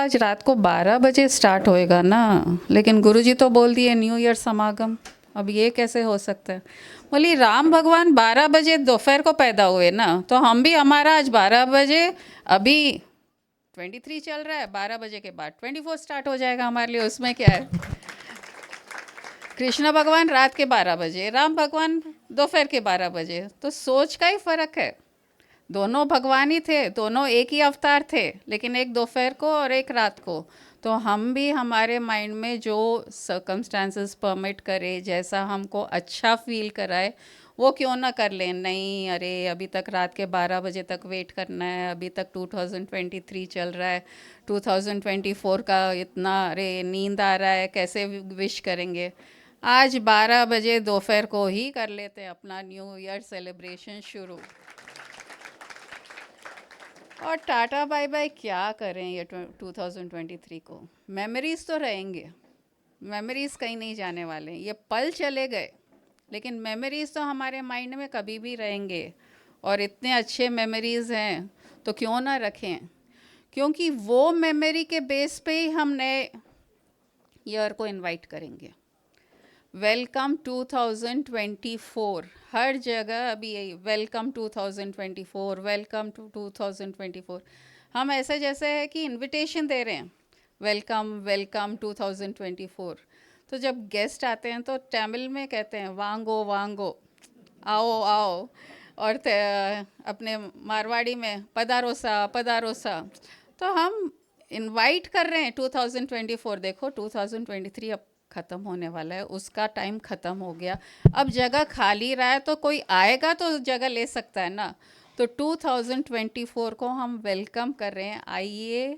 आज रात को 12 बजे स्टार्ट होएगा ना, लेकिन गुरुजी तो बोल दिए न्यू ईयर समागम। अब ये कैसे हो सकता है? बोली राम भगवान 12 बजे दोपहर को पैदा हुए ना, तो हम भी हमारा आज 12 बजे, अभी 23 चल रहा है, 12 बजे के बाद 24 स्टार्ट हो जाएगा हमारे लिए, उसमें क्या है? कृष्ण भगवान रात के 12 बजे, राम भगवान दोपहर के 12 बजे, तो सोच का ही फर्क है। दोनों भगवान ही थे, दोनों एक ही अवतार थे, लेकिन एक दोपहर को और एक रात को। तो हम भी हमारे माइंड में जो सर्कमस्टांसेस परमिट करे, जैसा हमको अच्छा फील कराए, वो क्यों ना कर लें। नहीं, अरे अभी तक रात के 12 बजे तक वेट करना है, अभी तक 2023 चल रहा है, 2024 का इतना, अरे नींद आ रहा है, कैसे विश करेंगे? आज 12 बजे दोपहर को ही कर लेते हैं अपना न्यू ईयर सेलिब्रेशन शुरू। और टाटा बाय बाय क्या करें ये 2023 को? मेमोरीज तो रहेंगे, मेमोरीज कहीं नहीं जाने वाले। ये पल चले गए, लेकिन मेमोरीज तो हमारे माइंड में कभी भी रहेंगे। और इतने अच्छे मेमोरीज हैं तो क्यों ना रखें, क्योंकि वो मेमोरी के बेस पे ही हम नए ईयर को इनवाइट करेंगे। वेलकम 2024, हर जगह अभी यही वेलकम 2024, वेलकम टू 2024। हम ऐसे जैसे है कि इनविटेशन दे रहे हैं, वेलकम वेलकम 2024। तो जब गेस्ट आते हैं तो तमिल में कहते हैं वांगो वांगो, आओ आओ। और अपने मारवाड़ी में पदारोसा पदारोसा। तो हम इनवाइट कर रहे हैं 2024। देखो 2023 अब ख़त्म होने वाला है, उसका टाइम ख़त्म हो गया, अब जगह खाली रहा है, तो कोई आएगा तो जगह ले सकता है ना। तो 2024 को हम वेलकम कर रहे हैं। आइए,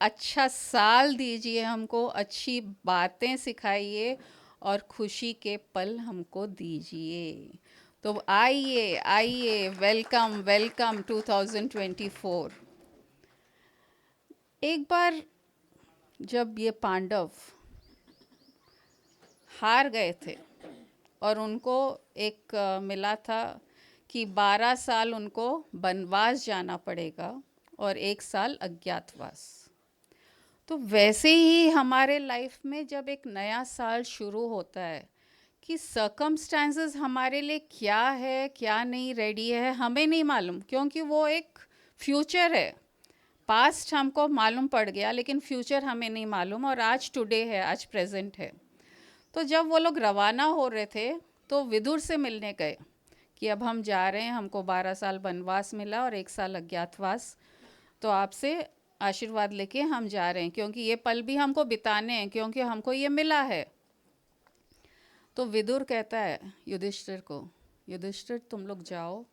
अच्छा साल दीजिए हमको, अच्छी बातें सिखाइए और खुशी के पल हमको दीजिए। तो आइए आइए, वेलकम वेलकम 2024। एक बार जब ये पांडव हार गए थे और उनको एक मिला था कि 12 साल उनको वनवास जाना पड़ेगा और 1 साल अज्ञातवास। तो वैसे ही हमारे लाइफ में जब एक नया साल शुरू होता है कि सर्कमस्टांसेस हमारे लिए क्या है, क्या नहीं रेडी है, हमें नहीं मालूम, क्योंकि वो एक फ्यूचर है। पास्ट हमको मालूम पड़ गया, लेकिन फ्यूचर हमें नहीं मालूम, और आज टुडे है, आज प्रेजेंट है। तो जब वो लोग रवाना हो रहे थे तो विदुर से मिलने गए कि अब हम जा रहे हैं, हमको 12 साल वनवास मिला और 1 साल अज्ञातवास, तो आपसे आशीर्वाद लेके हम जा रहे हैं, क्योंकि ये पल भी हमको बिताने हैं, क्योंकि हमको ये मिला है। तो विदुर कहता है युधिष्ठिर को, युधिष्ठिर तुम लोग जाओ,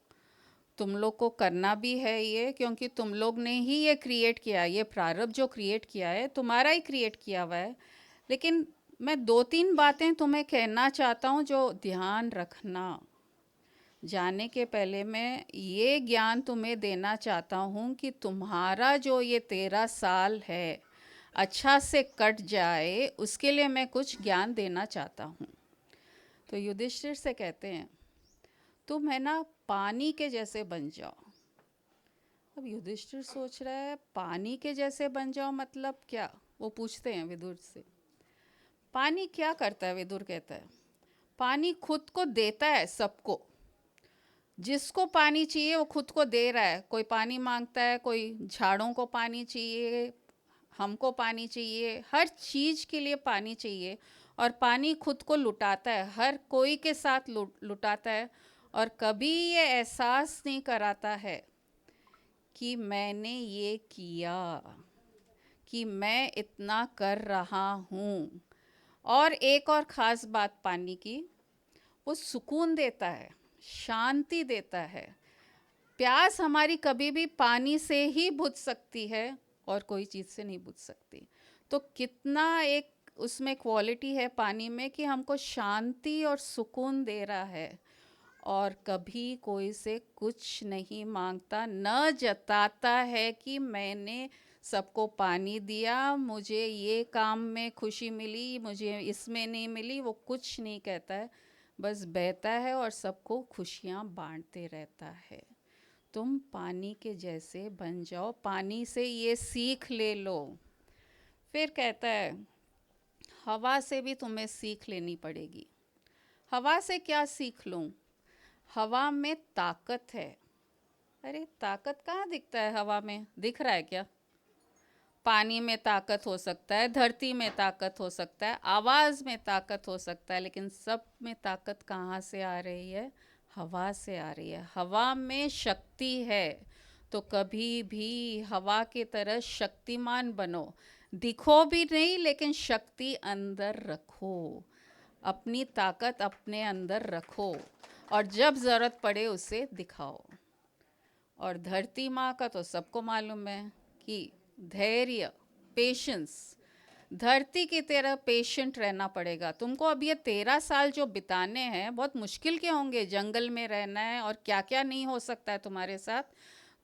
तुम लोग को करना भी है ये, क्योंकि तुम लोग ने ही ये क्रिएट किया, ये प्रारब्ध जो क्रिएट किया है तुम्हारा ही क्रिएट किया हुआ है। लेकिन मैं 2-3 बातें तुम्हें कहना चाहता हूँ जो ध्यान रखना। जाने के पहले मैं ये ज्ञान तुम्हें देना चाहता हूँ कि तुम्हारा जो ये 13 साल है अच्छा से कट जाए, उसके लिए मैं कुछ ज्ञान देना चाहता हूँ। तो युधिष्ठिर से कहते हैं तुम है ना पानी के जैसे बन जाओ। अब युधिष्ठिर सोच रहा है पानी के जैसे बन जाओ मतलब क्या? वो पूछते हैं विदुर से, पानी क्या करता है? विदुर कहता है पानी खुद को देता है सबको, जिसको पानी चाहिए वो खुद को दे रहा है। कोई पानी मांगता है, कोई झाड़ों को पानी चाहिए, हमको पानी चाहिए, हर चीज़ के लिए पानी चाहिए, और पानी खुद को लुटाता है, हर कोई के साथ लुटाता है, और कभी ये एहसास नहीं कराता है कि मैंने ये किया, कि मैं इतना कर रहा हूँ। और एक और ख़ास बात पानी की, वो सुकून देता है, शांति देता है। प्यास हमारी कभी भी पानी से ही बुझ सकती है और कोई चीज़ से नहीं बुझ सकती। तो कितना एक उसमें क्वालिटी है पानी में कि हमको शांति और सुकून दे रहा है, और कभी कोई से कुछ नहीं मांगता, न जताता है कि मैंने सबको पानी दिया, मुझे ये काम में खुशी मिली, मुझे इसमें नहीं मिली, वो कुछ नहीं कहता है। बस बहता है और सबको खुशियाँ बांटते रहता है। तुम पानी के जैसे बन जाओ, पानी से ये सीख ले लो फिर कहता है हवा से भी तुम्हें सीख लेनी पड़ेगी। हवा से क्या सीख लूं? हवा में ताकत है। अरे ताकत कहाँ दिखता है हवा में? दिख रहा है क्या? पानी में ताकत हो सकता है, धरती में ताकत हो सकता है, आवाज़ में ताकत हो सकता है, लेकिन सब में ताकत कहाँ से आ रही है? हवा से आ रही है। हवा में शक्ति है। तो कभी भी हवा की तरह शक्तिमान बनो। दिखो भी नहीं, लेकिन शक्ति अंदर रखो। अपनी ताकत अपने अंदर रखो और जब ज़रूरत पड़े उसे दिखाओ। और धरती माँ का तो सबको मालूम है कि धैर्य, पेशेंस, धरती की तरह पेशेंट रहना पड़ेगा तुमको। अब ये 13 साल जो बिताने हैं बहुत मुश्किल के होंगे, जंगल में रहना है और क्या क्या नहीं हो सकता है तुम्हारे साथ।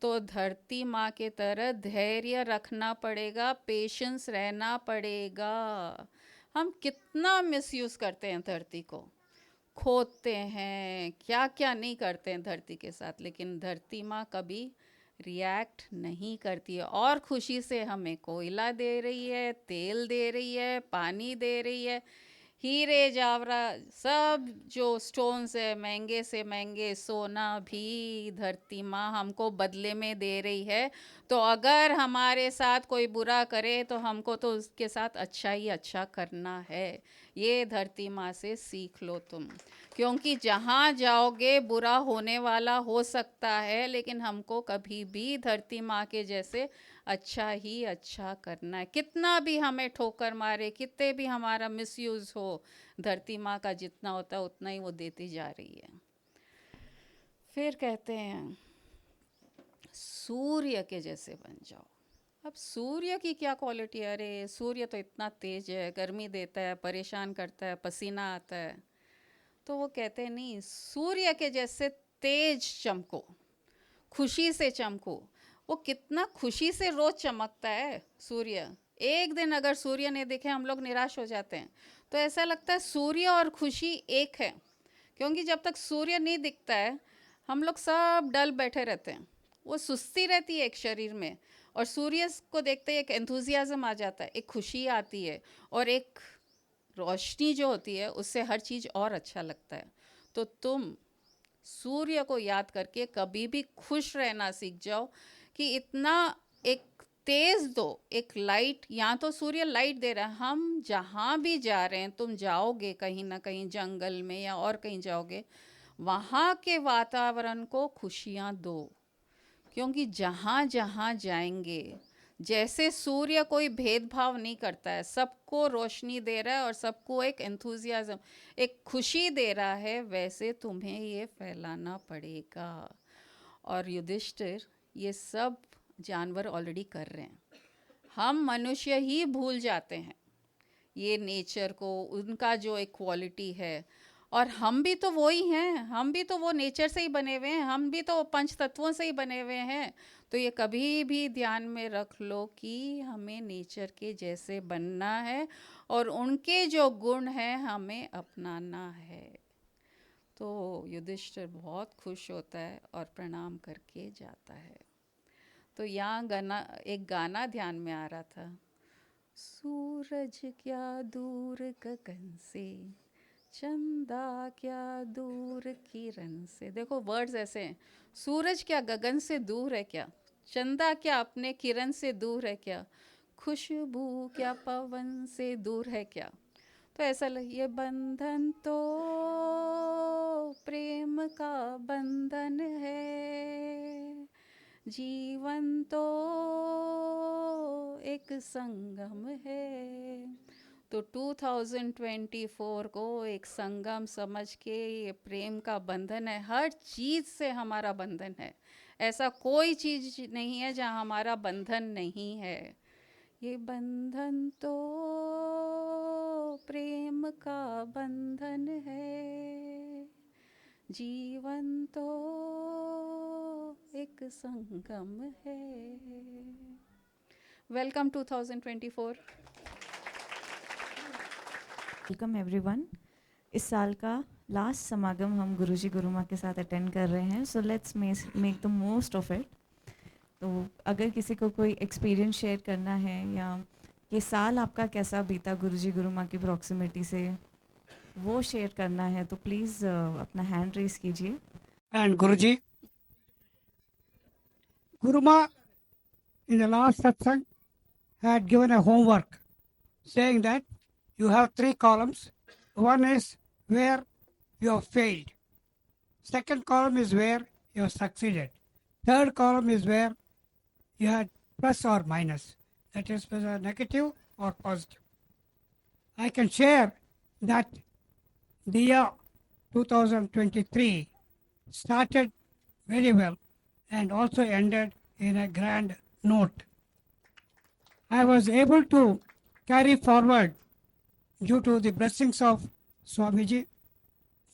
तो धरती माँ के तरह धैर्य रखना पड़ेगा, पेशेंस रहना पड़ेगा। हम कितना मिसयूज़ करते हैं धरती को, खोदते हैं, क्या क्या नहीं करते हैं धरती के साथ, लेकिन धरती माँ कभी रिएक्ट नहीं करती है और खुशी से हमें कोयला दे रही है, तेल दे रही है, पानी दे रही है, हीरे जावरा सब जो स्टोन्स है महंगे से महंगे, सोना भी धरती माँ हमको बदले में दे रही है। तो अगर हमारे साथ कोई बुरा करे तो हमको तो उसके साथ अच्छा ही अच्छा करना है। ये धरती माँ से सीख लो तुम, क्योंकि जहाँ जाओगे बुरा होने वाला हो सकता है, लेकिन हमको कभी भी धरती माँ के जैसे अच्छा ही अच्छा करना है। कितना भी हमें ठोकर मारे, कितने भी हमारा मिसयूज़ हो, धरती माँ का जितना होता है उतना ही वो देती जा रही है। फिर कहते हैं सूर्य के जैसे बन जाओ। अब सूर्य की क्या क्वालिटी है? अरे सूर्य तो इतना तेज है, गर्मी देता है, परेशान करता है, पसीना आता है। तो वो कहते हैं नहीं, सूर्य के जैसे तेज चमको, खुशी से चमको। वो कितना खुशी से रोज चमकता है सूर्य। एक दिन अगर सूर्य नहीं दिखे हम लोग निराश हो जाते हैं। तो ऐसा लगता है सूर्य और खुशी एक है, क्योंकि जब तक सूर्य नहीं दिखता है हम लोग सब डल बैठे रहते हैं। वो सुस्ती रहती है एक शरीर में, और सूर्य को देखते ही एक एंथुजियाज्म आ जाता है, एक खुशी आती है, और एक रोशनी जो होती है उससे हर चीज़ और अच्छा लगता है। तो तुम सूर्य को याद करके कभी भी खुश रहना सीख जाओ कि इतना एक तेज दो, एक लाइट। यहाँ तो सूर्य लाइट दे रहा है, हम जहाँ भी जा रहे हैं, तुम जाओगे कहीं ना कहीं जंगल में या और कहीं जाओगे, वहाँ के वातावरण को खुशियाँ दो। क्योंकि जहाँ जहाँ जाएंगे, जैसे सूर्य कोई भेदभाव नहीं करता है, सबको रोशनी दे रहा है और सबको एक एंथुजियाज्म, एक खुशी दे रहा है, वैसे तुम्हें ये फैलाना पड़ेगा। और युधिष्ठिर, ये सब जानवर ऑलरेडी कर रहे हैं, हम मनुष्य ही भूल जाते हैं ये नेचर को, उनका जो एक क्वालिटी है। और हम भी तो वो ही हैं, हम भी तो वो नेचर से ही बने हुए हैं, हम भी तो पंच तत्वों से ही बने हुए हैं। तो ये कभी भी ध्यान में रख लो कि हमें नेचर के जैसे बनना है और उनके जो गुण हैं हमें अपनाना है। तो युधिष्ठिर बहुत खुश होता है और प्रणाम करके जाता है। तो यहाँ एक गाना ध्यान में आ रहा था, सूरज क्या दूर गगन से, चंदा क्या दूर किरण से। देखो वर्ड्स ऐसे हैं, सूरज क्या गगन से दूर है क्या, चंदा क्या अपने किरण से दूर है क्या, खुशबू क्या पवन से दूर है क्या। तो ऐसा ये बंधन तो प्रेम का बंधन है, जीवन तो एक संगम है। तो 2024 को एक संगम समझ के, ये प्रेम का बंधन है, हर चीज़ से हमारा बंधन है। ऐसा कोई चीज़ नहीं है जहाँ हमारा बंधन नहीं है। ये बंधन तो प्रेम का बंधन है, जीवन तो एक संगम है। वेलकम 2024। Welcome everyone. इस साल का लास्ट समागम हम गुरुजी गुरुमा के साथ अटेंड कर रहे हैं, so let's make the most of it. तो अगर किसी को कोई एक्सपीरियंस शेयर करना है या ये साल आपका कैसा बीता गुरुजी गुरु माँ की प्रॉक्सिमिटी से, वो शेयर करना है तो प्लीज़ अपना हैंड रेस कीजिए. And Guruji, Guruma in the last satsang had given a homework saying that you have 3 columns. One is where you have failed. Second column is where you have succeeded. Third column is where you had plus or minus. That is whether negative or positive. I can share that the year 2023 started very well and also ended in a grand note. I was able to carry forward due to the blessings of Swamiji,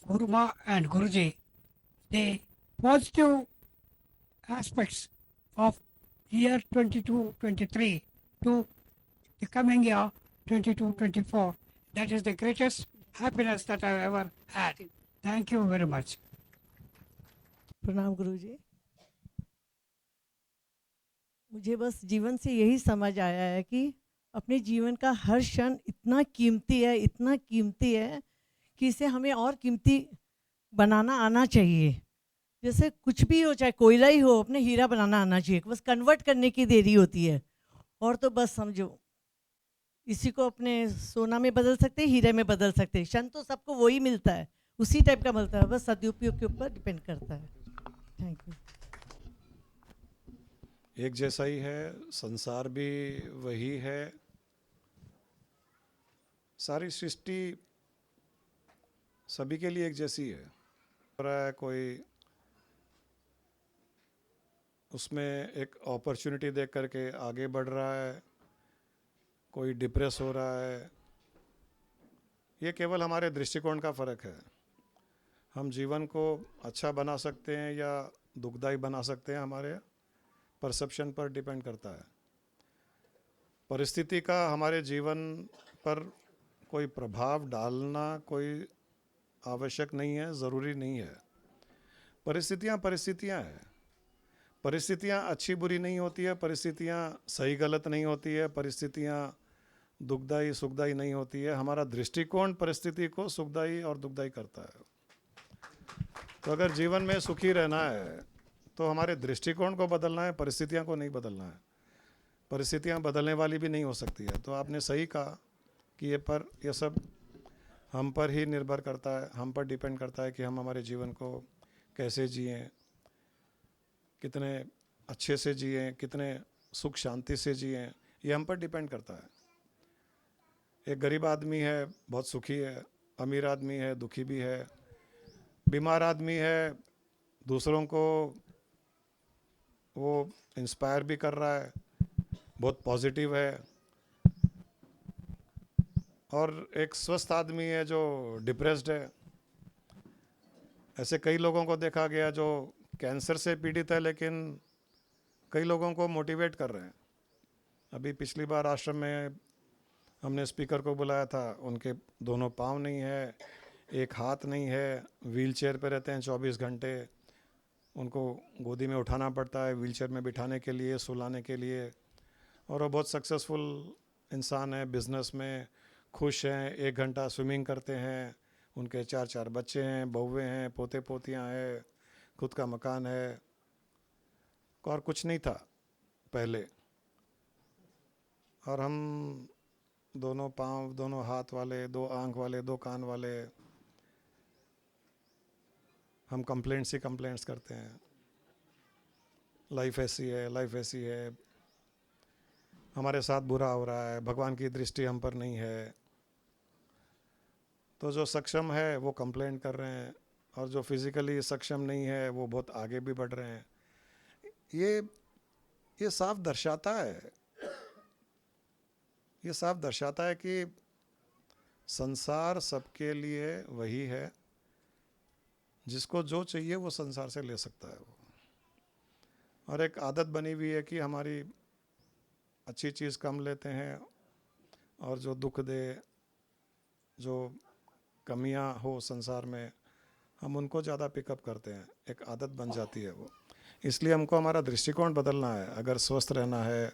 Guruma and Guruji the positive aspects of year 22-23 to the coming year 22-24. That is the greatest happiness that I have ever had. Thank you very much. प्रणाम गुरुजी। मुझे बस जीवन से यही समझ आया है कि अपने जीवन का हर क्षण इतना कीमती है, इतना कीमती है कि इसे हमें और कीमती बनाना आना चाहिए। जैसे कुछ भी हो, चाहे कोयला ही हो, अपने हीरा बनाना आना चाहिए, बस कन्वर्ट करने की देरी होती है। और तो बस समझो इसी को अपने सोना में बदल सकते, हीरे में बदल सकते। क्षण तो सबको वही मिलता है, उसी टाइप का मिलता है, बस सदुपयोग के ऊपर डिपेंड करता है। Thank you. एक जैसा ही है, संसार भी वही है, सारी सृष्टि सभी के लिए एक जैसी है। कोई उसमें एक अपॉर्चुनिटी देख करके आगे बढ़ रहा है, कोई डिप्रेस हो रहा है। ये केवल हमारे दृष्टिकोण का फ़र्क है। हम जीवन को अच्छा बना सकते हैं या दुखदाई बना सकते हैं, हमारे परसेप्शन पर डिपेंड करता है। परिस्थिति का हमारे जीवन पर कोई प्रभाव डालना कोई आवश्यक नहीं है, ज़रूरी नहीं है। परिस्थितियाँ परिस्थितियाँ हैं। परिस्थितियाँ अच्छी बुरी नहीं होती है, परिस्थितियाँ सही गलत नहीं होती है, परिस्थितियाँ दुखदाई सुखदाई नहीं होती है। हमारा दृष्टिकोण परिस्थिति को सुखदाई और दुखदाई करता है। तो अगर जीवन में सुखी रहना है तो हमारे दृष्टिकोण को बदलना है, परिस्थितियाँ को नहीं बदलना है। परिस्थितियाँ बदलने वाली भी नहीं हो सकती है। तो आपने सही कहा कि ये सब हम पर ही निर्भर करता है, हम पर डिपेंड करता है कि हम हमारे जीवन को कैसे जिएं, कितने अच्छे से जिएं, कितने सुख शांति से जिएं, ये हम पर डिपेंड करता है। एक गरीब आदमी है, बहुत सुखी है, अमीर आदमी है, दुखी भी है, बीमार आदमी है, दूसरों को वो इंस्पायर भी कर रहा है, बहुत पॉजिटिव है। और एक स्वस्थ आदमी है जो डिप्रेस्ड है। ऐसे कई लोगों को देखा गया जो कैंसर से पीड़ित है, लेकिन कई लोगों को मोटिवेट कर रहे हैं। अभी पिछली बार आश्रम में हमने स्पीकर को बुलाया था, उनके दोनों पाँव नहीं है, एक हाथ नहीं है, व्हीलचेयर पे रहते हैं 24 घंटे, उनको गोदी में उठाना पड़ता है, व्हीलचेयर में बिठाने के लिए, सुलाने के लिए। और वो बहुत सक्सेसफुल इंसान है, बिजनेस में खुश हैं, 1 घंटा स्विमिंग करते हैं, उनके 4 बच्चे हैं, बहुएँ हैं, पोते पोतियाँ हैं, खुद का मकान है। और कुछ नहीं था पहले, और हम दोनों पाँव, दोनों हाथ वाले, 2 आँख वाले, 2 कान वाले, हम कंप्लेंट्स ही कंप्लेंट्स करते हैं। लाइफ ऐसी है, लाइफ ऐसी है, हमारे साथ बुरा हो रहा है, भगवान की दृष्टि हम पर नहीं है। तो जो सक्षम है वो कंप्लेंट कर रहे हैं, और जो फिज़िकली सक्षम नहीं है वो बहुत आगे भी बढ़ रहे हैं। ये साफ दर्शाता है, ये साफ दर्शाता है कि संसार सबके लिए वही है, जिसको जो चाहिए वो संसार से ले सकता है वो। और एक आदत बनी हुई है कि हमारी अच्छी चीज़ कम लेते हैं, और जो दुख दे, जो कमियां हो संसार में, हम उनको ज़्यादा पिकअप करते हैं। एक आदत बन जाती है वो। इसलिए हमको हमारा दृष्टिकोण बदलना है। अगर स्वस्थ रहना है,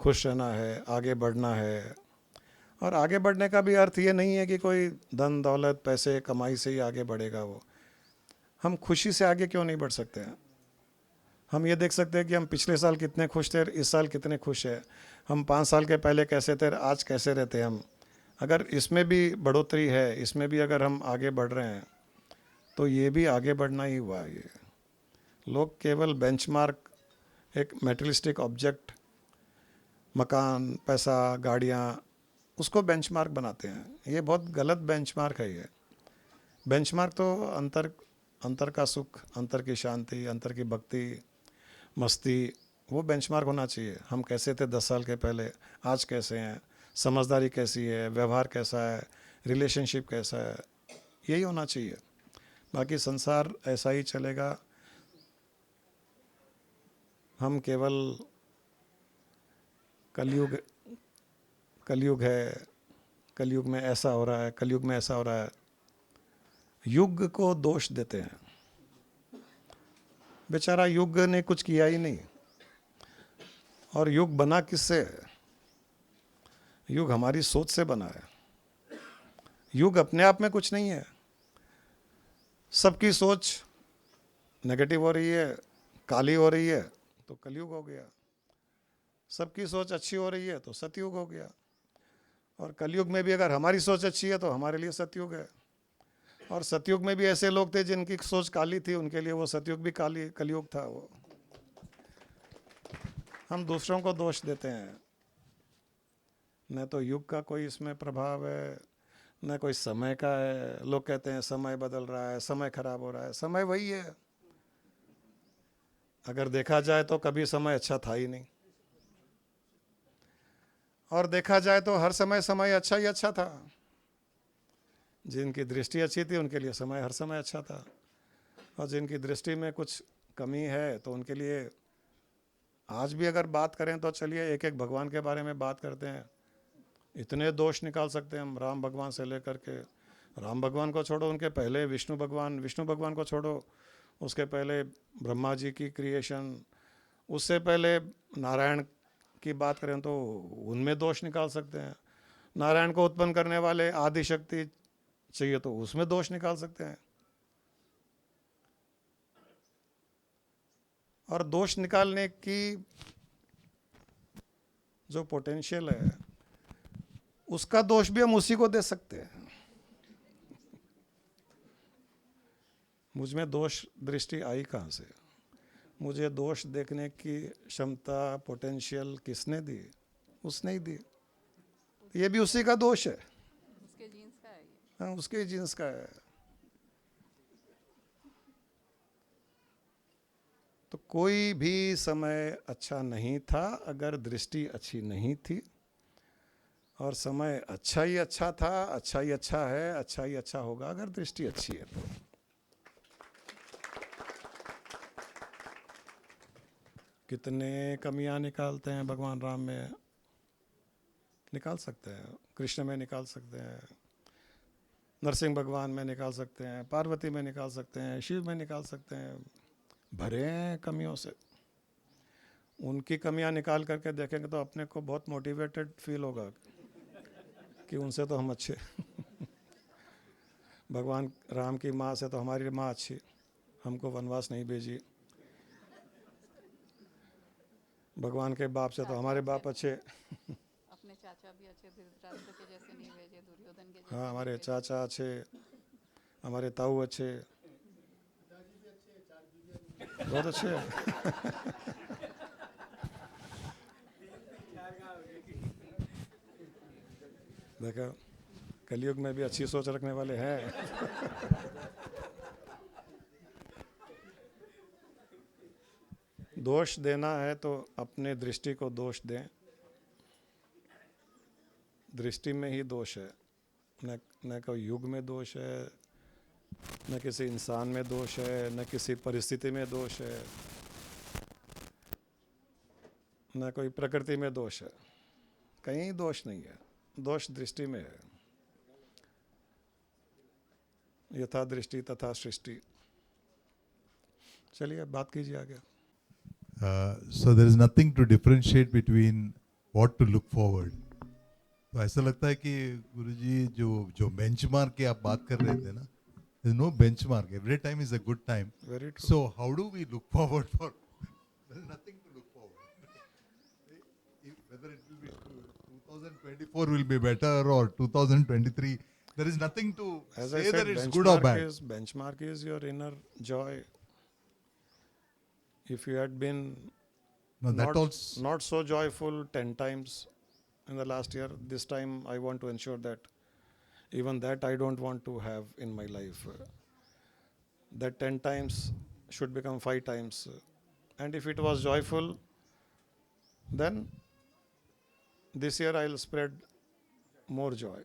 खुश रहना है, आगे बढ़ना है। और आगे बढ़ने का भी अर्थ ये नहीं है कि कोई धन दौलत पैसे कमाई से ही आगे बढ़ेगा वो। हम खुशी से आगे क्यों नहीं बढ़ सकते हैं? हम ये देख सकते हैं कि हम पिछले साल कितने खुश थे, इस साल कितने खुश हैं। हम 5 साल के पहले कैसे थे, आज कैसे रहते हम। अगर इसमें भी बढ़ोतरी है, इसमें भी अगर हम आगे बढ़ रहे हैं, तो ये भी आगे बढ़ना ही हुआ। ये लोग केवल बेंचमार्क, एक मेटेरियलिस्टिक ऑब्जेक्ट, मकान, पैसा, गाड़ियाँ, उसको बेंचमार्क बनाते हैं। ये बहुत गलत बेंचमार्क है। ये बेंचमार्क तो अंतर का सुख, अंतर की शांति, अंतर की भक्ति, मस्ती, वो बेंचमार्क होना चाहिए। हम कैसे थे 10 साल के पहले, आज कैसे हैं, समझदारी कैसी है, व्यवहार कैसा है, रिलेशनशिप कैसा है, यही होना चाहिए। बाकी संसार ऐसा ही चलेगा। हम केवल कलयुग है, कलयुग में ऐसा हो रहा है, कलयुग में ऐसा हो रहा है, युग को दोष देते हैं। बेचारा युग ने कुछ किया ही नहीं। और युग बना किससे है? युग हमारी सोच से बना है। युग अपने आप में कुछ नहीं है। सबकी सोच नेगेटिव हो रही है, काली हो रही है, तो कलयुग हो गया। सबकी सोच अच्छी हो रही है तो सतयुग हो गया। और कलयुग में भी अगर हमारी सोच अच्छी है तो हमारे लिए सतयुग है। और सतयुग में भी ऐसे लोग थे जिनकी सोच काली थी, उनके लिए वो सतयुग भी कलयुग था। वो हम दूसरों को दोष देते हैं। न तो युग का कोई इसमें प्रभाव है, न कोई समय का है। लोग कहते हैं समय बदल रहा है, समय खराब हो रहा है। समय वही है। अगर देखा जाए तो कभी समय अच्छा था ही नहीं, और देखा जाए तो हर समय अच्छा ही अच्छा था। जिनकी दृष्टि अच्छी थी उनके लिए समय हर समय अच्छा था, और जिनकी दृष्टि में कुछ कमी है तो उनके लिए आज भी अगर बात करें तो चलिए एक एक भगवान के बारे में बात करते हैं। इतने दोष निकाल सकते हैं हम राम भगवान से लेकर के। राम भगवान को छोड़ो, उनके पहले विष्णु भगवान को छोड़ो, उसके पहले ब्रह्मा जी की क्रिएशन, उससे पहले नारायण की बात करें तो उनमें दोष निकाल सकते हैं। नारायण को उत्पन्न करने वाले आदि शक्ति चाहिए तो उसमें दोष निकाल सकते हैं। और दोष निकालने की जो पोटेंशियल है उसका दोष भी हम उसी को दे सकते हैं। मुझ में दोष दृष्टि आई कहाँ से? मुझे दोष देखने की क्षमता, पोटेंशियल किसने दी? उसने ही दी। ये भी उसी का दोष है। उसके जीन्स का है ये। हाँ, उसके जीन्स का है। तो कोई भी समय अच्छा नहीं था अगर दृष्टि अच्छी नहीं थी, और समय अच्छा ही अच्छा था, अच्छा ही अच्छा है, अच्छा ही अच्छा होगा अगर दृष्टि अच्छी है तो। कितने कमियां निकालते हैं भगवान राम में, निकाल सकते हैं, कृष्ण में निकाल सकते हैं, नरसिंह भगवान में निकाल सकते हैं, पार्वती में निकाल सकते हैं, शिव में निकाल सकते हैं। भरे हैं कमियों से। उनकी कमियां निकाल करके देखेंगे तो अपने को बहुत मोटिवेटेड फील होगा कि उनसे तो हम अच्छे। भगवान राम की माँ से तो हमारी माँ अच्छी, हमको वनवास नहीं भेजी। भगवान के बाप से तो हमारे बाप अच्छे। अपने चाचा भी अच्छे, धृतराष्ट्र के जैसे नहीं भेजे, दुर्योधन के जैसे हाँ, हमारे नहीं भेजे। चाचा अच्छे, हमारे ताऊ अच्छे, बहुत अच्छे। देखा, कलयुग में भी अच्छी सोच रखने वाले हैं। दोष देना है तो अपने दृष्टि को दोष दें। दृष्टि में ही दोष है, न कोई युग में दोष है, न किसी इंसान में दोष है, न किसी परिस्थिति में दोष है, न कोई प्रकृति में दोष है। कहीं दोष नहीं है, दोष दृष्टि में है। यथा दृष्टि तथा सृष्टि। चलिए बात कीजिए आगे। So there is nothing to differentiate between what to look forward. तो ऐसा लगता है कि गुरुजी जो बेंचमार्क की आप बात कर रहे थे ना, there's no benchmark. Every time is a good time. Very true. So how do we look forward for? There's nothing to look forward. Whether it will be 2024 will be better or 2023, there is nothing to As I say said, that it's good or bad. benchmark is your inner joy. If you had been No, that not, also. not so joyful 10 times in the last year, this time I want to ensure that even that I don't want to have in my life. That 10 times should become 5 times. And if it was joyful, then this year I'll spread more joy.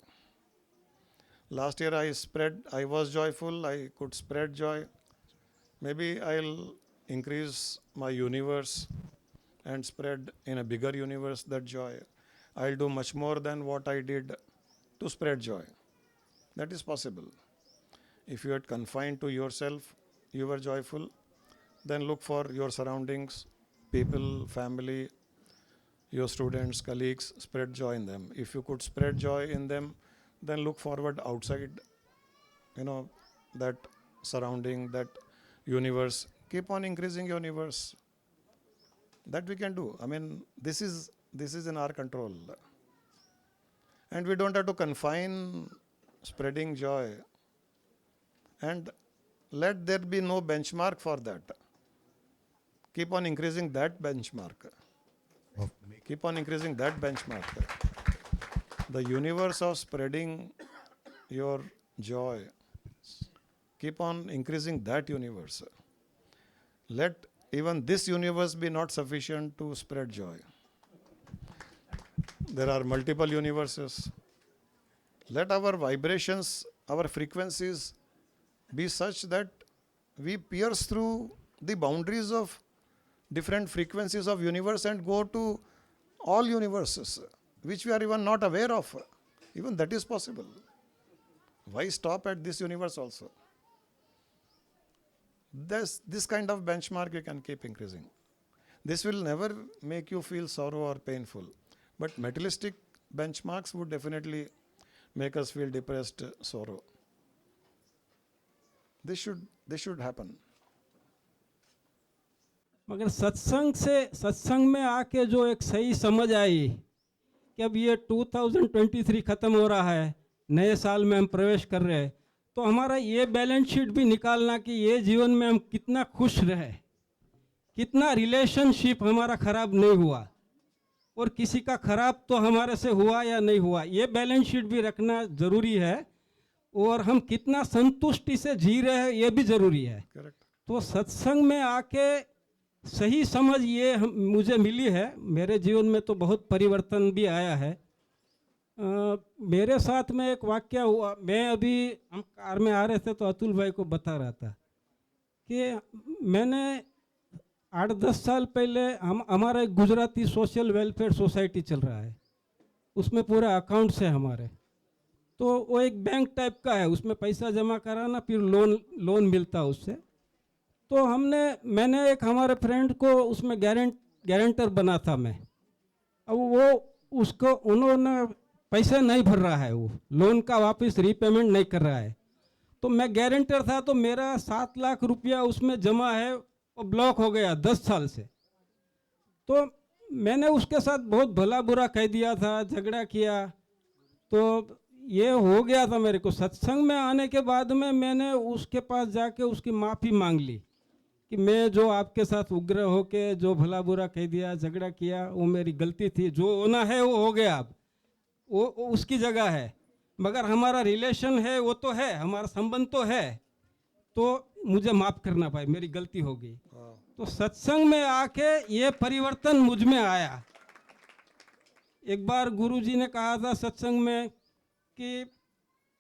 Last year I was joyful, I could spread joy. Maybe I'll increase my universe and spread in a bigger universe that joy. I'll do much more than what I did to spread joy. That is possible. If you had confined to yourself, you were joyful, then look for your surroundings, people, family, your students, colleagues, spread joy in them. If you could spread joy in them, then look forward outside, that surrounding, that universe. Keep on increasing your universe. That we can do. I mean, this is in our control. And we don't have to confine spreading joy. And let there be no benchmark for that. Keep on increasing that benchmark. Keep on increasing that benchmark. The universe of spreading your joy. Keep on increasing that universe. Let even this universe be not sufficient to spread joy. There are multiple universes. Let our vibrations, our frequencies be such that we pierce through the boundaries of different frequencies of universe and go to all universes, which we are even not aware of. Even that is possible. Why stop at this universe also? This kind of benchmark you can keep increasing. This will never make you feel sorrow or painful. But materialistic benchmarks would definitely make us feel depressed, sorrow. This should happen. मगर सत्संग में आके जो एक सही समझ आई कि अब ये 2023 ख़त्म हो रहा है, नए साल में हम प्रवेश कर रहे हैं, तो हमारा ये बैलेंस शीट भी निकालना कि ये जीवन में हम कितना खुश रहे, कितना रिलेशनशिप हमारा ख़राब नहीं हुआ और किसी का ख़राब तो हमारे से हुआ या नहीं हुआ, ये बैलेंस शीट भी रखना ज़रूरी है। और हम कितना संतुष्टि से जी रहे हैं ये भी ज़रूरी है। Correct. तो सत्संग में आके सही समझ ये मुझे मिली है। मेरे जीवन में तो बहुत परिवर्तन भी आया है। मेरे साथ में एक वाक्य हुआ, मैं अभी हम कार में आ रहे थे तो अतुल भाई को बता रहा था कि मैंने 8-10 साल पहले हमारा एक गुजराती सोशल वेलफेयर सोसाइटी चल रहा है, उसमें पूरा अकाउंट्स है हमारे। तो वो एक बैंक टाइप का है, उसमें पैसा जमा कराना फिर लोन मिलता है उससे। तो मैंने एक हमारे फ्रेंड को उसमें गारंटर बना था मैं। अब वो उसको उन्होंने पैसे नहीं भर रहा है, वो लोन का वापस रीपेमेंट नहीं कर रहा है। तो मैं गारंटर था, तो मेरा 7 लाख रुपया उसमें जमा है, वो ब्लॉक हो गया 10 साल से। तो मैंने उसके साथ बहुत भला बुरा कह दिया था, झगड़ा किया, तो ये हो गया था मेरे को। सत्संग में आने के बाद में मैंने उसके पास जाके उसकी माफ़ी मांग ली कि मैं जो आपके साथ उग्र होके जो भला बुरा कह दिया, झगड़ा किया, वो मेरी गलती थी, जो होना है वो हो गया, अब वो उसकी जगह है, मगर हमारा रिलेशन है वो तो है, हमारा संबंध तो है, तो मुझे माफ़ करना भाई, मेरी गलती हो गई। तो सत्संग में आके ये परिवर्तन मुझ में आया। एक बार गुरुजी ने कहा था सत्संग में कि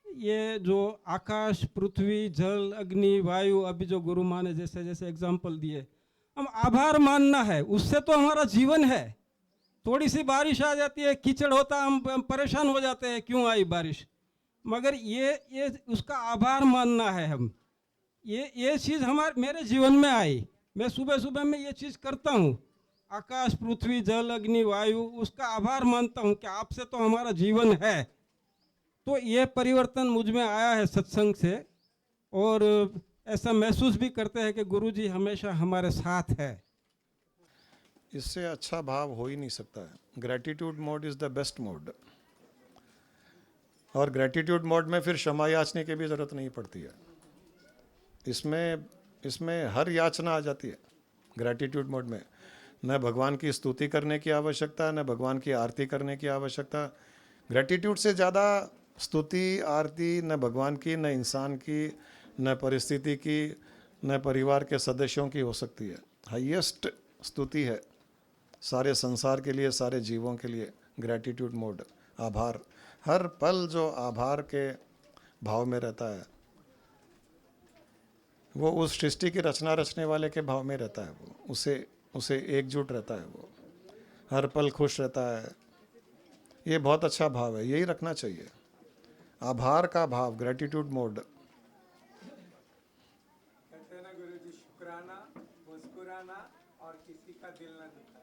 ये जो आकाश, पृथ्वी, जल, अग्नि, वायु, अभी जो गुरु माँ ने जैसे जैसे एग्जाम्पल दिए, हम आभार मानना है, उससे तो हमारा जीवन है। थोड़ी सी बारिश आ जाती है, कीचड़ होता है, हम परेशान हो जाते हैं क्यों आई बारिश, मगर ये उसका आभार मानना है। हम ये चीज़ मेरे जीवन में आई, मैं सुबह सुबह में ये चीज़ करता हूँ। आकाश पृथ्वी जल अग्नि वायु, उसका आभार मानता हूँ कि आपसे तो हमारा जीवन है। तो ये परिवर्तन मुझ में आया है सत्संग से, और ऐसा महसूस भी करते हैं कि गुरुजी हमेशा हमारे साथ है। इससे अच्छा भाव हो ही नहीं सकता है। Gratitude mode is the best mode, और ग्रेटिट्यूड मोड में फिर क्षमा याचने की भी ज़रूरत नहीं पड़ती है। इसमें हर याचना आ जाती है ग्रेटिट्यूड मोड में। न भगवान की स्तुति करने की आवश्यकता, न भगवान की आरती करने की आवश्यकता। ग्रेटिट्यूड से ज़्यादा स्तुति आरती न भगवान की, न इंसान की, न परिस्थिति की, न परिवार के सदस्यों की हो सकती है। हाईएस्ट स्तुति है सारे संसार के लिए, सारे जीवों के लिए ग्रेटिट्यूड मोड, आभार। हर पल जो आभार के भाव में रहता है, वो उस सृष्टि की रचना रचने वाले के भाव में रहता है। वो उसे एकजुट रहता है, वो हर पल खुश रहता है। ये बहुत अच्छा भाव है, यही रखना चाहिए, आभार का भाव, ग्रेटिट्यूड मोड। कहते हैं ना गुरु जी, शुक्राना, मुस्कुराना और किसी का दिल ना दुखाना।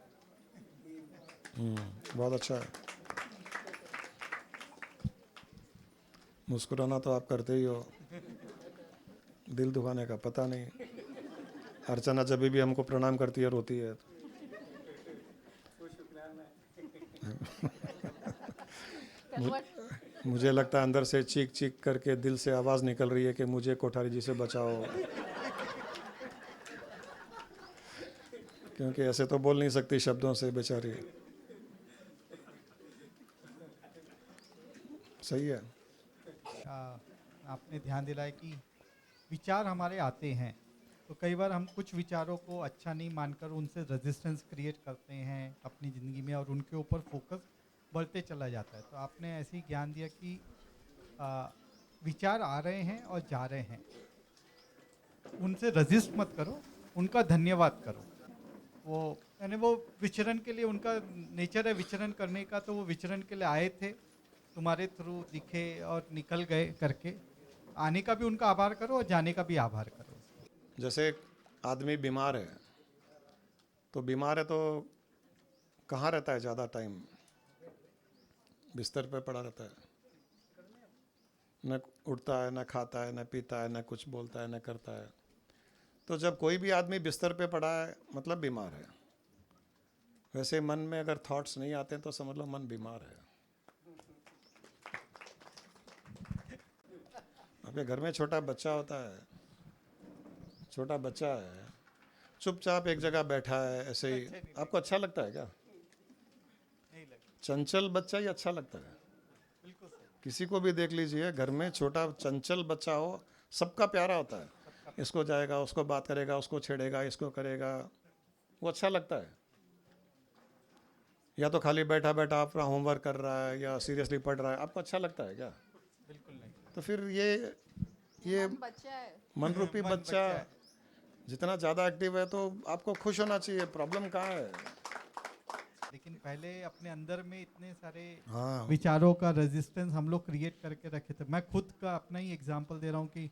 बहुत अच्छा है। मुस्कुराना तो आप करते ही हो, दिल दुखाने का पता नहीं। अर्चना जब भी हमको प्रणाम करती है रोती है। मुझे लगता है अंदर से चीख चीख करके दिल से आवाज़ निकल रही है कि मुझे कोठारी जी से बचाओ, क्योंकि ऐसे तो बोल नहीं सकती शब्दों से बेचारी। सही है। आपने ध्यान दिलाया कि विचार हमारे आते हैं, तो कई बार हम कुछ विचारों को अच्छा नहीं मानकर उनसे रेजिस्टेंस क्रिएट करते हैं अपनी ज़िंदगी में, और उनके ऊपर फोकस बढ़ते चला जाता है। तो आपने ऐसे ही ज्ञान दिया कि विचार आ रहे हैं और जा रहे हैं, उनसे रजिस्ट मत करो, उनका धन्यवाद करो। वो यानी वो विचरण के लिए, उनका नेचर है विचरण करने का, तो वो विचरण के लिए आए थे, तुम्हारे थ्रू दिखे और निकल गए करके। आने का भी उनका आभार करो और जाने का भी आभार करो। जैसे एक आदमी बीमार है, तो बीमार है तो कहाँ रहता है ज़्यादा टाइम? बिस्तर पे पड़ा रहता है, न उठता है, न खाता है, न पीता है, न कुछ बोलता है, न करता है। तो जब कोई भी आदमी बिस्तर पे पड़ा है मतलब बीमार है। वैसे मन में अगर थॉट्स नहीं आते तो समझ लो मन बीमार है। आपके घर में छोटा बच्चा होता है, छोटा बच्चा है, चुपचाप एक जगह बैठा है ऐसे ही, आपको अच्छा लगता है क्या? चंचल बच्चा ही अच्छा लगता है। किसी को भी देख लीजिए, घर में छोटा चंचल बच्चा हो, सबका प्यारा होता है। इसको जाएगा, उसको बात करेगा, उसको छेड़ेगा, इसको करेगा, वो अच्छा लगता है। या तो खाली बैठा बैठा अपना होमवर्क कर रहा है या सीरियसली पढ़ रहा है, आपको अच्छा लगता है क्या? बिल्कुल नहीं। तो फिर ये बच्चा है। मन रूपी बच्चा जितना ज़्यादा एक्टिव है तो आपको खुश होना चाहिए। प्रॉब्लम कहाँ है? लेकिन पहले अपने अंदर में इतने सारे हाँ, विचारों का रेजिस्टेंस हम लोग क्रिएट करके रखे थे। मैं खुद का अपना ही एग्जांपल दे रहा हूँ कि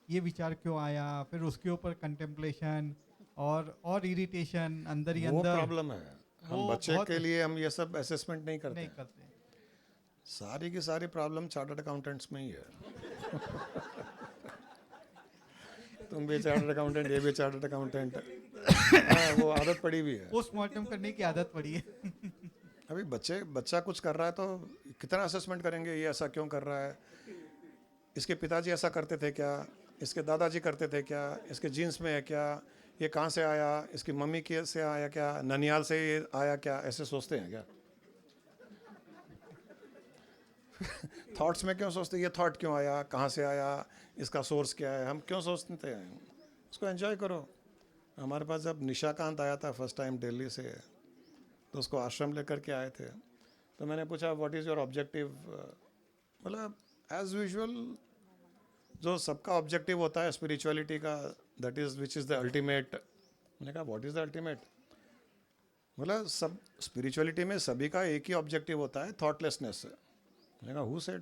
ये विचार क्यों आया, फिर उसके ऊपर कंटेम्पलेशन और इरिटेशन अंदर ही वो अंदर प्रॉब्लम है। हम वो बच्चे बहुत के लिए हम ये सब असेसमेंट नहीं करते नहीं हैं। करते। सारी की सारी प्रॉब्लम चार्टर्ड अकाउंटेंट्स में ही है। तुम भी चार्टर्ड अकाउंटेंट, ये भी चार्टर्ड अकाउंटेंट। हाँ, वो आदत पड़ी हुई है। पोस्टमार्टम करने की आदत पड़ी है। अभी बच्चा कुछ कर रहा है तो कितना असेसमेंट करेंगे, ये ऐसा क्यों कर रहा है, इसके पिताजी ऐसा करते थे क्या, इसके दादाजी करते थे क्या, इसके जीन्स में है क्या, ये कहाँ से आया, इसकी मम्मी के से आया क्या, ननियाल से ये आया क्या, ऐसे सोचते हैं क्या? थॉट्स में क्यों सोचते हैं? ये थॉट क्यों आया, कहाँ से आया, इसका सोर्स क्या है, हम क्यों सोचते हैं? उसको एंजॉय करो। हमारे पास जब निशाकांत आया था फर्स्ट टाइम दिल्ली से, तो उसको आश्रम लेकर के आए थे, तो मैंने पूछा व्हाट इज़ योर ऑब्जेक्टिव। मतलब एज यूजुअल जो सबका ऑब्जेक्टिव होता है स्पिरिचुअलिटी का, that is which is the ultimate. मैंने कहा व्हाट इज़ द अल्टीमेट? मतलब सब स्पिरिचुअलिटी में सभी का एक ही ऑब्जेक्टिव होता है, थॉटलेसनेस। मैंने कहा हु सेड?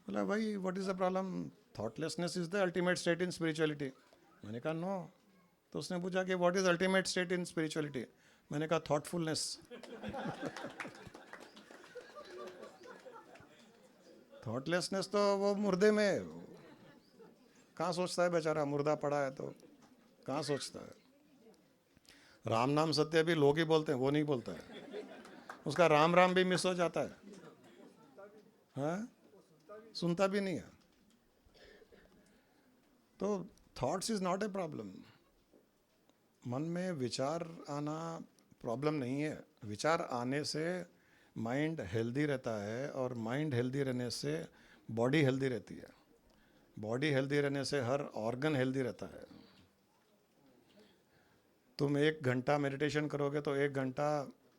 बोला भाई what is the problem, thoughtlessness is the ultimate state in spirituality. मैंने कहा नो, तो उसने पूछा कि what is ultimate state in spirituality. मैंने कहा थॉटफुलनेस। थॉटलेसनेस तो वो मुर्दे में है। कहाँ सोचता है बेचारा, मुर्दा पड़ा है तो कहाँ सोचता है। राम नाम सत्य भी लोग ही बोलते हैं, वो नहीं बोलता है। उसका राम राम भी मिस हो जाता है, हाँ? सुनता भी नहीं है। तो thoughts is not a problem. मन में विचार आना प्रॉब्लम नहीं है। विचार आने से माइंड हेल्दी रहता है, और माइंड हेल्दी रहने से बॉडी हेल्दी रहती है। बॉडी हेल्दी रहने से हर ऑर्गन हेल्दी रहता है। तुम 1 घंटा मेडिटेशन करोगे तो 1 घंटा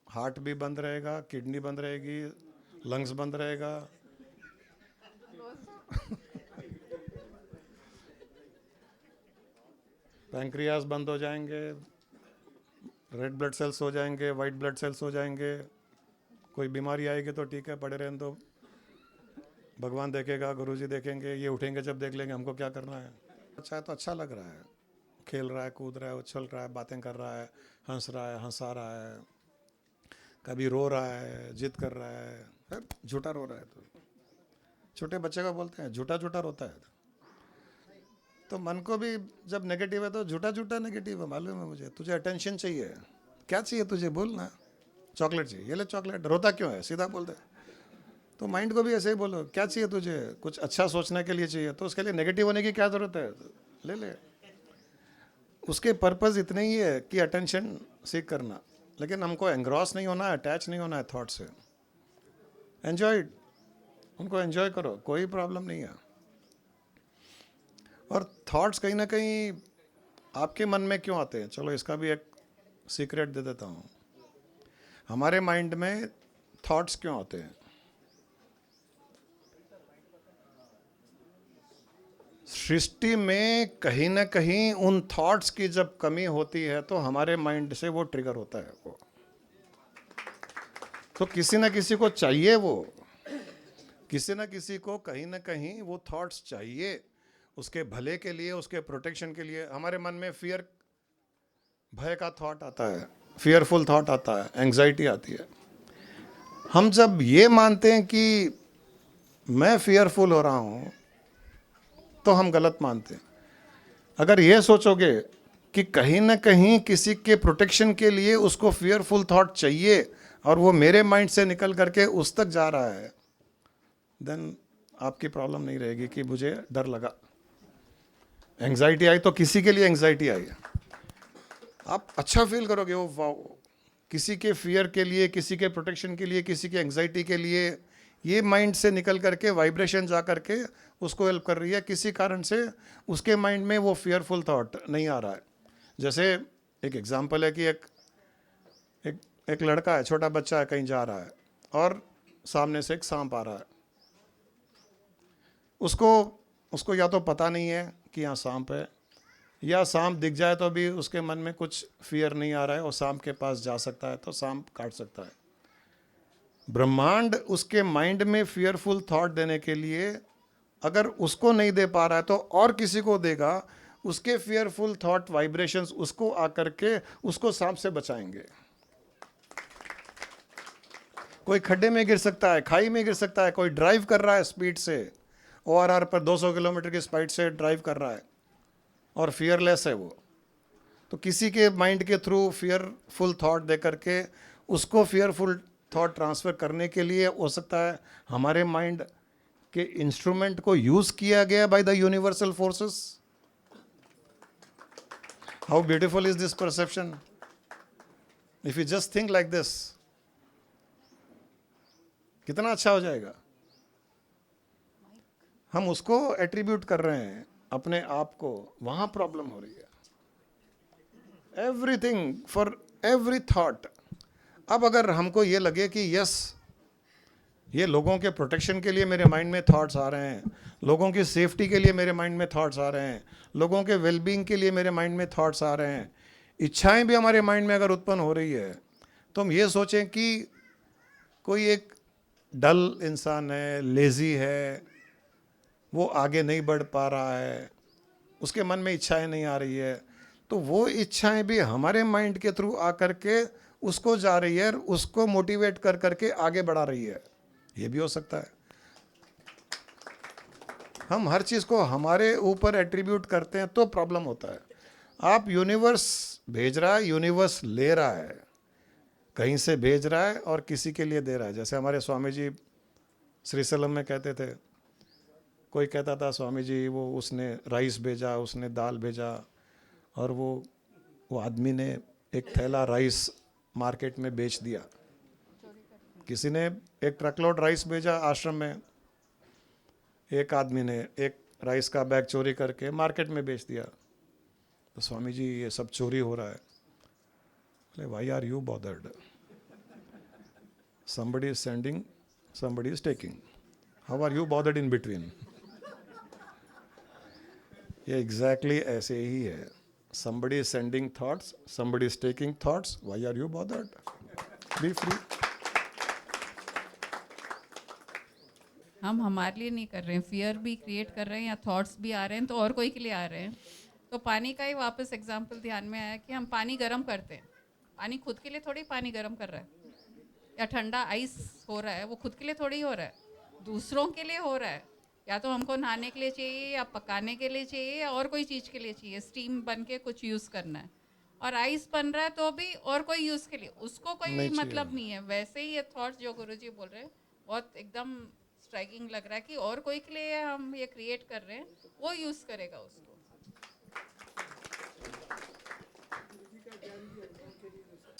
हार्ट भी बंद रहेगा, किडनी बंद रहेगी, लंग्स बंद रहेगा। पैंक्रियास बंद हो जाएंगे, रेड ब्लड सेल्स हो जाएंगे, वाइट ब्लड सेल्स हो जाएंगे। कोई बीमारी आएगी तो ठीक है, पड़े रहें तो भगवान देखेगा, गुरुजी देखेंगे, ये उठेंगे जब देख लेंगे हमको क्या करना है। अच्छा है तो अच्छा लग रहा है, खेल रहा है, कूद रहा है, उछल रहा है, बातें कर रहा है, हंस रहा है, हंसा रहा है, कभी रो रहा है, जिद कर रहा है, झूठा रो रहा है। तो छोटे बच्चे को बोलते हैं झूठा झूठा रोता है। तो मन को भी जब नेगेटिव है तो झूठा झूठा नेगेटिव है, मालूम है मुझे। तुझे अटेंशन चाहिए, क्या चाहिए तुझे, बोल ना। चॉकलेट चाहिए, ये ले चॉकलेट। रोता क्यों है, सीधा बोल दे। तो माइंड को भी ऐसे ही बोलो, क्या चाहिए तुझे, कुछ अच्छा सोचने के लिए चाहिए, तो उसके लिए नेगेटिव होने की क्या ज़रूरत है, ले ले। उसके पर्पज़ इतने ही है कि अटेंशन सीख करना, लेकिन हमको एंग्रॉस नहीं होना है, अटैच नहीं होना है थॉट से। एंजॉय, उनको एंजॉय करो, कोई प्रॉब्लम नहीं है। और थॉट्स कहीं ना कहीं आपके मन में क्यों आते हैं, चलो इसका भी एक सीक्रेट दे देता हूँ। हमारे माइंड में थॉट्स क्यों आते हैं? सृष्टि में कहीं ना कहीं उन थॉट्स की जब कमी होती है तो हमारे माइंड से वो ट्रिगर होता है। वो तो किसी ना किसी को चाहिए, वो किसी ना किसी को कहीं ना कहीं वो थॉट्स चाहिए, उसके भले के लिए, उसके प्रोटेक्शन के लिए। हमारे मन में फियर, भय का थॉट आता है, फियरफुल थॉट आता है, एंग्जाइटी आती है। हम जब ये मानते हैं कि मैं फियरफुल हो रहा हूँ तो हम गलत मानते हैं। अगर ये सोचोगे कि कहीं ना कहीं किसी के प्रोटेक्शन के लिए उसको फियरफुल थॉट चाहिए और वो मेरे माइंड से निकल करके उस तक जा रहा है, देन आपकी प्रॉब्लम नहीं रहेगी कि मुझे डर लगा, एंग्जाइटी आई। तो किसी के लिए एंग्जाइटी आई, आप अच्छा फील करोगे, वो वाओ, किसी के फियर के लिए, किसी के प्रोटेक्शन के लिए, किसी के एंग्जाइटी के लिए ये माइंड से निकल करके वाइब्रेशन जा करके उसको हेल्प कर रही है। किसी कारण से उसके माइंड में वो फियरफुल थॉट नहीं आ रहा है। जैसे एक एग्जांपल है कि एक लड़का है, छोटा बच्चा है, कहीं जा रहा है और सामने से एक सांप आ रहा है। उसको या तो पता नहीं है कि यहाँ सांप है, या सांप दिख जाए तो भी उसके मन में कुछ फियर नहीं आ रहा है और सांप के पास जा सकता है तो सांप काट सकता है। ब्रह्मांड उसके माइंड में फियरफुल थॉट देने के लिए अगर उसको नहीं दे पा रहा है तो और किसी को देगा। उसके फियरफुल थॉट वाइब्रेशंस उसको आकर के उसको सांप से बचाएंगे। कोई खड्डे में गिर सकता है, खाई में गिर सकता है, कोई ड्राइव कर रहा है स्पीड से, ORR पर 200 किलोमीटर की स्पीड से ड्राइव कर रहा है और फियरलेस है वो, तो किसी के माइंड के थ्रू फियरफुल थॉट दे करके उसको फियरफुल थॉट ट्रांसफ़र करने के लिए हो सकता है हमारे माइंड के इंस्ट्रूमेंट को यूज़ किया गया by the universal forces. How beautiful is this perception. If you just think like this, कितना अच्छा हो जाएगा। हम उसको एट्रीब्यूट कर रहे हैं अपने आप को, वहां प्रॉब्लम हो रही है। Everything for every thought. अब अगर हमको ये लगे कि यस, ये लोगों के प्रोटेक्शन के लिए मेरे माइंड में थॉट्स आ रहे हैं, लोगों की सेफ्टी के लिए मेरे माइंड में थॉट्स आ रहे हैं, लोगों के वेलबींग के लिए मेरे माइंड में थॉट्स आ रहे हैं, इच्छाएं भी हमारे माइंड में अगर उत्पन्न हो रही है, तो हम ये सोचें कि कोई एक डल इंसान है, लेज़ी है, वो आगे नहीं बढ़ पा रहा है, उसके मन में इच्छाएं नहीं आ रही है, तो वो इच्छाएं भी हमारे माइंड के थ्रू आकर के उसको जा रही है और उसको मोटिवेट कर करके आगे बढ़ा रही है, ये भी हो सकता है। हम हर चीज़ को हमारे ऊपर एट्रीब्यूट करते हैं तो प्रॉब्लम होता है। आप यूनिवर्स भेज रहा है, यूनिवर्स ले रहा है, कहीं से भेज रहा है और किसी के लिए दे रहा है। जैसे हमारे स्वामी जी श्रीशैलम में कहते थे, कोई कहता था स्वामी जी वो उसने राइस भेजा, उसने दाल भेजा, और वो आदमी ने एक थैला राइस मार्केट में बेच दिया। किसी ने एक ट्रकलोड राइस भेजा आश्रम में, एक आदमी ने एक राइस का बैग चोरी करके मार्केट में बेच दिया। तो स्वामी जी ये सब चोरी हो रहा है। बोले why are you bothered, somebody is sending, somebody is taking, how are you bothered in between? ये एग्जैक्टली ऐसे ही है। somebody is sending thoughts, somebody is taking thoughts, why are you bothered? Be free. हम हमारे लिए नहीं कर रहे हैं, फियर भी क्रिएट कर रहे हैं या थॉट्स भी आ रहे हैं तो और कोई के लिए आ रहे हैं। तो पानी का ही वापस एग्जांपल ध्यान में आया कि हम पानी गर्म करते हैं, पानी खुद के लिए थोड़ी पानी गर्म कर रहा है, या ठंडा आइस हो रहा है वो खुद के लिए थोड़ी हो रहा है, दूसरों के लिए हो रहा है। या तो हमको नहाने के लिए चाहिए, या पकाने के लिए चाहिए, या और कोई चीज़ के लिए चाहिए, स्टीम बन के कुछ यूज़ करना है। और आइस बन रहा है तो भी और कोई यूज़ के लिए, उसको कोई नहीं चाहिए। मतलब नहीं है। वैसे ही ये थॉट्स जो गुरुजी बोल रहे हैं बहुत एकदम स्ट्राइकिंग लग रहा है कि और कोई के लिए हम ये क्रिएट कर रहे हैं, वो यूज़ करेगा उसको।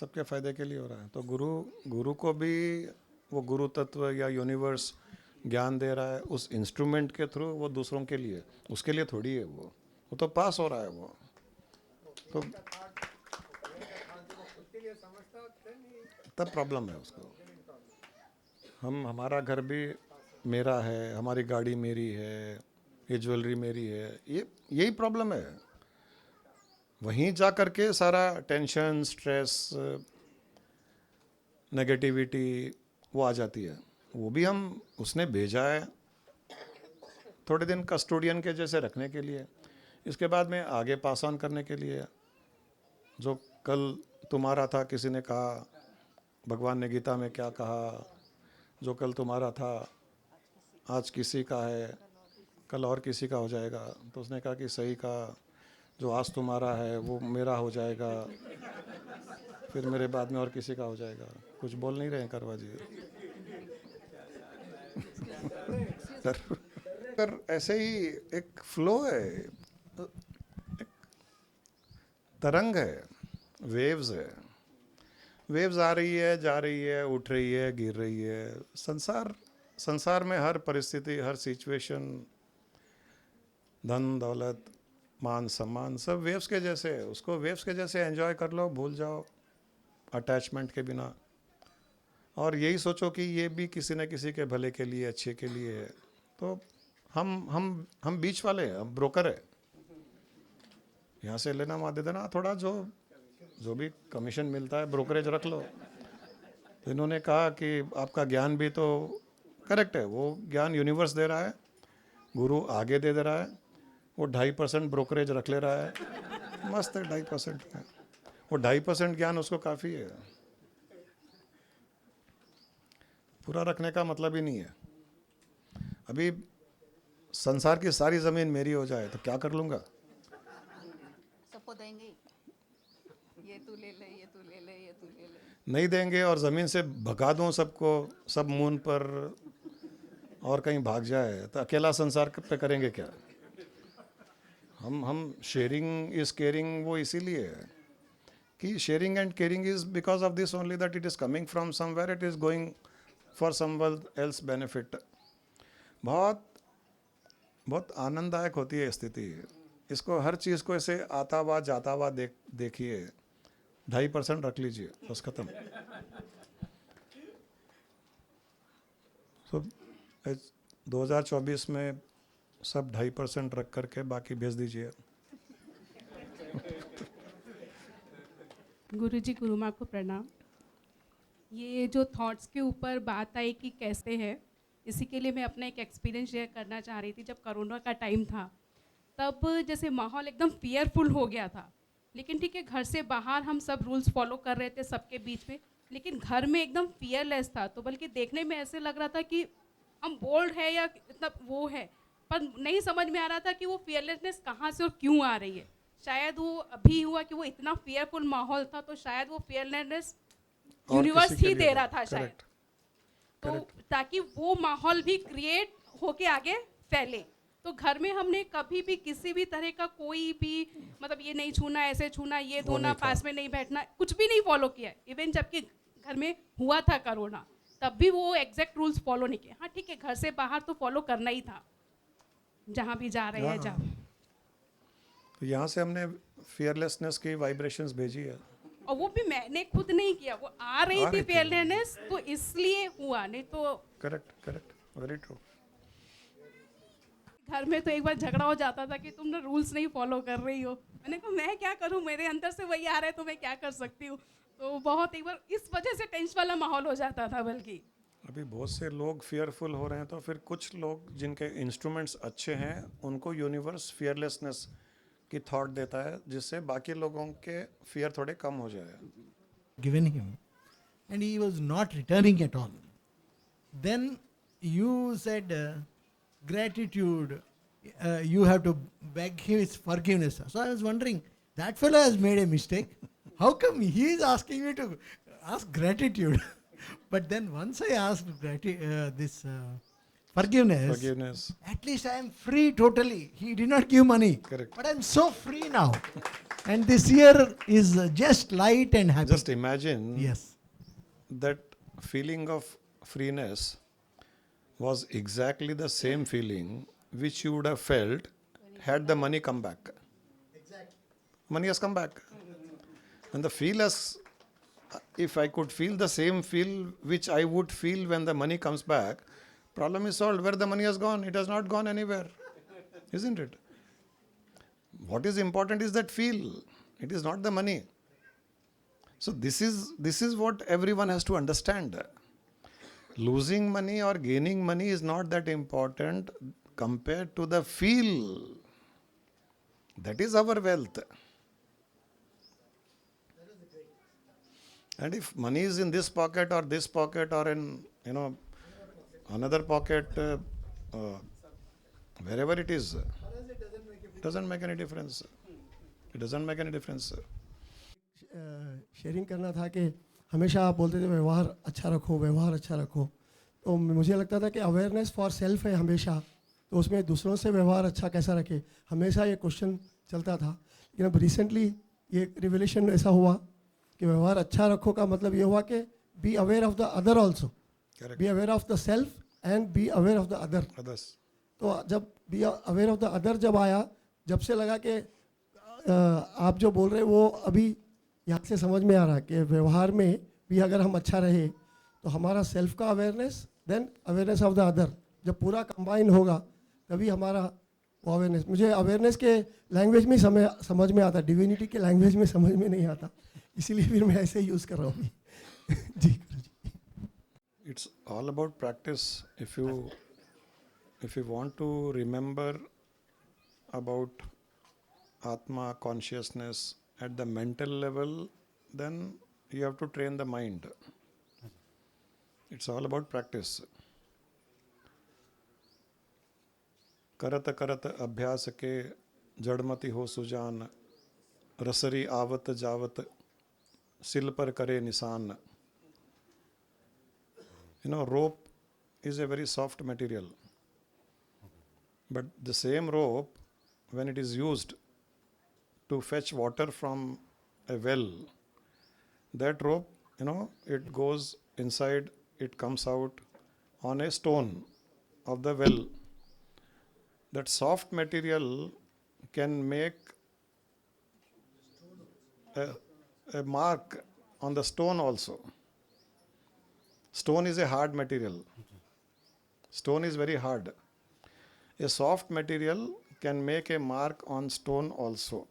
सबके फायदे के लिए हो रहा है। तो गुरु को भी वो गुरु तत्व या यूनिवर्स ज्ञान दे रहा है उस इंस्ट्रूमेंट के थ्रू, वो दूसरों के लिए, उसके लिए थोड़ी है। वो तो पास हो रहा है। वो तो तब प्रॉब्लम है उसको। हमारा घर भी मेरा है, हमारी गाड़ी मेरी है, ये ज्वेलरी मेरी है, यही प्रॉब्लम है। वहीं जा कर के सारा टेंशन, स्ट्रेस, नेगेटिविटी वो आ जाती है। वो भी उसने भेजा है थोड़े दिन कस्टोडियन के जैसे रखने के लिए, इसके बाद में आगे पास ऑन करने के लिए। जो कल तुम्हारा था, किसी ने कहा, भगवान ने गीता में क्या कहा, जो कल तुम्हारा था आज किसी का है, कल और किसी का हो जाएगा। तो उसने कहा कि सही कहा, जो आज तुम्हारा है वो मेरा हो जाएगा, फिर मेरे बाद में और किसी का हो जाएगा। कुछ बोल नहीं रहे हैं करवा जी। पर ऐसे ही एक फ्लो है, एक तरंग है, वेव्स है। वेव्स आ रही है, जा रही है, उठ रही है, गिर रही है। संसार में हर परिस्थिति, हर सिचुएशन, धन दौलत, मान सम्मान, सब वेव्स के जैसे है। उसको वेव्स के जैसे एंजॉय कर लो, भूल जाओ अटैचमेंट के बिना, और यही सोचो कि ये भी किसी न किसी के भले के लिए, अच्छे के लिए है। तो हम बीच वाले हैं, हम ब्रोकर है। यहाँ से लेना, वहाँ दे देना, थोड़ा जो भी कमीशन मिलता है ब्रोकरेज रख लो। तो इन्होंने कहा कि आपका ज्ञान भी तो करेक्ट है, वो ज्ञान यूनिवर्स दे रहा है, गुरु आगे दे रहा है, वो 2.5% ब्रोकरेज रख ले रहा है। मस्त है 2.5% है, वो 2.5% ज्ञान उसको काफ़ी है। पूरा रखने का मतलब ही नहीं है। अभी संसार की सारी ज़मीन मेरी हो जाए तो क्या कर लूँगा? सबको देंगे, ये तू ले ले, ये तू ले ले, ये तू ले ले। नहीं देंगे और ज़मीन से भगा दूँ सबको, सब मून पर और कहीं भाग जाए तो अकेला संसार पे करेंगे क्या? हम शेयरिंग इज़ केयरिंग, वो इसीलिए है कि sharing and caring is because of this only, that it is coming from somewhere, it is going for someone else benefit. बहुत आनंददायक होती है स्थिति। इसको हर चीज़ को ऐसे आता हुआ जाता हुआ देखिए। 2.5% रख लीजिए, बस खत्म। तो 2024 में सब 2.5% रख करके बाकी भेज दीजिए। गुरुजी, गुरु माँ को प्रणाम। ये जो थॉट्स के ऊपर बात आई कि कैसे है, इसी के लिए मैं अपना एक एक्सपीरियंस शेयर करना चाह रही थी। जब कोरोना का टाइम था तब जैसे माहौल एकदम फियरफुल हो गया था, लेकिन ठीक है, घर से बाहर हम सब रूल्स फॉलो कर रहे थे सबके बीच में, लेकिन घर में एकदम फियरलेस था। तो बल्कि देखने में ऐसे लग रहा था कि हम बोल्ड है या इतना वो है, पर नहीं समझ में आ रहा था कि वो फियरलेसनेस कहाँ से और क्यों आ रही है। शायद वो अभी हुआ कि वो इतना फियरफुल माहौल था, तो शायद वो फियरलेसनेस और यूनिवर्स किसी के ही लिए दे रहा था। था शायद। Correct. तो Correct. ताकि वो माहौल भी क्रिएट होके आगे फैले। तो घर में हमने कभी भी किसी भी तरह का कोई भी मतलब ये नहीं छूना, ऐसे छूना, ये वो धोना, नहीं था। पास में नहीं बैठना, कुछ भी नहीं फॉलो किया। इवन जबकि घर में हुआ था कोरोना, तब भी वो एग्जैक्ट रूल्स फॉलो नहीं किए। हाँ ठीक है, घर से बाहर तो फॉलो करना ही था, जहाँ भी जा रहे हैं हाँ। जहाँ। तो यहाँ से हमने फियरलेसनेस की वाइब्रेशंस भेजी है। और वो भी मैंने खुद नहीं किया, वो आ रही आ थी रही थी। फेयरनेस, तो इसलिए हुआ। नहीं तो करेक्ट, करेक्ट, वेरी ट्रू। घर में तो एक बार झगड़ा हो जाता था कि तुम ना रूल्स नहीं फॉलो कर रही हो। मैंने कहा मैं क्या करूं, मेरे अंदर से वही आ रहा है, तो मैं क्या कर सकती हूँ। तो बहुत एक बार इस वजह से टेंशन वाला माहौल हो जाता था। बल्कि अभी बहुत से लोग फियरफुल हो रहे हैं, तो फिर कुछ लोग जिनके इंस्ट्रूमेंट्स अच्छे हैं उनको यूनिवर्स फियरलेसनेस की थॉट देता है, जिससे बाकी लोगों के फियर थोड़े कम हो जाए। given him and he was not returning at all. Then you said gratitude, you have to beg his forgiveness. So I was wondering, that fellow has made a mistake. How come he is asking me to ask gratitude? But then once I asked forgiveness, Forgiveness. at least I am free totally. He did not give money. Correct. But I am so free now. And this year is just light and happy. Just imagine Yes. that feeling of freeness was exactly the same feeling which you would have felt had the money come back. Exactly. Money has come back. And the feel as if I could feel the same feel which I would feel when the money comes back, problem is solved. Where the money has gone, it has not gone anywhere. Isn't it? What is important is that feel. It is not the money. So this is what everyone has to understand. Losing money or gaining money is not that important compared to the feel. That is our wealth. And if money is in this pocket or this pocket or in another pocket, wherever it is, it doesn't make any difference. It doesn't make any difference. Sharing करना था कि हमेशा आप बोलते थे व्यवहार अच्छा रखो, व्यवहार अच्छा रखो। तो मुझे लगता था कि अवेयरनेस फॉर सेल्फ है हमेशा, तो उसमें दूसरों से व्यवहार अच्छा कैसा रखे, हमेशा ये क्वेश्चन चलता था। लेकिन अब रिसेंटली ये रिवलेशन ऐसा हुआ कि व्यवहार अच्छा रखो का मतलब ये हुआ कि be aware of the other also, be aware of the self and be aware of the other. तो जब be aware of the other जब आया, जब से लगा कि आप जो बोल रहे वो अभी यहाँ से समझ में आ रहा कि व्यवहार में भी अगर हम अच्छा रहे तो हमारा सेल्फ का awareness then awareness of the other जब पूरा कंबाइन होगा तभी हमारा वो अवेयरनेस। मुझे अवेयरनेस के लैंग्वेज में समझ में आता, डिविनिटी के लैंग्वेज में समझ में नहीं आता, इसीलिए फिर मैं ऐसे यूज़ कर रहा हूँ। जी गुरुजी। It's all about practice. If you want to remember about Atma consciousness at the mental level, then you have to train the mind. It's all about practice. करत करत अभ्यास के जड़मति हो सुजान, रसरी आवत जावत सिल पर करे निशान. Rope is a very soft material. But the same rope, when it is used to fetch water from a well, that rope, it goes inside, it comes out on a stone of the well. That soft material can make a mark on the stone also. Stone is a hard material. Stone is very hard. A soft material can make a mark on stone also.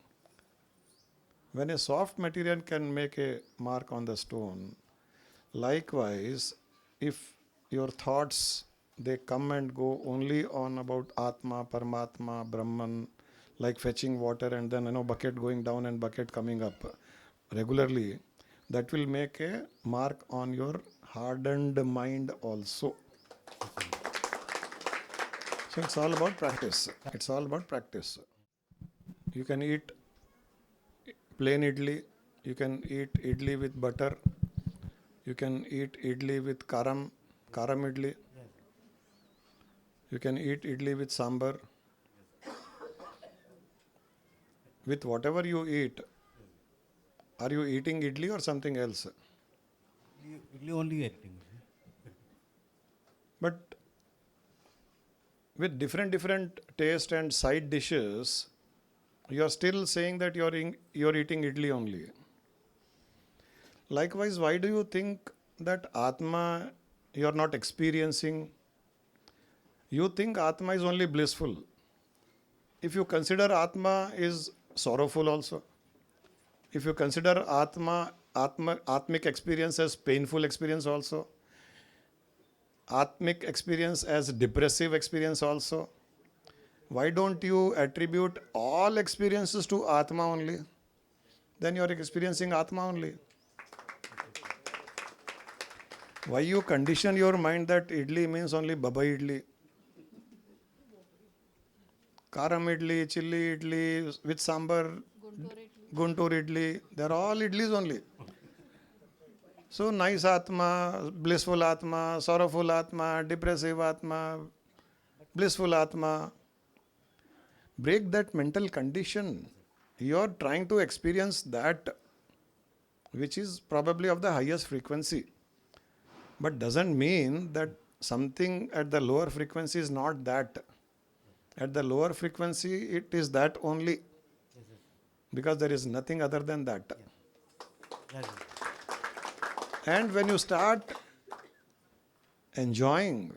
When a soft material can make a mark on the stone, likewise, if your thoughts, they come and go only on about Atma, Paramatma, Brahman, like fetching water and then bucket going down and bucket coming up regularly, that will make a mark on your hardened mind also. So it's all about practice. It's all about practice. You can eat plain idli, you can eat idli with butter, you can eat idli with karam idli, you can eat idli with sambar. With whatever you eat, are you eating idli or something else? Idli only eating. But with different taste and side dishes, you are still saying that you are eating idli only. Likewise, why do you think that Atma you are not experiencing? You think Atma is only blissful. If you consider Atma is sorrowful also, if you consider Atmic experience as painful experience also, Atmic experience as depressive experience also, why don't you attribute all experiences to Atma only? Then you are experiencing Atma only. Why you condition your mind that idli means only baba idli? Karam idli, chilli idli, with sambar, guntur idli, they are all idlis only. So nice Atma, blissful Atma, sorrowful Atma, depressive Atma, blissful Atma. Break that mental condition. You are trying to experience that which is probably of the highest frequency. But doesn't mean that something at the lower frequency is not that. At the lower frequency, it is that only. Because there is nothing other than that. And when you start enjoying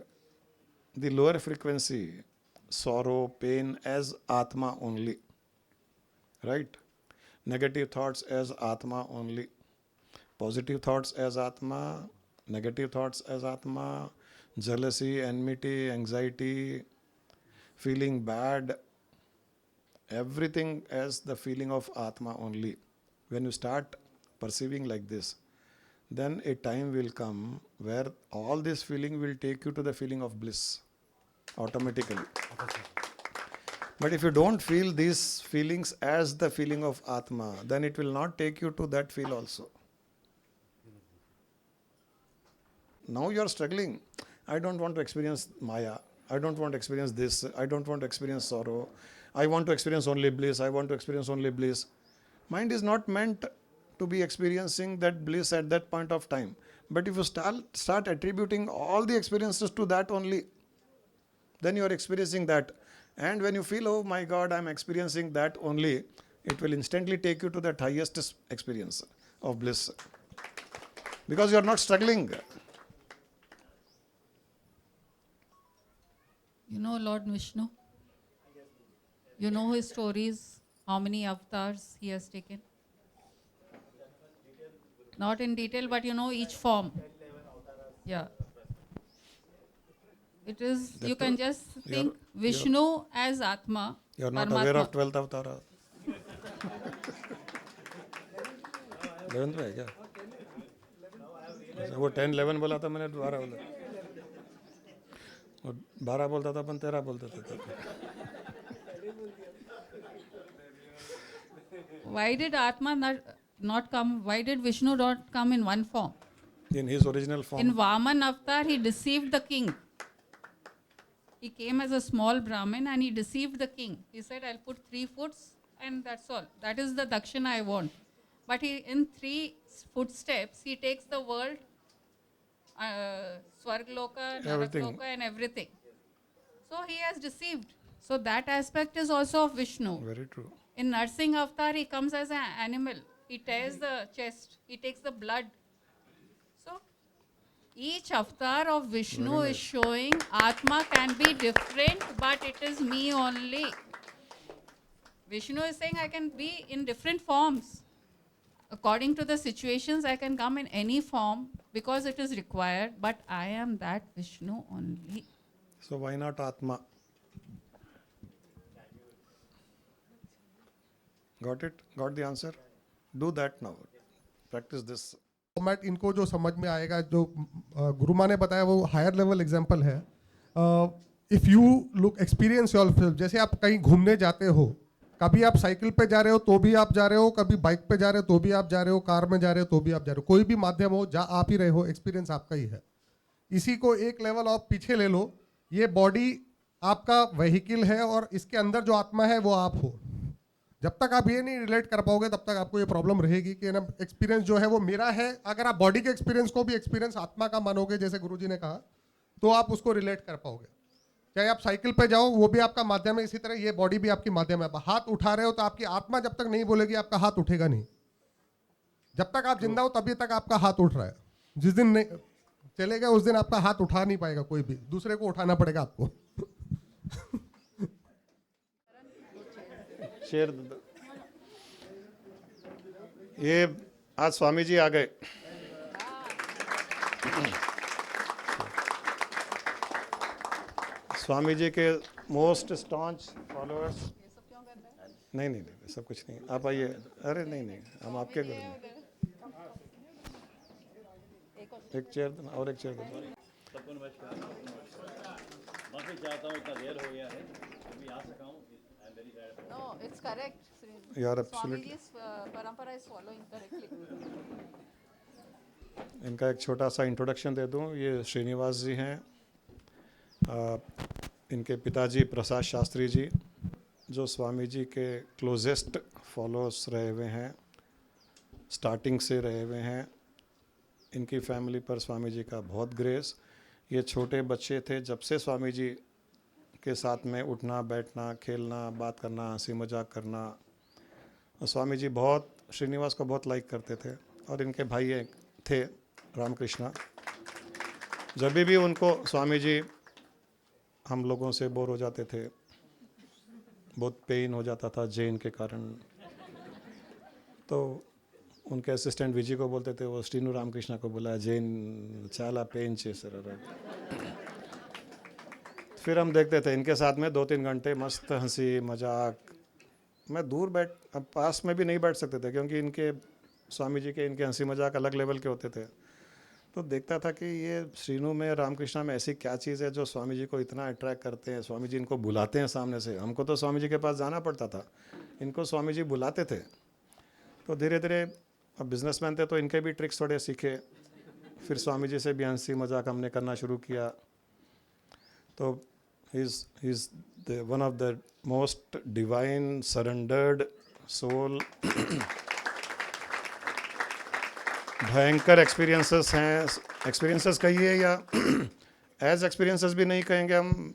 the lower frequency, sorrow, pain as Atma only, right? Negative thoughts as Atma only. Positive thoughts as Atma, negative thoughts as Atma, jealousy, enmity, anxiety, feeling bad, everything as the feeling of Atma only. When you start perceiving like this, then a time will come where all this feeling will take you to the feeling of bliss automatically. But if you don't feel these feelings as the feeling of Atma, then it will not take you to that feel also. Now you are struggling. I don't want to experience Maya. I don't want to experience this. I don't want to experience sorrow. I want to experience only bliss. I want to experience only bliss. Mind is not meant to be experiencing that bliss at that point of time. But if you start attributing all the experiences to that only, then you are experiencing that. And when you feel, oh my God, I am experiencing that only, it will instantly take you to that highest experience of bliss. Because you are not struggling. You know Lord Vishnu? You know his stories, how many avatars he has taken? Not in detail, but you know each form. Yeah. It is, you can just think Vishnu as Atma. You are not aware of 12th avatar. 11th में है क्या? वो 10, 11 बोला था मैंने 12 बोला. और 12 बोलता था अपन 13 बोलते थे. Why did Atma not come? Why did Vishnu not come in one form? In his original form. In Vaman avatar, he deceived the king. He came as a small Brahmin and he deceived the king. He said, I'll put 3 foots and that's all. That is the dakshina I want. But he, in 3 footsteps, he takes the world, Swargloka, Narakloka and everything. So he has deceived. So that aspect is also of Vishnu. Very true. In Narsingh avatar, he comes as an animal. He tears the chest. He takes the blood. So each avatar of Vishnu is showing Atma can be different, but it is me only. Vishnu is saying I can be in different forms. According to the situations, I can come in any form because it is required, but I am that Vishnu only. So why not Atma? Got it? Got the answer? Do that now. Practice this. Format इनको जो समझ में आएगा, जो गुरु माँ ने बताया वो हायर लेवल एग्जांपल है. If you look experience yourself, जैसे आप कहीं घूमने जाते हो, कभी आप साइकिल पे जा रहे हो तो भी आप जा रहे हो, कभी बाइक पे जा रहे हो तो भी आप जा रहे हो, कार में जा रहे हो तो भी आप जा रहे हो, कोई भी माध्यम हो जा आप ही रहे हो, एक्सपीरियंस आपका ही है. इसी को एक लेवल आप पीछे ले लो, ये बॉडी आपका व्हीकल है और इसके अंदर जो आत्मा है वो आप हो. जब तक आप ये नहीं रिलेट कर पाओगे तब तक आपको ये प्रॉब्लम रहेगी कि ना एक्सपीरियंस जो है वो मेरा है. अगर आप बॉडी के एक्सपीरियंस को भी एक्सपीरियंस आत्मा का मानोगे, जैसे गुरुजी ने कहा, तो आप उसको रिलेट कर पाओगे. चाहे आप साइकिल पे जाओ वो भी आपका माध्यम है, इसी तरह ये बॉडी भी आपकी माध्यम है. हाथ उठा रहे हो तो आपकी आत्मा जब तक नहीं बोलेगी आपका हाथ उठेगा नहीं. जब तक आप जिंदा हो तभी तक आपका हाथ उठ रहा है. जिस दिन नहीं चलेगा उस दिन आपका हाथ उठा नहीं पाएगा कोई भी, दूसरे को उठाना पड़ेगा आपको. शेर ये आज स्वामी जी आ गए. स्वामी जी के मोस्ट स्टॉन्च फॉलोअर्स. नहीं नहीं नहीं सब कुछ नहीं, आप आइए. अरे नहीं नहीं, हम आपके गुरु हैं. एक चेयर देना और एक चेयर देना. सबको नमस्कार. माफी चाहता हूँ इतना देर हो गया है, अभी आ सका हूँ. No, it's correct. You are absolutely. Swamiji's parampara is following correctly. इनका एक छोटा सा इंट्रोडक्शन दे दूं. ये श्रीनिवास जी हैं. इनके पिताजी प्रसाद शास्त्री जी, जो स्वामी जी के क्लोजेस्ट फॉलोअर्स रहे हुए हैं, स्टार्टिंग से रहे हुए हैं. इनकी फैमिली पर स्वामी जी का बहुत ग्रेस. ये छोटे बच्चे थे जब से स्वामी जी के साथ में उठना बैठना, खेलना, बात करना, हंसी मजाक करना. और स्वामी जी बहुत श्रीनिवास को बहुत लाइक करते थे. और इनके भाई एक थे रामकृष्णा. जब भी उनको स्वामी जी हम लोगों से बोर हो जाते थे, बहुत पेन हो जाता था जैन के कारण, तो उनके असिस्टेंट विजय को बोलते थे, वो श्रीनु रामकृष्णा को बोला जैन चाला पेन चेसर. फिर हम देखते थे इनके साथ में 2-3 घंटे मस्त हंसी मजाक. मैं दूर बैठ, अब पास में भी नहीं बैठ सकते थे क्योंकि इनके स्वामी जी के इनके हंसी मजाक अलग लेवल के होते थे. तो देखता था कि ये श्रीनु में, रामकृष्णा में ऐसी क्या चीज़ है जो स्वामी जी को इतना अट्रैक्ट करते हैं. स्वामी जी इनको बुलाते हैं सामने से. हमको तो स्वामी जी के पास जाना पड़ता था, इनको स्वामी जी बुलाते थे. तो धीरे धीरे अब बिजनेसमैन थे तो इनके भी ट्रिक्स थोड़े सीखे. फिर स्वामी जी से भी हंसी मजाक हमने करना शुरू किया. तो he is one of the most divine surrendered soul. भयंकर एक्सपीरियंसेस हैं. एक्सपीरियंसेस कहिए या एज एक्सपीरियंसेस भी नहीं कहेंगे हम,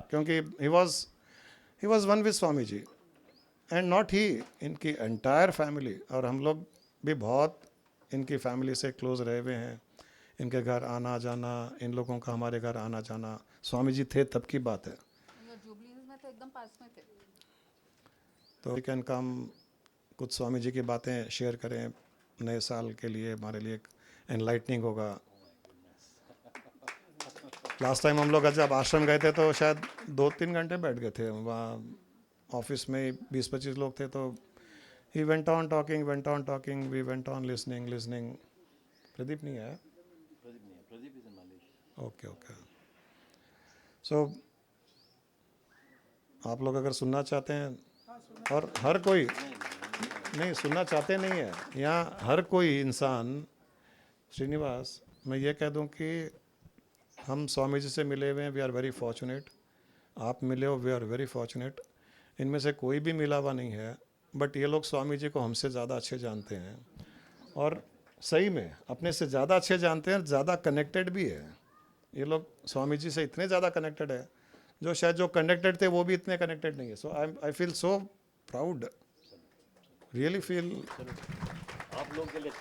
क्योंकि he was one with Swami ji and not he, इनकी एंटायर फैमिली. और हम लोग भी बहुत इनकी फैमिली से क्लोज रहे हुए हैं. इनके घर आना जाना, इन लोगों का हमारे घर आना जाना. स्वामी जी थे तब की बात है. जुबली में तो एकदम पास में थे. तो वी कैन कम, कुछ स्वामी जी की बातें शेयर करें नए साल के लिए. हमारे लिए एक एनलाइटनिंग होगा. लास्ट टाइम हम लोग जब आश्रम गए थे तो शायद 2-3 घंटे बैठ गए थे. वहाँ ऑफिस में 20-25 लोग थे. तो he went on talking, we went on listening. Pradeep नहीं है? ओके. सो आप लोग अगर सुनना चाहते हैं, और हर कोई नहीं सुनना चाहते नहीं है यहाँ, हर कोई इंसान. श्रीनिवास, मैं ये कह दूं कि हम स्वामी जी से मिले हुए हैं, वी आर वेरी फॉर्चुनेट. आप मिले हो, वी आर वेरी फॉर्चुनेट. इनमें से कोई भी मिला हुआ नहीं है, बट ये लोग स्वामी जी को हमसे ज़्यादा अच्छे जानते हैं. और सही में अपने से ज़्यादा अच्छे जानते हैं, ज़्यादा कनेक्टेड भी है. ये लोग स्वामी जी से इतने ज़्यादा कनेक्टेड है जो शायद जो कनेक्टेड थे वो भी इतने कनेक्टेड नहीं है. So I feel so proud, really feel. आप लोग के लिए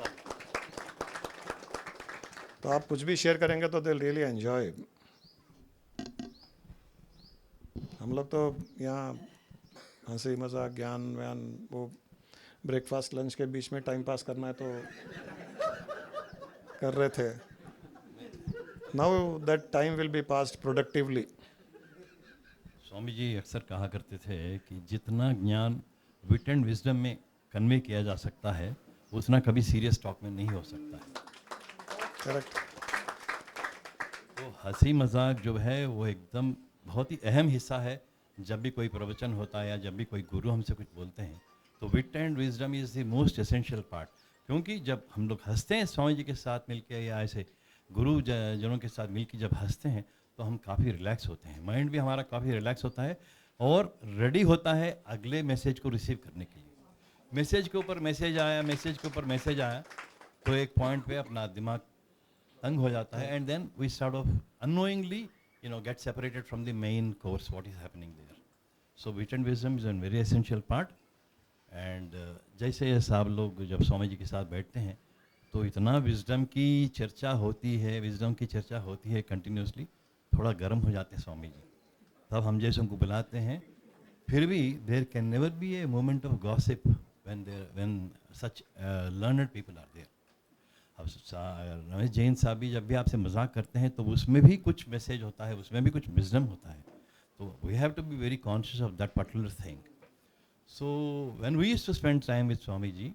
तो आप कुछ भी शेयर करेंगे तो दे रियली एंजॉय. हम लोग तो यहाँ हंसी मजाक ज्ञान व्यान, वो ब्रेकफास्ट लंच के बीच में टाइम पास करना है तो कर रहे थे. Now that time will be passed productively. Swami ji अक्सर कहा करते थे कि जितना ज्ञान विट एंड विजडम में कन्वे किया जा सकता है, उतना कभी सीरियस टॉक में नहीं हो सकता है। करेक्ट। तो हंसी मजाक जो है वो एकदम बहुत ही अहम हिस्सा है। जब भी कोई प्रवचन होता है या जब भी कोई गुरु हमसे कुछ बोलते हैं तो wit and wisdom is the most essential part. क्योंकि जब हम लोग हंसते हैं स्वामी जी के साथ मिलके या ऐसे गुरु जनों के साथ मिलके जब हंसते हैं तो हम काफ़ी रिलैक्स होते हैं, माइंड भी हमारा काफ़ी रिलैक्स होता है और रेडी होता है अगले मैसेज को रिसीव करने के लिए। मैसेज के ऊपर मैसेज आया, मैसेज के ऊपर मैसेज आया, तो एक पॉइंट पे अपना दिमाग तंग हो जाता है and then we start of unknowingly get separated from the main course what is happening there. So wit and wisdom is a very essential part. And जैसे ये साहब लोग जब स्वामी जी के साथ बैठते हैं तो इतना विजडम की चर्चा होती है, विजडम की चर्चा होती है कंटिन्यूसली, थोड़ा गर्म हो जाते हैं स्वामी जी, तब हम जैसे उनको बुलाते हैं। फिर भी there can never be a moment of gossip when such learned people are there. अब रमेश जैन साहब भी जब भी आपसे मजाक करते हैं तो उसमें भी कुछ मैसेज होता है, उसमें भी कुछ विजडम होता है, तो we have to be very conscious of that particular thing. So when we used to spend time with Swami ji,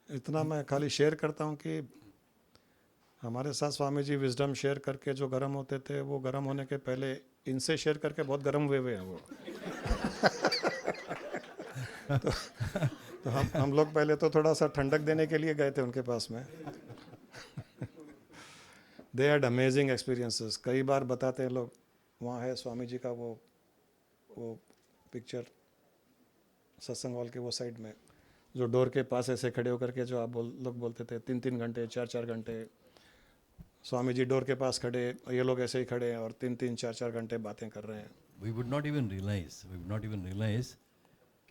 इतना मैं खाली शेयर करता हूँ कि हमारे साथ स्वामी जी विजडम शेयर करके जो गर्म होते थे वो गर्म होने के पहले इनसे शेयर करके बहुत गर्म हुए हैं वो। तो हम लोग पहले तो थोड़ा सा ठंडक देने के लिए गए थे उनके पास में। They had amazing experiences. कई बार बताते हैं लोग, वहाँ है स्वामी जी का वो पिक्चर सत्संग हॉल के वो साइड में, जो डोर के पास ऐसे खड़े होकर के जो आप लोग बोलते थे 3-3 घंटे 4-4 घंटे स्वामी जी डोर के पास खड़े, ये लोग ऐसे ही खड़े हैं और 3-3 4-4 घंटे बातें कर रहे हैं। We would not even realise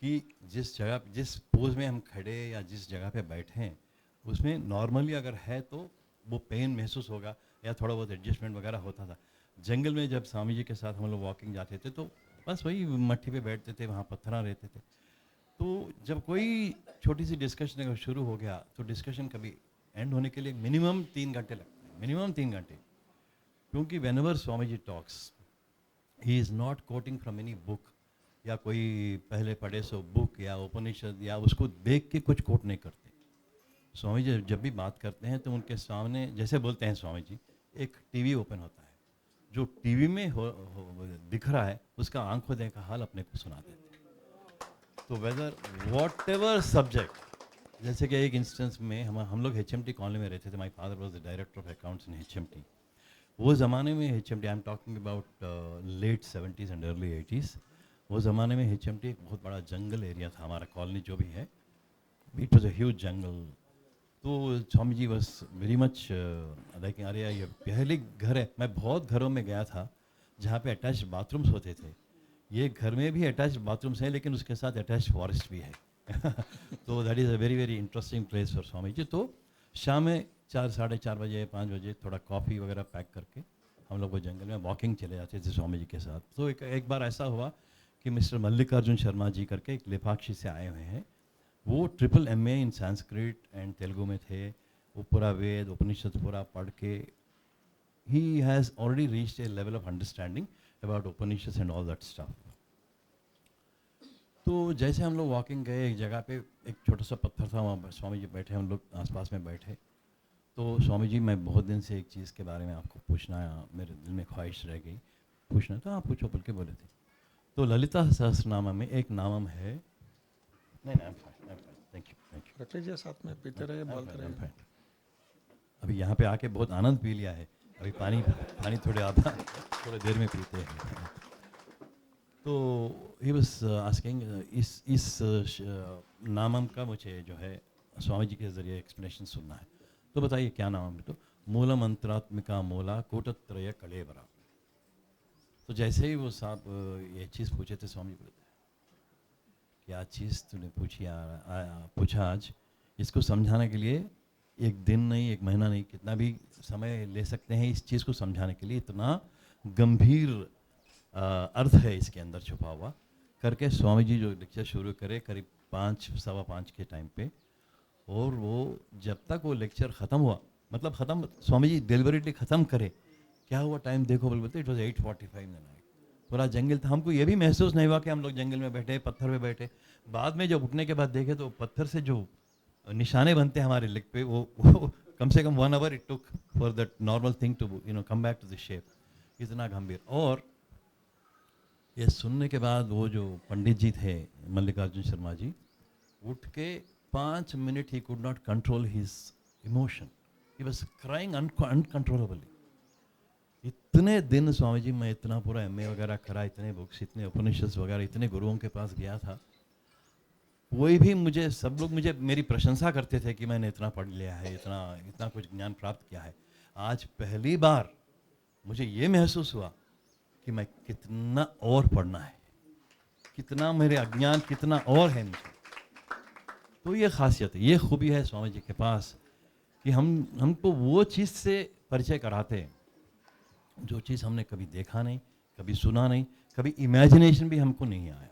कि जिस जगह, जिस पोज में हम खड़े या जिस जगह पे बैठे हैं उसमें नॉर्मली अगर है तो वो पेन महसूस होगा या थोड़ा बहुत एडजस्टमेंट वगैरह होता था। जंगल में जब स्वामी जी के साथ हम लोग वॉकिंग जाते थे तो बस वही मट्टी पे बैठते थे, वहाँ पत्थरा रहते थे, तो जब कोई छोटी सी डिस्कशन अगर शुरू हो गया तो डिस्कशन कभी एंड होने के लिए मिनिमम 3 घंटे लगते हैं, मिनिमम 3 घंटे। क्योंकि whenever Swami ji talks he is not quoting from any book या कोई पहले पढ़े सो बुक या उपनिषद या उसको देख के कुछ कोट नहीं करते। स्वामी जी जब भी बात करते हैं तो उनके सामने, जैसे बोलते हैं स्वामी जी, एक टीवी ओपन होता है, जो टीवी में दिख रहा है उसका आंखों देखा हाल अपने को सुना देते हैं। तो वेदर वॉट एवर सब्जेक्ट, जैसे कि एक इंस्टेंस में हम लोग HMT कॉलोनी में रहते थे। My father was the director of accounts in HMT। वो ज़माने में HMT, I am talking about late 70s and early 80s, वो ज़माने में HMT एक बहुत बड़ा जंगल एरिया था। हमारा कॉलोनी जो भी है, इट वॉज अ ह्यूज जंगल। तो स्वामी जी वॉज वेरी मच लाइक, अरे ये पहले घर है। मैं बहुत घरों में गया था जहाँ पे अटैच्ड बाथरूम्स होते थे। ये घर में भी अटैच्ड बाथरूम्स हैं लेकिन उसके साथ अटैच्ड फॉरेस्ट भी है। तो that is a very very interesting place for Swami ji. तो शाम में 4, 4:30 बजे 5 बजे थोड़ा कॉफ़ी वगैरह पैक करके हम लोग वो जंगल में वॉकिंग चले जाते थे स्वामी जी के साथ। तो एक बार ऐसा हुआ कि मिस्टर मल्लिकार्जुन शर्मा जी करके एक लेपाक्षी से आए हुए हैं, वो MA in Sanskrit and Telugu में थे। वो पूरा वेद उपनिषद पूरा पढ़ के he has already reached A level of understanding about Upanishad and all that stuff. तो जैसे हम लोग वॉकिंग गए, एक जगह पे एक छोटा सा पत्थर था, वहाँ स्वामी जी बैठे, हम लोग आसपास में बैठे। तो स्वामी जी, मैं बहुत दिन से एक चीज़ के बारे में आपको पूछना, मेरे दिल में ख्वाहिश रह गई पूछना, तो आप पूछो बोल के बोले थे। तो ललिता सहस्रनामा में एक नामम है, नहीं थैंक यू रख लीजिए साथ में, पीते रहे बोलते रहे। अभी यहाँ पे आके बहुत आनंद पी लिया है, अभी पानी थोड़े देर में पीते हैं। तो ही वाज आस्किंग, इस नामम का मुझे जो है स्वामी जी के ज़रिए एक्सप्लेनेशन सुनना है, तो बताइए क्या नाम है। तो मूल मंत्रात्मिका मूला कूटत्रय कलेबरा। तो जैसे ही वो साहब ये चीज़ पूछे थे, स्वामी जी बोले, क्या चीज़ तूने पूछा आज, इसको समझाने के लिए एक दिन नहीं, एक महीना नहीं, कितना भी समय ले सकते हैं इस चीज़ को समझाने के लिए। इतना गंभीर अर्थ है इसके अंदर छुपा हुआ करके स्वामी जी जो लेक्चर शुरू करे करीब 5, 5:15 के टाइम पे, और वो जब तक वो लेक्चर ख़त्म हुआ, मतलब ख़त्म, स्वामी जी डिलिबरेटली ख़त्म करे, क्या हुआ टाइम देखो बोलते, it was 8:45 in the night. पूरा जंगल था, हमको ये भी महसूस नहीं हुआ कि हम लोग जंगल में बैठे, पत्थर पे बैठे। बाद में जब उठने के बाद देखे तो पत्थर से जो निशाने बनते हैं हमारे लेग पे, वो कम से कम 1 hour it took for that normal thing to come back to the shape. इतना गंभीर। और ये सुनने के बाद वो जो पंडित जी थे मल्लिकार्जुन शर्मा जी, उठ के 5 minute he could not control his emotion, he was crying uncontrollably. इतने दिन स्वामी जी मैं इतना पूरा एमए वगैरह करा, इतने बुक्स, इतने उपनिषद वगैरह, इतने गुरुओं के पास गया था, कोई भी मुझे, सब लोग मुझे मेरी प्रशंसा करते थे कि मैंने इतना पढ़ लिया है, इतना कुछ ज्ञान प्राप्त किया है। आज पहली बार मुझे ये महसूस हुआ कि मैं कितना और पढ़ना है, कितना मेरे अज्ञान कितना और है मुझे। तो ये खासियत है, ये खूबी है स्वामी जी के पास कि हमको वो चीज़ से परिचय कराते हैं जो चीज़ हमने कभी देखा नहीं, कभी सुना नहीं, कभी इमेजिनेशन भी हमको नहीं आया।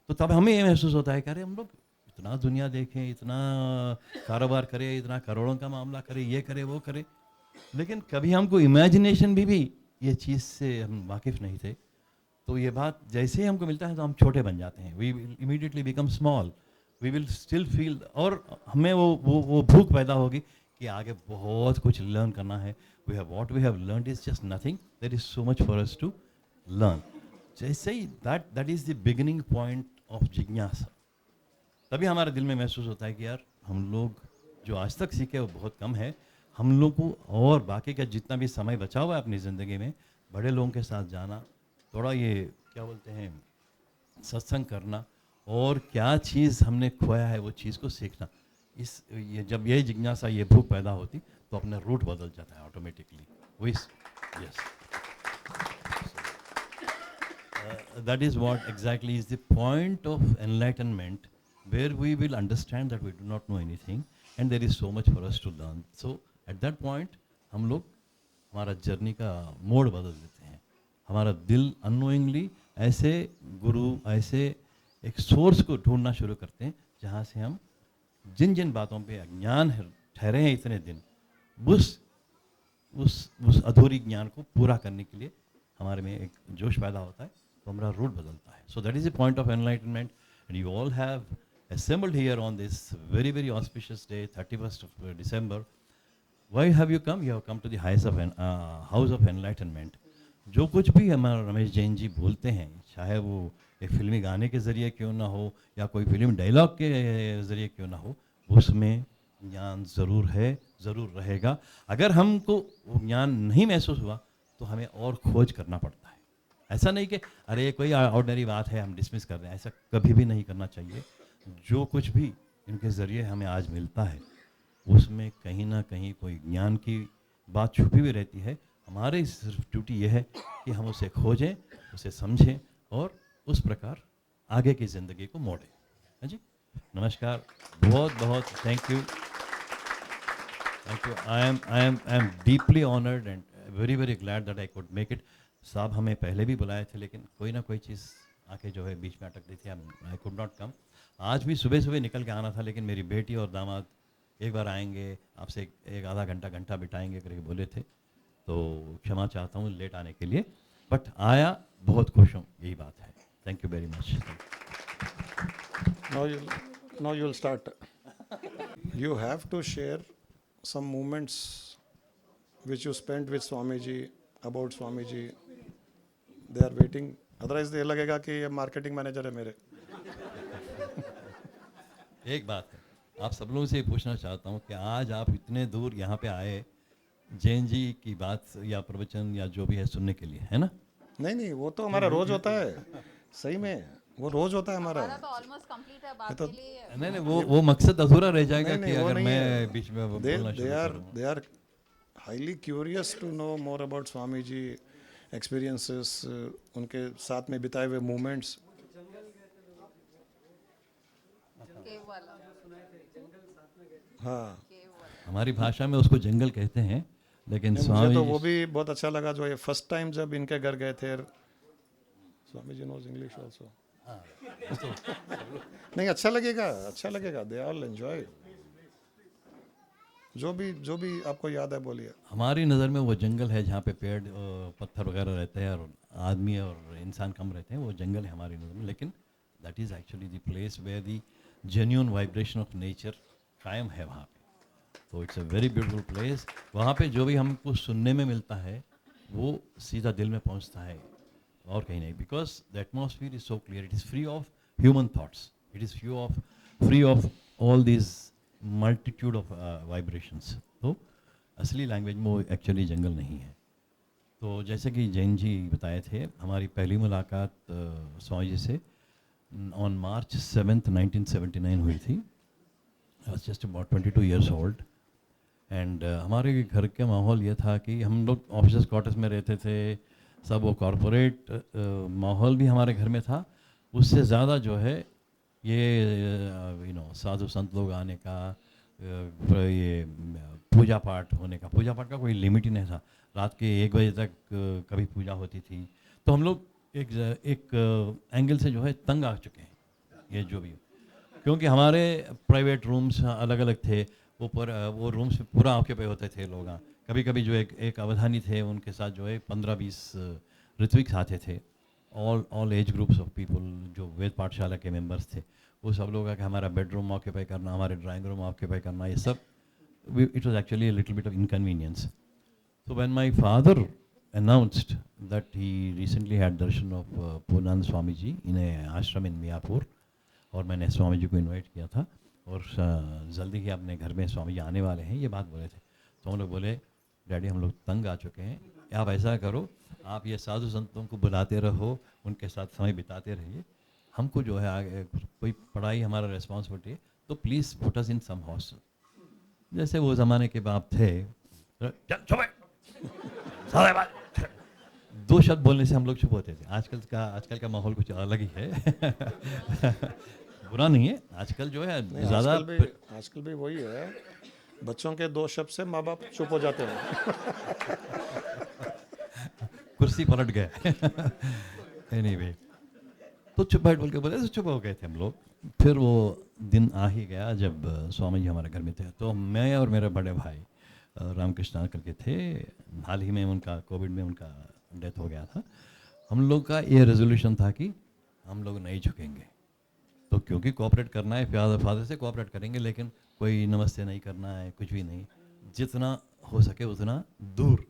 तो तब हमें ये महसूस होता है कि अरे हम लोग इतना दुनिया देखें, इतना कारोबार करें, इतना करोड़ों का मामला करें, ये करें वो करें, लेकिन कभी हमको इमेजिनेशन भी ये चीज़ से हम वाकिफ़ नहीं थे। तो ये बात जैसे ही हमको मिलता है तो हम छोटे बन जाते हैं, we will immediately become small, we will still feel, और हमें वो भूख पैदा होगी कि आगे बहुत कुछ लर्न करना है। We have what we have learned is just nothing, there is so much for us to learn. जैसे ही that is the beginning point of जिज्ञासा, तभी हमारे दिल में महसूस होता है कि यार हम लोग जो आज तक सीखे वो बहुत कम है, हम लोग को और बाकी का जितना भी समय बचा हुआ है अपनी ज़िंदगी में, बड़े लोगों के साथ जाना, थोड़ा ये क्या बोलते हैं सत्संग करना, और क्या चीज़ हमने खोया है वो चीज़ को सीखना। ये जब ये जिज्ञासा, ये भूख पैदा होती तो अपना रूट बदल जाता है automatically. Yes, that is what exactly is the point of enlightenment, where we will understand that we do not know anything and there is so much for us to learn. So at that point हम लोग हमारा journey का मोड़ बदल देते हैं। हमारा दिल अननोइंगली ऐसे गुरु, ऐसे एक सोर्स को ढूंढना शुरू करते हैं जहाँ से हम जिन जिन बातों पे अज्ञान ठहरे हैं इतने दिन, उस अधूरी ज्ञान को पूरा करने के लिए हमारे में एक जोश पैदा होता है, तो हमारा रूट बदलता है। So that is the point of enlightenment, and you all have assembled here on this very very auspicious day, 31st of December. Why have you come? You have come to the house of enlightenment. जो कुछ भी हमारा रमेश जैन जी बोलते हैं, चाहे वो एक फिल्मी गाने के ज़रिए क्यों ना हो या कोई फिल्म डायलॉग के ज़रिए क्यों ना हो, उसमें ज्ञान ज़रूर है, ज़रूर रहेगा। अगर हमको वो ज्ञान नहीं महसूस हुआ तो हमें और खोज करना पड़ता है। ऐसा नहीं कि अरे कोई ऑर्डिनरी बात है हम डिसमिस कर रहे हैं, ऐसा कभी भी नहीं करना चाहिए। जो कुछ भी इनके ज़रिए हमें आज मिलता है उसमें कहीं ना कहीं कोई ज्ञान की बात छुपी हुई रहती है। हमारी सिर्फ ड्यूटी यह है कि हम उसे खोजें, उसे समझें और उस प्रकार आगे की ज़िंदगी को मोड़ें। हाँ जी, नमस्कार, बहुत बहुत thank you. I am deeply honoured and very very glad that I could make it. साहब हमें पहले भी बुलाए थे लेकिन कोई ना कोई चीज़ आके जो है बीच में अटक रही थी, आई कुड नॉट कम। आज भी सुबह सुबह निकल के आना था लेकिन मेरी बेटी और दामाद एक बार आएंगे, आपसे एक आधा घंटा बिताएंगे करके बोले थे, तो क्षमा चाहता हूँ लेट आने के लिए, बट आया, बहुत खुश हूँ, यही बात है। Thank you very much. Now you'll start. You have to share some moments which you spent with Swamiji, about Swamiji. They are waiting. Otherwise ये लगेगा कि ये मार्केटिंग मैनेजर है मेरे। एक बात है, आप सब लोगों से पूछना चाहता हूँ कि आज आप इतने दूर यहाँ पे आए जैन जी की बात या प्रवचन या जो भी है सुनने के लिए, है ना? नहीं, वो तो हमारा रोज होता है, सही में वो रोज होता है हमारा। तो ऑलमोस्ट कंप्लीट है, बात तो के लिए नहीं, वो मकसद अधूरा रह जाएगा कि अगर मैं बीच में बोलना शुरू करूँ। They are highly curious to know more about Swami ji experiences, उनके साथ में बिताए हुए moments। हाँ, हमारी भाषा में उसको जंगल कहते हैं, लेकिन स्वामी मुझे तो वो भी बहुत अच्छा लगा जो ये फर्स्ट टाइम जब इनके घर गए थे। Swami ji knows English also. नहीं, अच्छा लगेगा, दे ऑल एंजॉय। जो भी आपको याद है बोलिए। हमारी नज़र में वो जंगल है जहाँ पे पेड़ पत्थर वगैरह रहते हैं और आदमी और इंसान कम रहते हैं, वो जंगल है हमारी नज़र में, लेकिन that is actually the place where the genuine vibration of nature कायम है वहाँ पे। तो it's a very beautiful place. वहाँ पे जो भी हमको सुनने में मिलता है वो सीधा दिल में पहुँचता है और कहीं नहीं, because the atmosphere is so clear, it is free of human thoughts, it is free of all these multitude of vibrations. तो असली लैंग्वेज में वो एक्चुअली जंगल नहीं है। तो जैसे कि जैन जी बताए थे, हमारी पहली मुलाकात स्वामी जी से ऑन March 7th 1979 हुई थी। I was just about 22 years old and हमारे घर का माहौल ये था कि हम लोग ऑफिस क्वार्टर्स में रहते थे, सब वो कॉरपोरेट माहौल भी हमारे घर में था। उससे ज़्यादा जो है ये साधु संत लोग आने का, ये पूजा पाठ होने का, पूजा पाठ का कोई लिमिट ही नहीं था। रात के 1 बजे तक कभी पूजा होती थी। तो हम लोग एक एंगल से जो है तंग आ चुके हैं, ये जो भी, क्योंकि हमारे प्राइवेट रूम्स अलग अलग थे, वो रूम्स पूरा ऑक्यूपाई होते थे लोग। कभी कभी जो एक अवधानी थे, उनके साथ जो है 15-20 ऋत्विक्स आते थे, all age groups of people जो वेद पाठशाला के मेंबर्स थे। वो सब लोग आके हमारा बेडरूम ऑक्यूपाई करना, हमारे ड्राइंग रूम ऑक्यूपाई करना, ये सब it was actually little bit of inconvenience. So when my father announced that he recently had darshan of Purnanand Swami ji in a ashram in Miyapur, और मैंने स्वामी जी को invite किया था और जल्दी ही अपने घर में स्वामी जी आने वाले हैं, ये बात बोले थे। तो हम लोग बोले, डैडी हम लोग तंग आ चुके हैं, आप ऐसा करो, आप ये साधु संतों को बुलाते रहो, उनके साथ समय बिताते रहिए, हमको जो है आगे कोई पढ़ाई हमारा रिस्पॉन्सिबिलिटी है, तो please put us in some hostel. जैसे वो ज़माने के बाप थे, दो शब्द बोलने से हम लोग चुप होते थे। आजकल का माहौल कुछ अलग ही है। बुरा नहीं है, आजकल जो है ज़्यादा, आजकल भी वही है, बच्चों के 2 शब्द से माँ बाप चुप हो जाते हैं। कुर्सी पलट गए। एनीवे, तो चुप बैठ बोल के बोले तो चुप हो गए थे हम लोग। फिर वो दिन आ ही गया जब स्वामी जी हमारे घर में थे। तो मैं और मेरे बड़े भाई रामकृष्ण करके थे, हाल ही में उनका कोविड में उनका डेथ हो गया था। हम लोग का ये रेजोल्यूशन था कि हम लोग नहीं झुकेंगे। तो क्योंकि कोऑपरेट करना है, फादर से कोऑपरेट करेंगे, लेकिन कोई नमस्ते नहीं करना है, कुछ भी नहीं, जितना हो सके उतना दूर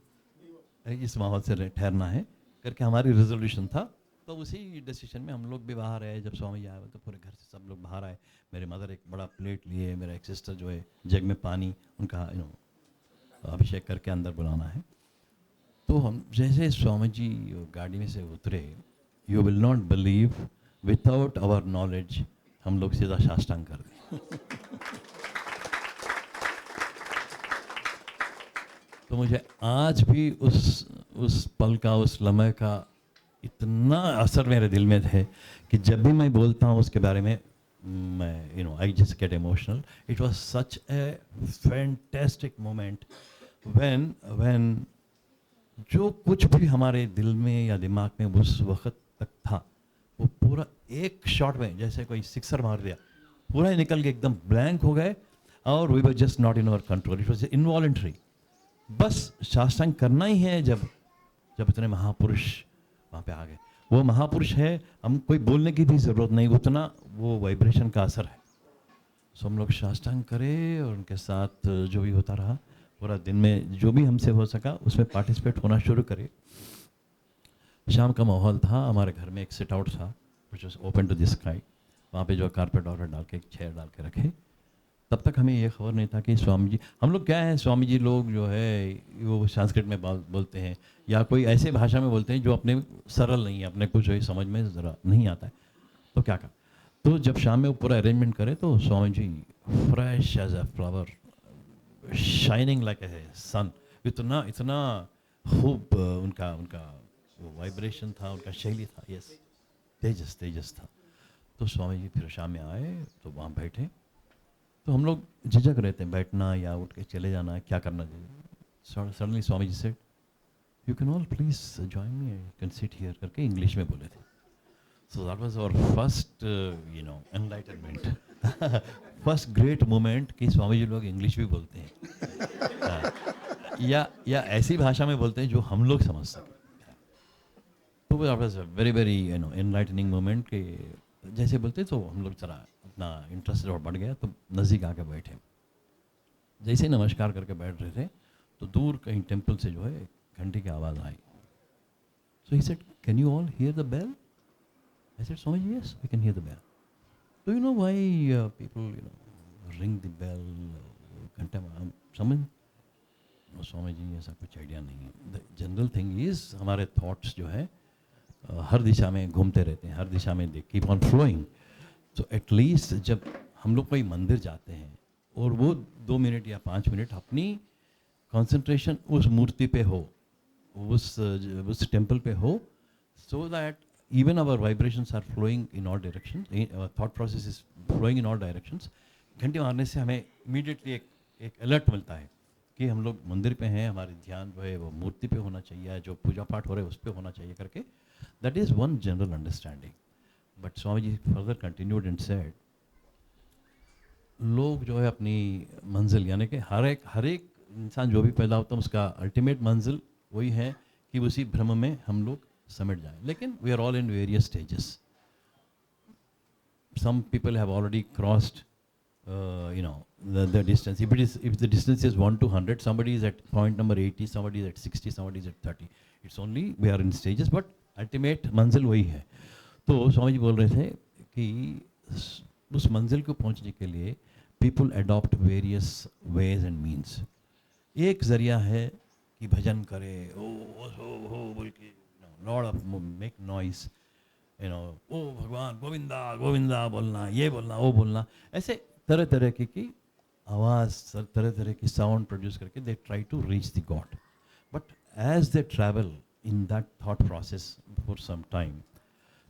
इस माहौल से ठहरना है करके हमारी रेजोल्यूशन था। तो उसी डिसीजन में हम लोग भी बाहर आए। जब स्वामी जी आए तो पूरे घर से सब लोग बाहर आए। मेरे मदर एक बड़ा प्लेट लिए, मेरा एक सिस्टर जो है जग में पानी, उनका अभिषेक करके अंदर बुलाना है। तो हम जैसे स्वामी जी गाड़ी में से उतरे, you will not believe, without our knowledge हम लोग सीधा साष्टांग कर दी। तो मुझे आज भी उस पल का, उस लम्हे का इतना असर मेरे दिल में है कि जब भी मैं बोलता हूँ उसके बारे में, मैं I just get emotional. It was such A fantastic moment when जो कुछ भी हमारे दिल में या दिमाग में उस वक्त तक था, वो पूरा एक शॉट में जैसे कोई सिक्सर मार दिया, पूरा ही निकल के एकदम ब्लैंक हो गए। और we were just not in our control, it was involuntary. बस साष्टांग करना ही है। जब इतने महापुरुष वहाँ पे आ गए, वो महापुरुष है, हम कोई बोलने की भी ज़रूरत नहीं, उतना वो वाइब्रेशन का असर है। सो हम लोग साष्टांग करें और उनके साथ जो भी होता रहा, पूरा दिन में जो भी हमसे हो सका उसमें पार्टिसिपेट होना शुरू करे। शाम का माहौल था, हमारे घर में एक सिट आउट था which was open to the sky. वहाँ पे जो कारपेट और डाल के, एक चेयर डाल के रखे। तब तक हमें ये खबर नहीं था कि स्वामी जी, हम लोग क्या है, स्वामी जी लोग जो है वो संस्कृत में बोलते हैं या कोई ऐसे भाषा में बोलते हैं जो अपने सरल नहीं है, अपने कुछ समझ में ज़रा नहीं आता है। तो क्या कर, तो जब शाम में वो पूरा अरेंजमेंट करे तो Swami ji fresh as a flower, shining like a sun, इतना खूब उनका वो वाइब्रेशन था, उनका शैली था, यस, तेजस था। तो स्वामी जी फिर शाम में आए तो वहाँ बैठे। तो हम लोग झिझक रहे थे बैठना या उठ के चले जाना, क्या करना चाहिए। Suddenly Swami ji said, you can all please join me, you can sit here करके इंग्लिश में बोले थे। So that was our first enlightenment, first great moment कि स्वामी जी लोग इंग्लिश भी बोलते हैं या ऐसी भाषा में बोलते हैं जो हम लोग समझ सकें। तो was a very very enlightening moment कि जैसे बोलते तो हम लोग जरा अपना इंटरेस्ट और बढ़ गया, तो नज़दीक आके बैठे। जैसे नमस्कार करके बैठ रहे थे तो दूर कहीं टेम्पल से जो है घंटे की आवाज़ आई। So he said, can you all hear the bell? I said, Swami yes we can hear the bell. Do you know why people ring the bell? घंटे समझ? स्वामी जी ऐसा कुछ आइडिया नहीं है। द जनरल थिंग इज हमारे थॉट्स जो है हर दिशा में घूमते रहते हैं, हर दिशा में दे कीप ऑन फ्लोइंग। तो एटलीस्ट जब हम लोग कोई मंदिर जाते हैं और वो 2 मिनट या 5 मिनट अपनी कंसंट्रेशन उस मूर्ति पे हो, उस टेम्पल पे हो, so that even our vibrations are flowing in all directions, our thought process is flowing in all directions। घंटे मारने से हमें immediately एक अलर्ट मिलता है कि हम लोग मंदिर पे हैं, हमारे ध्यान जो है वो मूर्ति पे होना चाहिए, जो पूजा पाठ हो रहा है उस पे होना चाहिए करके। That is one general understanding. But Swami ji further continued and said, लोग जो है अपनी मंजिल, यानी कि हर एक इंसान जो भी पैदा होता है उसका अल्टीमेट मंजिल वही है कि उसी भ्रम में हम लोग समेट जाएं। लेकिन we are all in various stages. Some people have already crossed the distance. If the distance is 1 to 100, somebody is at point number 80, somebody is at 60, somebody is at 30. It's only we are in stages, but ultimate मंजिल वही है। तो स्वामी जी बोल रहे थे कि उस मंजिल को पहुंचने के लिए people adopt various ways and means। एक जरिया है कि भजन करे, ओ बोल के लॉर्ड ऑफ मेक नॉइस, ओ भगवान गोविंदा गोविंदा बोलना, ये बोलना वो बोलना, ऐसे तरह तरह की आवाज़, तरह तरह की साउंड प्रोड्यूस करके they try to reach the god. But as they travel in that thought process for some time,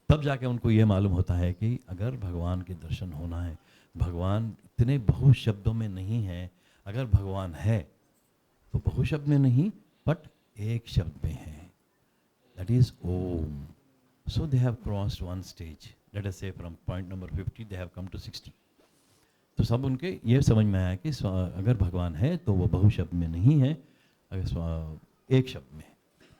तब जाके उनको ये मालूम होता है कि अगर भगवान के दर्शन होना है, भगवान इतने बहु शब्दों में नहीं है। अगर भगवान है तो बहु शब्द में नहीं, बट एक शब्द में है, that is Om. So they have crossed one stage, let us say from point number 50 they have come to 60। तो सब उनके ये समझ में आया कि अगर भगवान है तो वो बहु शब्द में नहीं है, अगर एक शब्द में।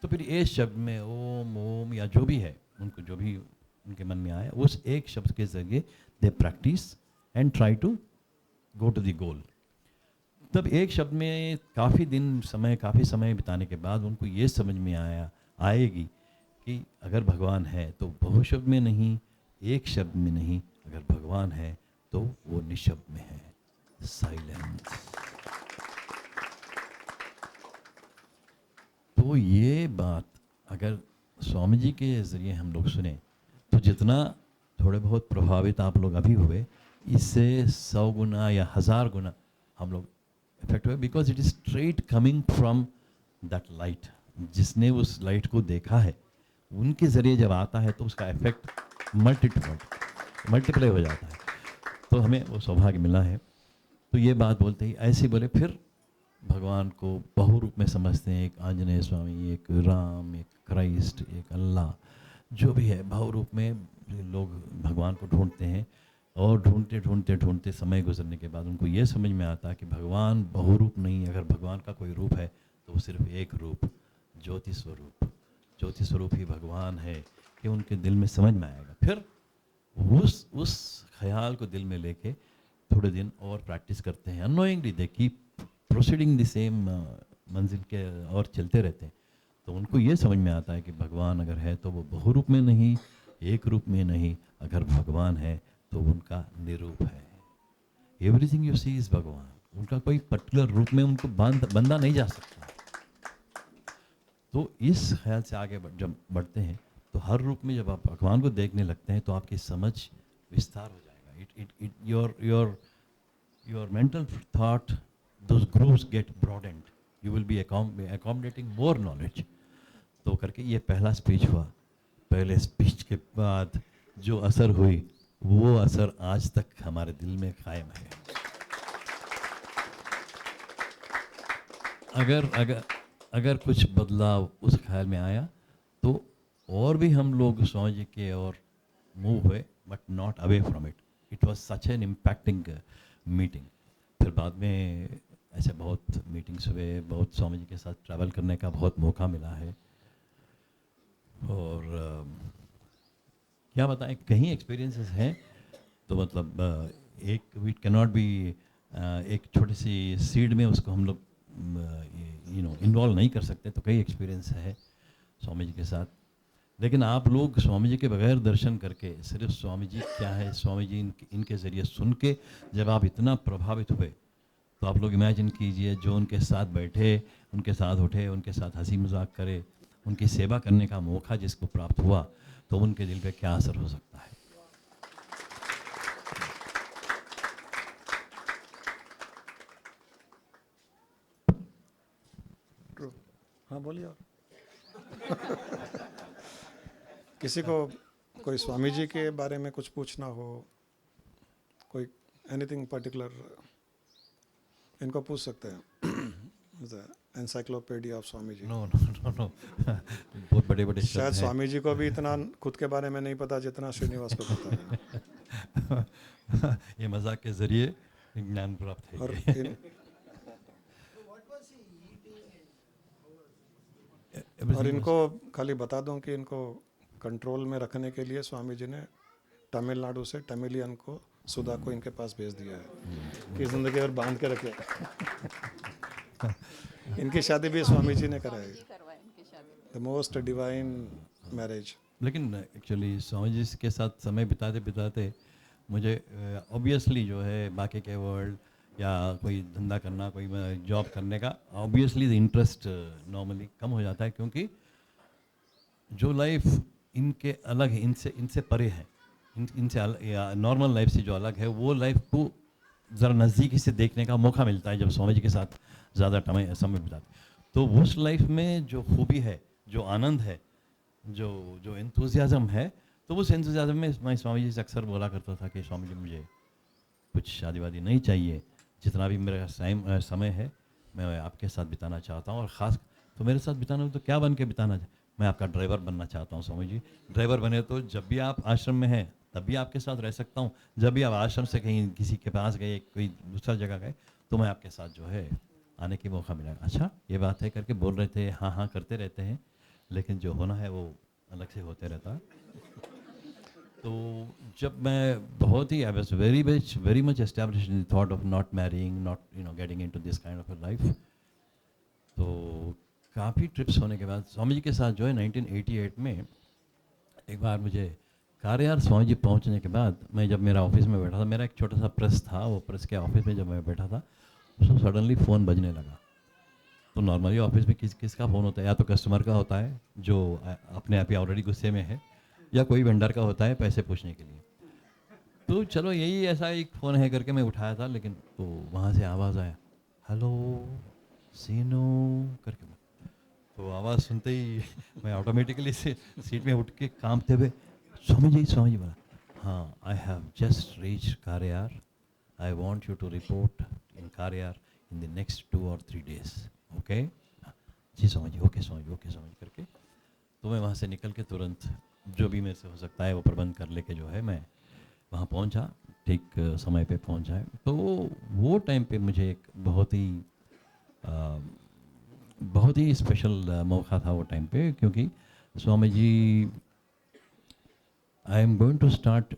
तो फिर एक शब्द में ओम ओम या जो भी है, उनको जो भी उनके मन में आया, उस एक शब्द के जरिए they practice and try to go to the goal. तब एक शब्द में काफ़ी समय बिताने के बाद उनको ये समझ में आएगी कि अगर भगवान है तो बहु शब्द में नहीं, एक शब्द में नहीं, अगर भगवान है तो वो निशब्द में है, साइलेंस। तो ये बात अगर स्वामी जी के ज़रिए हम लोग सुने तो जितना थोड़े बहुत प्रभावित आप लोग अभी हुए, इससे 100 गुना या 1000 गुना हम लोग इफेक्ट हुए, because it is straight coming from that light. जिसने उस लाइट को देखा है उनके ज़रिए जब आता है तो उसका इफेक्ट मल्टीप्लाई हो जाता है। तो हमें वो सौभाग्य मिला है। तो ये बात बोलते ही ऐसे बोले, फिर भगवान को बहु रूप में समझते हैं, एक आंजनेय स्वामी, एक राम, एक क्राइस्ट, एक अल्लाह, जो भी है बहु रूप में लोग भगवान को ढूंढते हैं। और ढूंढते समय गुजरने के बाद उनको ये समझ में आता है कि भगवान बहु रूप नहीं, अगर भगवान का कोई रूप है तो वो सिर्फ एक रूप, ज्योति स्वरूप ही भगवान है, कि उनके दिल में समझ में आएगा। फिर उस ख्याल को दिल में लेके थोड़े दिन और प्रैक्टिस करते हैं। Annoyingly they keep proceeding the same मंजिल के और चलते रहते हैं। तो उनको ये समझ में आता है कि भगवान अगर है तो वो बहु रूप में नहीं, एक रूप में नहीं, अगर भगवान है तो उनका निरूप है। एवरीथिंग यू सी इज भगवान। उनका कोई पर्टिकुलर रूप में उनको बंधा नहीं जा सकता। तो इस ख्याल से आगे जब बढ़ते हैं तो हर रूप में जब आप भगवान को देखने लगते हैं तो आपकी समझ विस्तार हो जाएगा। Your mental thought, those grooves get broadened, you will be accommodating more knowledge। तो करके ये पहला स्पीच हुआ। पहले स्पीच के बाद जो असर हुई वो असर आज तक हमारे दिल में कायम है। अगर कुछ बदलाव उस ख्याल में आया तो और भी हम लोग समझ के और मूव हुए, but not away from it. It was such an impacting meeting. फिर बाद में ऐसे बहुत मीटिंग्स हुए, बहुत स्वामी जी के साथ ट्रैवल करने का बहुत मौका मिला है। और क्या बताएं, कहीं एक्सपीरियंसेस हैं तो मतलब एक वी कैन नॉट बी एक छोटी सी सीड में उसको हम लोग इन्वॉल्व नहीं कर सकते, तो कई एक्सपीरियंस है स्वामी जी के साथ। लेकिन आप लोग स्वामी जी के बगैर दर्शन करके, सिर्फ स्वामी जी क्या है, स्वामी जी इनके ज़रिए सुन के जब आप इतना प्रभावित हुए, तो आप लोग इमेजिन कीजिए जो उनके साथ बैठे, उनके साथ उठे, उनके साथ हंसी मजाक करे, उनकी सेवा करने का मौका जिसको प्राप्त हुआ, तो उनके दिल पे क्या असर हो सकता है। हाँ बोलिए। और किसी को कोई स्वामी जी के बारे में कुछ पूछना हो, कोई एनीथिंग पर्टिकुलर, इनको पूछ सकते हैं। Encyclopedia of Swami ji. No no no बहुत बड़े बड़े शायद स्वामी जी को भी इतना खुद के बारे में नहीं पता जितना श्रीनिवास को पता है। ये मजाक के जरिए ज्ञान प्राप्त है। और इनको खाली बता दूं कि इनको कंट्रोल में रखने के लिए स्वामी जी ने तमिलनाडु से तमिलियन को, सुधा को इनके पास भेज दिया है कि जिंदगी भर बांध के रखे। इनकी शादी भी स्वामी जी ने कराई, द मोस्ट डिवाइन मैरिज। लेकिन एक्चुअली स्वामी जी के साथ समय बिताते बिताते मुझे ऑब्वियसली जो है बाकी के वर्ल्ड या कोई धंधा करना, कोई जॉब करने का ऑब्वियसली इंटरेस्ट नॉर्मली कम हो जाता है, क्योंकि जो लाइफ इनके अलग है, इनसे परे है, इनसे नॉर्मल लाइफ से जो अलग है, वो लाइफ को ज़रा नज़दीकी से देखने का मौका मिलता है जब स्वामी जी के साथ ज़्यादा समय बिताते। तो उस लाइफ में जो खूबी है, जो आनंद है, जो एंथुजियाज़म है, तो उस एंथुजियाज़म में मैं स्वामी जी से अक्सर बोला करता था कि स्वामी जी मुझे कुछ शादी वादी नहीं चाहिए, जितना भी मेरा समय है मैं आपके साथ बिताना चाहता हूँ, और ख़ास तो मेरे साथ बिताना हो तो क्या बन के बिताना, मैं आपका ड्राइवर बनना चाहता हूँ स्वामी जी। ड्राइवर बने तो जब भी आप आश्रम में हैं तब भी आपके साथ रह सकता हूँ, जब भी आप आश्रम से कहीं किसी के पास गए, कोई दूसरा जगह गए, तो मैं आपके साथ जो है आने की मौका मिलेगा। अच्छा ये बात है करके बोल रहे थे, हाँ हाँ करते रहते हैं, लेकिन जो होना है वो अलग से होते रहता है। तो जब मैं बहुत ही I was very much established in the thought of not marrying, not getting into this kind of a life, तो काफ़ी ट्रिप्स होने के बाद स्वामी जी के साथ जो है 1988 में एक बार मुझे कार्यार स्वामी जी पहुंचने के बाद, मैं जब मेरा ऑफिस में बैठा था, मेरा एक छोटा सा प्रेस था, वो प्रेस के ऑफिस में जब मैं बैठा था, उसमें सडनली फ़ोन बजने लगा। तो नॉर्मली ऑफिस में किसका फ़ोन होता है, या तो कस्टमर का होता है जो अपने आप ही ऑलरेडी गुस्से में है, या कोई वेंडर का होता है पैसे पूछने के लिए। तो चलो यही ऐसा एक फ़ोन है करके मैं उठाया था, लेकिन तो वहाँ से आवाज़ आया, हेलो सीनो करके। तो आवाज़ सुनते ही मैं ऑटोमेटिकली से सीट में उठ के कांपते हुए स्वामी जी बोला, हाँ I have just reach Karyar, I want you to report in Karyar in the next 2 or 3 days, okay ji Swami ji, okay Swami ji करके। तो मैं वहाँ से निकल के तुरंत जो भी मेरे से हो सकता है वो प्रबंध कर लेके जो है मैं वहाँ पहुँचा, ठीक समय पे पहुँच जाए। तो वो टाइम पे मुझे एक बहुत ही स्पेशल मौका था वो टाइम पे, क्योंकि Swami ji, I am going to start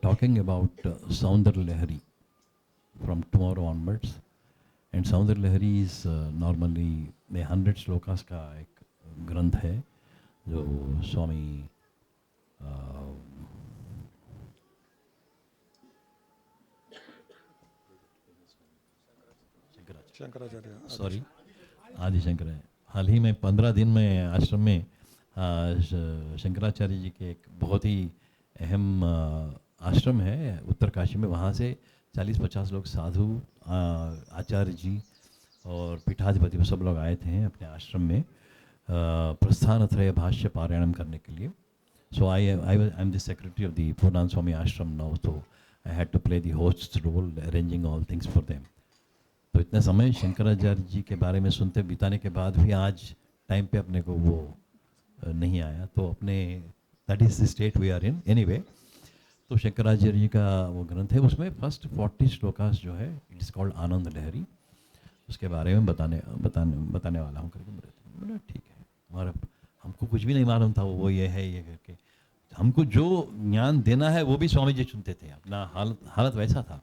talking about Saundarya Lahari from tomorrow onwards, and Saundarya Lahari is normally 100 shlokas का एक ग्रंथ है जो स्वामी शंकराचार्य, सॉरी आदि शंकर है। हाल ही में 15 दिन में आश्रम में शंकराचार्य जी के एक बहुत ही अहम आश्रम है उत्तरकाशी में, वहाँ से 40-50 लोग साधु, आचार्य जी और पीठाधिपति सब लोग आए थे अपने आश्रम में प्रस्थानत्रय भाष्य पारायणम करने के लिए। So I am the secretary of the Purnananda Swami Ashram now, तो I had to play the host role arranging all things for them. तो इतने समय शंकराचार्य जी के बारे में सुनते बिताने के बाद भी आज टाइम पे अपने को वो नहीं आया, तो अपने that is the state we are in anyway. तो शंकराचार्य जी का वो ग्रंथ है, उसमें फर्स्ट 40 श्लोकास जो है इट इज़ कॉल्ड आनंद लहरी, उसके बारे में बताने वाला हूँ करके बोले। ठीक है, हमको कुछ भी नहीं मालूम था वो ये है ये करके। हमको जो ज्ञान देना है वो भी स्वामी जी चुनते थे। अपना हालत वैसा था,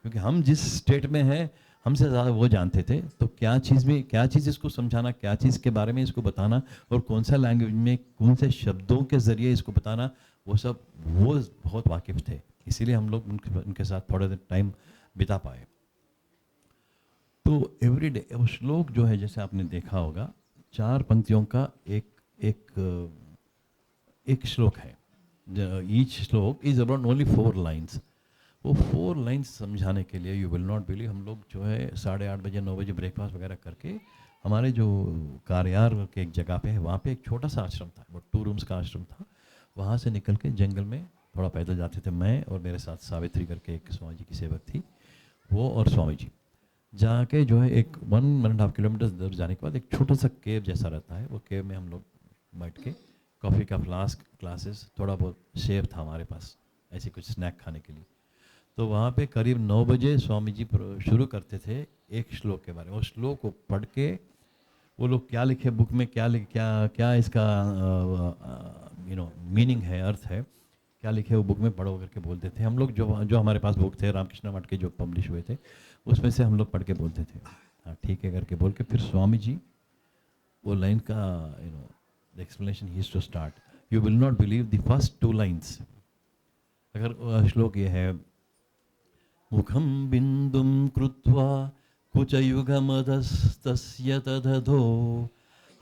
क्योंकि हम जिस स्टेट में हैं हमसे ज़्यादा वो जानते थे। तो क्या चीज़ इसको समझाना, क्या चीज़ के बारे में इसको बताना, और कौन सा लैंग्वेज में कौन से शब्दों के ज़रिए इसको बताना, वो बहुत वाकिफ़ थे। इसीलिए हम लोग उनके साथ थोड़ा देर टाइम बिता पाए। तो एवरीडे वो श्लोक जो है, जैसे आपने देखा होगा, 4 पंक्तियों का एक श्लोक है। ईच श्लोक इज अबाउट ओनली 4 लाइन्स। वो 4 लाइन्स समझाने के लिए यू विल नॉट बिलीव, हम लोग जो है 8:30 बजे 9 बजे ब्रेकफास्ट वगैरह करके हमारे जो कार्यार के एक जगह पे है, वहाँ पे एक छोटा सा आश्रम था, वो 2 रूम्स का आश्रम था। वहाँ से निकल के जंगल में थोड़ा पैदल जाते थे, मैं और मेरे साथ सावित्री करके एक स्वामी जी की सेवक थी, वो और स्वामी जी। जाके जो है एक 1.5 किलोमीटर दूर जाने के बाद एक छोटा सा केव जैसा रहता है, वो केव में हम लोग बैठ के कॉफ़ी का फ्लास्क, ग्लासेस, थोड़ा बहुत सेब था हमारे पास, ऐसे कुछ स्नैक खाने के लिए। तो वहाँ पे करीब 9 बजे स्वामी जी शुरू करते थे एक श्लोक के बारे में। उस श्लोक को पढ़ के वो लोग क्या लिखे बुक में, क्या इसका मीनिंग है, अर्थ है, क्या लिखे वो बुक में पढ़ो करके बोलते थे। हम लोग जो हमारे पास बुक थे रामकृष्ण मठ के जो पब्लिश हुए थे, उसमें से हम लोग पढ़ के बोलते थे, हाँ ठीक है करके बोल के फिर स्वामी जी वो लाइन का द एक्सप्लेनेशन ही is to start. You will not believe the first 2 lines. अगर श्लोक ये है, मुखम बिंदुम कृत्वा कुचयुगमदस्तस्य तदधो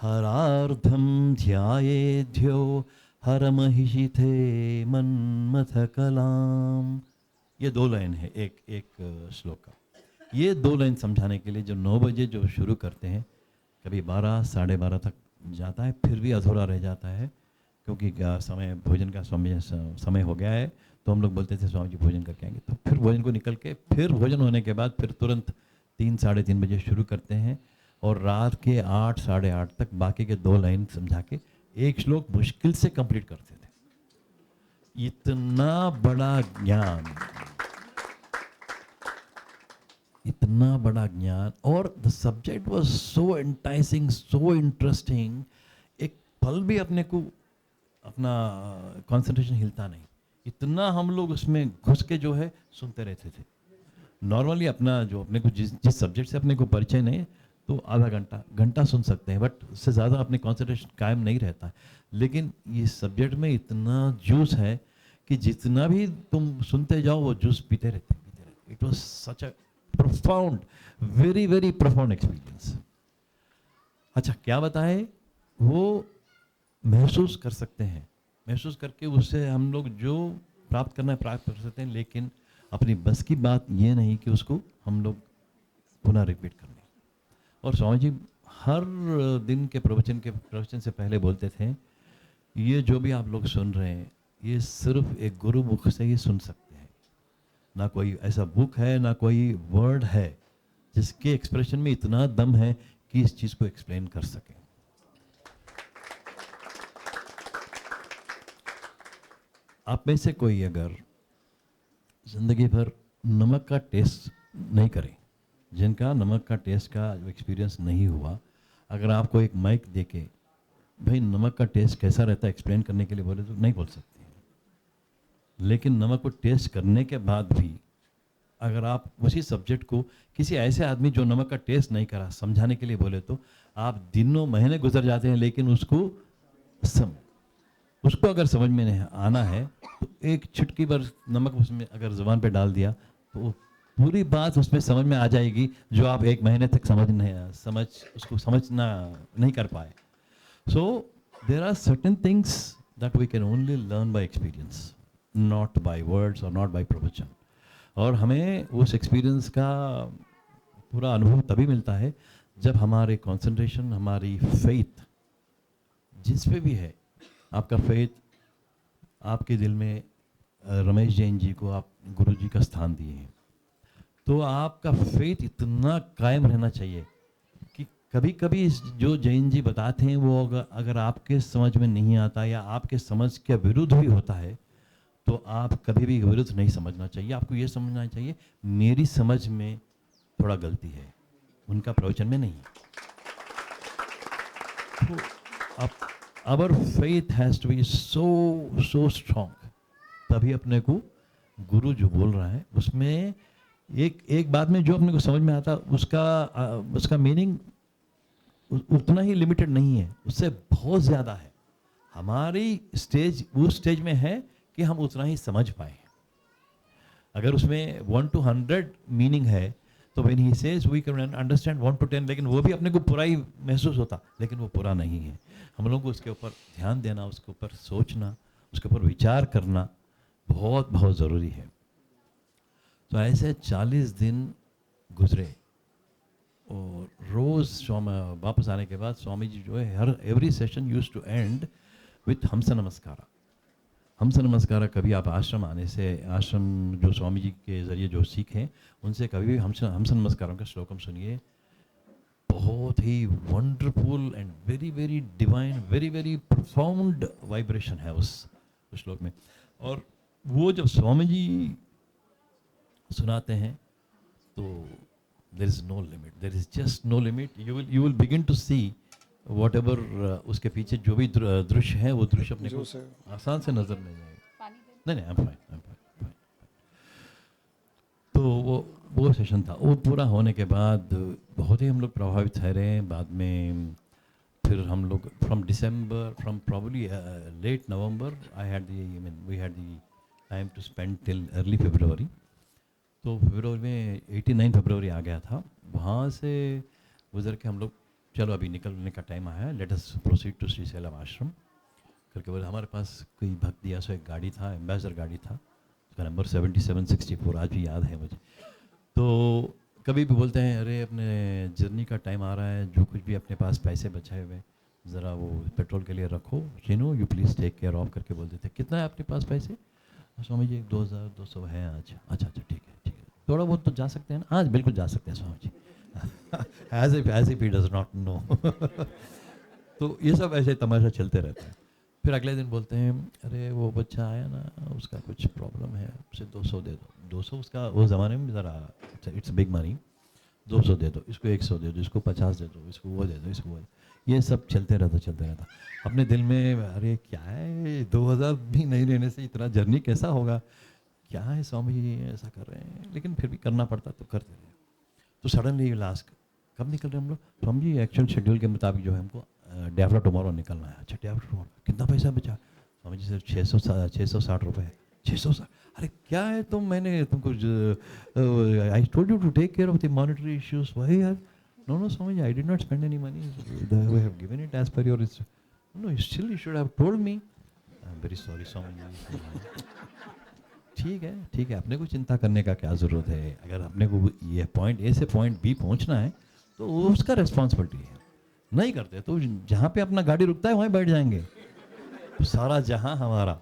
हरार्धम ध्यायेध्यो हरमहिषिथे मन्मथकलाम। ये 2 लाइन है एक श्लोक का। ये 2 लाइन समझाने के लिए जो 9 बजे जो शुरू करते हैं, कभी 12 साढ़े 12 तक जाता है, फिर भी अधूरा रह जाता है, क्योंकि भोजन का समय हो गया है। तो हम लोग बोलते थे स्वामी जी भोजन करके आएंगे, तो फिर भोजन को निकल के फिर भोजन होने के बाद फिर तुरंत 3 साढ़े 3 बजे शुरू करते हैं, और रात के 8 साढ़े 8 तक बाकी के 2 लाइन समझा के एक श्लोक मुश्किल से कंप्लीट करते थे। इतना बड़ा ज्ञान, इतना बड़ा ज्ञान, और the subject was so enticing, so interesting. एक पल भी अपने को अपना कंसंट्रेशन हिलता नहीं, इतना हम लोग उसमें घुस के जो है सुनते रहते थे। नॉर्मली अपना जो अपने को जिस सब्जेक्ट से अपने को परिचय नहीं तो आधा घंटा सुन सकते हैं, बट उससे ज़्यादा अपने कंसंट्रेशन कायम नहीं रहता है। लेकिन ये सब्जेक्ट में इतना जूस है कि जितना भी तुम सुनते जाओ वो जूस पीते रहते। It was such a profound, very very profound experience। अच्छा क्या बताए, वो महसूस कर सकते हैं, महसूस करके उससे हम लोग जो प्राप्त करना है प्राप्त कर सकते हैं, लेकिन अपनी बस की बात ये नहीं कि उसको हम लोग पुनः रिपीट करने। और स्वामी जी हर दिन के प्रवचन से पहले बोलते थे, ये जो भी आप लोग सुन रहे हैं ये सिर्फ एक गुरु मुख से ही सुन सकते हैं, ना कोई ऐसा बुक है ना कोई वर्ड है जिसके एक्सप्रेशन में इतना दम है कि इस चीज़ को एक्सप्लेन कर सके। आप में से कोई अगर ज़िंदगी भर नमक का टेस्ट नहीं करे, जिनका नमक का टेस्ट का एक्सपीरियंस नहीं हुआ, अगर आपको एक माइक देके भाई नमक का टेस्ट कैसा रहता है एक्सप्लेन करने के लिए बोले तो नहीं बोल सकते। लेकिन नमक को टेस्ट करने के बाद भी अगर आप उसी सब्जेक्ट को किसी ऐसे आदमी जो नमक का टेस्ट नहीं करा समझाने के लिए बोले तो आप दिनों महीने गुजर जाते हैं, लेकिन उसको अगर समझ में नहीं आना है तो एक चुटकी भर नमक उसमें अगर ज़ुबान पे डाल दिया तो पूरी बात उसमें समझ में आ जाएगी, जो आप 1 महीने तक उसको समझना नहीं कर पाए। So there are certain things that we can only learn by experience, not by words or not by प्रवचन। और हमें उस एक्सपीरियंस का पूरा अनुभव तभी मिलता है जब हमारे कंसंट्रेशन, हमारी फेथ जिस पे भी है, आपका फेथ आपके दिल में रमेश जैन जी को आप गुरु जी का स्थान दिए हैं, तो आपका फेथ इतना कायम रहना चाहिए कि कभी कभी जो जैन जी बताते हैं वो अगर आपके समझ में नहीं आता या आपके समझ के विरुद्ध भी होता है तो आप कभी भी विरुद्ध नहीं समझना चाहिए। आपको ये समझना चाहिए मेरी समझ में थोड़ा गलती है, उनका प्रवचन में नहीं। तो our faith has to be so strong, तभी अपने को गुरु जो बोल रहा है उसमें एक बात में जो अपने को समझ में आता, उसका मीनिंग उतना ही लिमिटेड नहीं है, उससे बहुत ज़्यादा है। हमारी स्टेज उस स्टेज में है कि हम उतना ही समझ पाए। अगर उसमें 1 to 100 मीनिंग है तो when he says we can understand 1 to 10, लेकिन वो भी अपने को पूरा ही महसूस होता, लेकिन वो पूरा नहीं है। हम लोग को उसके ऊपर ध्यान देना, उसके ऊपर सोचना, उसके ऊपर विचार करना बहुत बहुत ज़रूरी है। तो ऐसे 40 दिन गुजरे और रोज़ वापस आने के बाद स्वामी जी जो है every session use to end with हमसे नमस्कारा। हमसे नमस्कारा कभी आप आश्रम आने से, आश्रम जो स्वामी जी के ज़रिए जो सीखें उनसे कभी भी हमसे नमस्कारों का श्लोकम सुनिए। बहुत ही wonderful and very very divine, very very profound vibration है उस श्लोक में। और वो जब स्वामी जी सुनाते हैं तो there is no limit, there is just no limit. You will begin to see whatever उसके पीछे जो भी दृश्य है वो दृश्य अपने को आसान से नजर नहीं आएगा। नहीं I'm fine. तो वो सेशन था, वो पूरा होने के बाद बहुत ही हम लोग प्रभावित ठहरे। बाद में फिर हम लोग from December, from probably late November we had the time to spend till early February. तो फरवरी में 89 फरवरी आ गया था। वहाँ से गुजर के हम लोग चलो अभी निकलने का टाइम आया, let us proceed to Srisailam आश्रम करके बोले। हमारे पास कोई भक्त दिया सो एक गाड़ी था, एम्बेसडर गाड़ी था, उसका नंबर 7764 आज भी याद है मुझे। तो कभी भी बोलते हैं अरे अपने जर्नी का टाइम आ रहा है, जो कुछ भी अपने पास पैसे बचाए हुए ज़रा वो पेट्रोल के लिए रखो, you please take care of करके बोल देते। कितना है आपके पास पैसे? स्वामी जी 2200 है आज। अच्छा ठीक है, थोड़ा बहुत तो जा सकते हैं ना? आज बिल्कुल जा सकते हैं Swami ji. as if he does not know। तो ये सब ऐसे तमाशा चलते रहता है। फिर अगले दिन बोलते हैं अरे वो बच्चा आया ना, उसका कुछ प्रॉब्लम है, उसे 200 दे दो। 200 उसका वो ज़माने में ज़रा इट्स बिग मनी, 200 दे दो, इसको 100 दे दो, इसको 50 दे दो, इसको वो दे दो, इसको वो। ये सब चलते रहता। अपने दिल में अरे क्या है 2000 भी नहीं लेने से इतना जर्नी कैसा होगा, क्या है स्वामी जी ऐसा कर रहे हैं, लेकिन फिर भी करना पड़ता तो करते रहे। तो सडनली लास्ट कब निकल रहे हम लोग? स्वामी जी एक्चुअल शेड्यूल के मुताबिक जो है हमको डे आफ्टर टुमारो निकलना है। अच्छा डे आफ्टर टुमारो कितना पैसा बचा? स्वामी जी सिर्फ 660 रुपये है। 660? अरे क्या है तुम, मैंने तुमको I told you to take care of the monetary issues. वही यार, no Swami ji I did not spend any money, we have given it as per your, no still you should have told me. I am very sorry Swami ji. ठीक है, अपने को चिंता करने का क्या ज़रूरत है? अगर अपने को ये पॉइंट ए से पॉइंट बी पहुंचना है तो उसका रिस्पॉन्सिबिलिटी है। नहीं करते तो जहाँ पे अपना गाड़ी रुकता है वहीं बैठ जाएंगे, तो सारा जहां हमारा।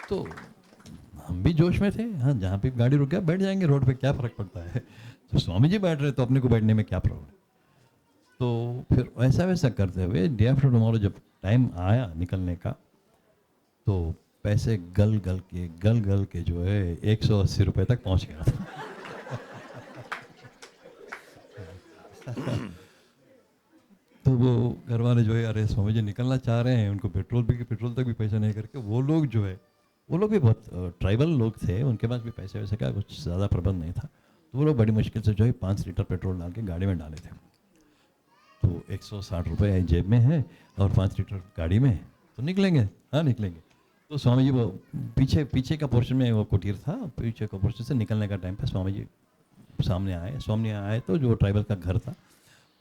तो हम भी जोश में थे, हाँ जहाँ पे गाड़ी रुक गया बैठ जाएंगे, रोड पे क्या फ़र्क पड़ता है। तो स्वामी जी बैठ रहे तो अपने को बैठने में क्या प्रॉब्लम। तो फिर वैसा करते हुए डे आफ्टर टुमारो जब टाइम आया निकलने का, तो पैसे गल गल के जो है 180 रुपये तक पहुंच गया था। तो वो घर वाले जो है अरे स्वामी जी निकलना चाह रहे हैं, उनको पेट्रोल तक भी पैसा नहीं करके, वो लोग भी बहुत ट्राइबल लोग थे, उनके पास भी पैसे वैसे का कुछ ज़्यादा प्रबंध नहीं था। तो वो लोग बड़ी मुश्किल से जो है 5 लीटर पेट्रोल डाल के गाड़ी में डाले थे। तो 160 रुपये जेब में है और 5 लीटर गाड़ी में है, तो निकलेंगे। तो स्वामी जी वो पीछे का पोर्शन में वो कुटीर था, पीछे का पोर्शन से निकलने का टाइम पे स्वामी जी सामने आए तो जो ट्राइबल का घर था।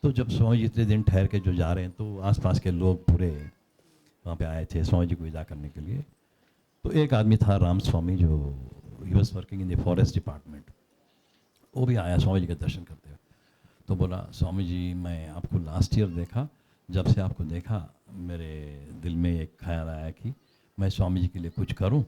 तो जब स्वामी जी इतने दिन ठहर के जो जा रहे हैं तो आसपास के लोग पूरे वहाँ पे आए थे स्वामी जी को विदा करने के लिए। तो एक आदमी था राम स्वामी, जो he was working in the forest department, वो भी आया स्वामी जी के दर्शन करते हुए। तो बोला स्वामी जी मैं आपको लास्ट ईयर देखा, जब से आपको देखा मेरे दिल में एक ख्याल आया कि मैं स्वामी जी के लिए कुछ करूं,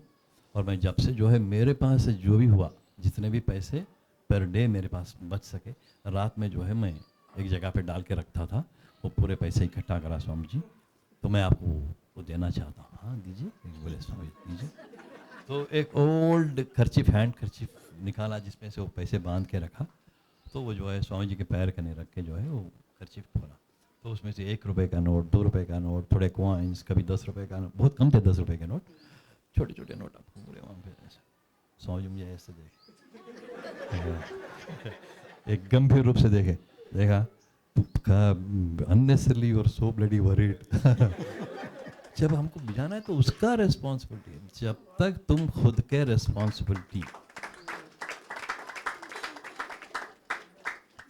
और मैं जब से जो है मेरे पास से जो भी हुआ, जितने भी पैसे पर डे मेरे पास बच सके, रात में जो है मैं एक जगह पे डाल के रखता था, वो पूरे पैसे इकट्ठा करा स्वामी जी, तो मैं आपको वो देना चाहता हूँ। हाँ दीजिए, बोले स्वामी जी दीजिए। तो एक ओल्ड हैंड खर्चीफ निकाला जिसमें से वो पैसे बांध के रखा। तो वो जो है स्वामी जी के पैर कने रख के जो है वो खर्चीफ खोला, तो उसमें से 1 रुपए का नोट, 2 रुपए का नोट, थोड़े कॉइन्स, कभी 10 रुपए का नोट, बहुत कम थे 10 रुपए के नोट, छोटे छोटे नोट आपको पूरे वहाँ पे ऐसे समझ मुझे ऐसे देखे, एक गंभीर रूप से देखा अननेसेसरली और सो ब्लडी वरीड। जब हमको बुझाना है तो उसका रेस्पॉन्सिबिलिटी है। जब तक तुम खुद के रेस्पॉन्सिबिलिटी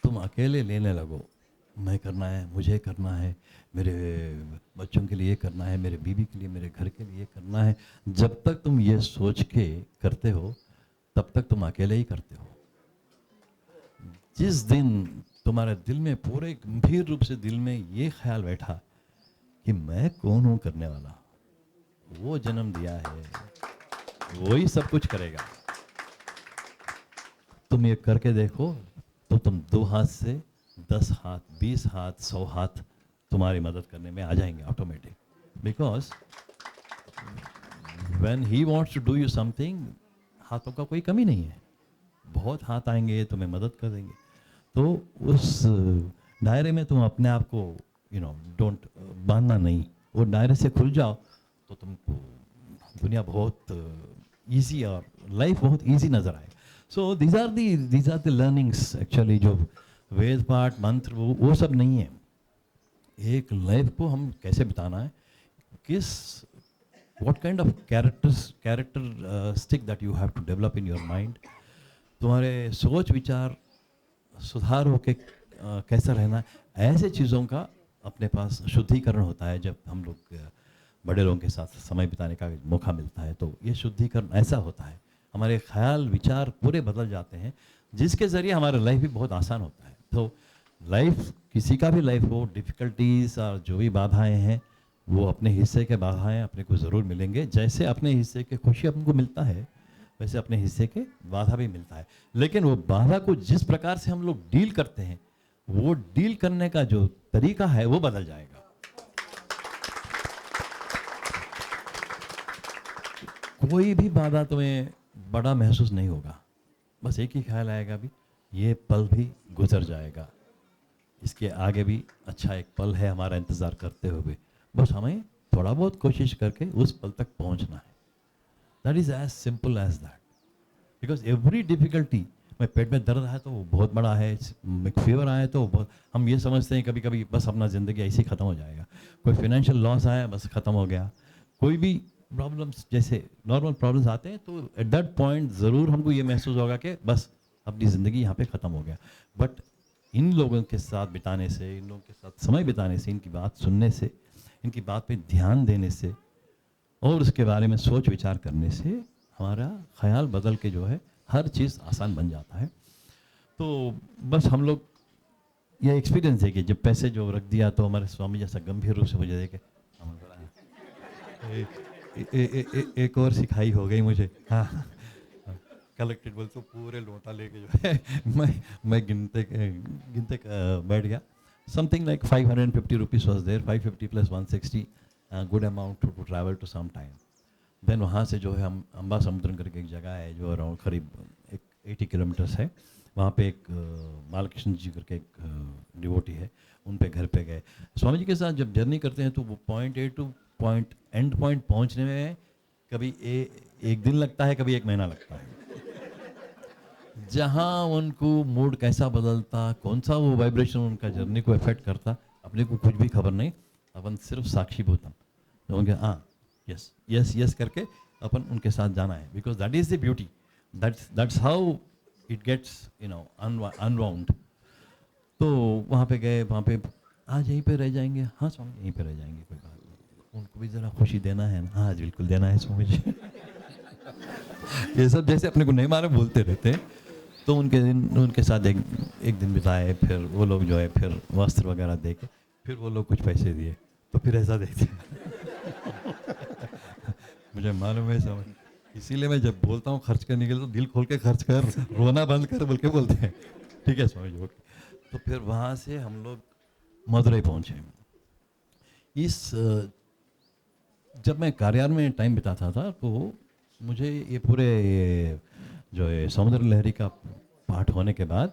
तुम अकेले लेने लगो, मैं करना है, मुझे करना है, मेरे बच्चों के लिए करना है, मेरे बीवी के लिए, मेरे घर के लिए करना है, जब तक तुम ये सोच के करते हो तब तक तुम अकेले ही करते हो। जिस दिन तुम्हारे दिल में पूरे गंभीर रूप से दिल में ये ख्याल बैठा कि मैं कौन हूँ करने वाला, वो जन्म दिया है, वही सब कुछ करेगा। तुम ये करके देखो तो तुम 2 हाथ से 10 हाथ, 20 हाथ, 100 हाथ तुम्हारी मदद करने में आ जाएंगे automatic. Because when he wants to do you something, हाथों का कोई कमी नहीं है, बहुत हाथ आएंगे, तुम्हें मदद कर देंगे। तो उस दायरे में तुम अपने आप को डोंट बांधना नहीं, वो दायरे से खुल जाओ तो तुमको दुनिया बहुत इजी और लाइफ बहुत इजी नज़र आए। So these are the learnings actually, जो वेद पाठ मंत्र वो सब नहीं है। एक लाइफ को हम कैसे बिताना है, what kind of characteristic that you have to develop in your mind, तुम्हारे सोच विचार सुधार होके कैसा रहना, ऐसे चीज़ों का अपने पास शुद्धिकरण होता है। जब हम लोग बड़े लोगों के साथ समय बिताने का मौका मिलता है तो ये शुद्धिकरण ऐसा होता है, हमारे ख्याल विचार पूरे बदल जाते हैं, जिसके ज़रिए हमारा लाइफ भी बहुत आसान होता है। तो लाइफ, किसी का भी लाइफ हो, डिफ़िकल्टीज़ और जो भी बाधाएं हैं वो अपने हिस्से के बाधाएं अपने को ज़रूर मिलेंगे। जैसे अपने हिस्से के खुशी हमको मिलता है वैसे अपने हिस्से के बाधा भी मिलता है, लेकिन वो बाधा को जिस प्रकार से हम लोग डील करते हैं, वो डील करने का जो तरीका है वो बदल जाएगा। कोई भी बाधा तुम्हें बड़ा महसूस नहीं होगा, बस एक ही ख्याल आएगा, भी ये पल भी गुजर जाएगा, इसके आगे भी अच्छा एक पल है हमारा इंतज़ार करते हुए, बस हमें थोड़ा बहुत कोशिश करके उस पल तक पहुंचना है। That is as simple as that. Because every difficulty, मैं पेट में दर्द है तो वो बहुत बड़ा है, फीवर आया तो बहुत, हम ये समझते हैं कभी कभी बस अपना ज़िंदगी ऐसे ही ख़त्म हो जाएगा। कोई फाइनेंशियल लॉस आया बस ख़त्म हो गया, कोई भी प्रॉब्लम्स जैसे नॉर्मल प्रॉब्लम्स आते हैं तो एट दैट पॉइंट ज़रूर हमको ये महसूस होगा कि बस अपनी ज़िंदगी यहाँ पे ख़त्म हो गया। बट इन लोगों के साथ बिताने से, इन लोगों के साथ समय बिताने से, इनकी बात सुनने से, इनकी बात पे ध्यान देने से और उसके बारे में सोच विचार करने से हमारा ख्याल बदल के जो है हर चीज़ आसान बन जाता है। तो बस हम लोग ये एक्सपीरियंस है कि जब पैसे जो रख दिया तो हमारे स्वामी जैसा गंभीर रूप से मुझे देखे एक और सिखाई हो गई मुझे। हाँ, कलेक्टेड बोल तो पूरे लोटा लेके जो है मैं गिनते बैठ गया। Something like 550 rupees was there, 550 + 160, good amount to travel to some time. Then वहाँ से जो है हम अम्बा समुद्रम करके एक जगह है जो अराउंड करीब 80 किलोमीटर्स है, वहाँ पे एक बालकृष्ण जी करके एक डिवोटी है, उन पे घर पे गए। स्वामी जी के साथ जब जर्नी करते हैं तो वो point A two point and point पहुँचने में कभी एक दिन लगता है, कभी 1 महीना लगता है। जहाँ उनको मूड कैसा बदलता, कौन सा वो वाइब्रेशन उनका जर्नी को इफेक्ट करता, अपने को कुछ भी खबर नहीं, अपन सिर्फ साक्षीभूत हम तो उनके हाँ यस यस यस करके अपन उनके साथ जाना है। Because that is the beauty, that's how it gets unwound. तो वहाँ पे गए, वहाँ पे आज यहीं पे रह जाएंगे, हाँ स्वामी यहीं पे रह जाएंगे, कोई बात नहीं, उनको भी ज़रा खुशी देना है ना, हाँ बिल्कुल देना है स्वामी जी। ये सब जैसे अपने को नहीं मारे बोलते रहते हैं। तो उनके साथ एक दिन बिताए, फिर वो लोग जो है फिर वस्त्र वगैरह दे के फिर वो लोग कुछ पैसे दिए, तो फिर ऐसा देखते मुझे मालूम है समझ, इसीलिए मैं जब बोलता हूँ खर्च करने के लिए तो दिल खोल के खर्च कर, रोना बंद कर बोल के बोलते हैं, ठीक है समझ। ओके, तो फिर वहाँ से हम लोग मदुरई पहुँचे। जब मैं कार्यालय में टाइम बिताता था तो मुझे ये पूरे जो है समुद्र लहरी का पाठ होने के बाद,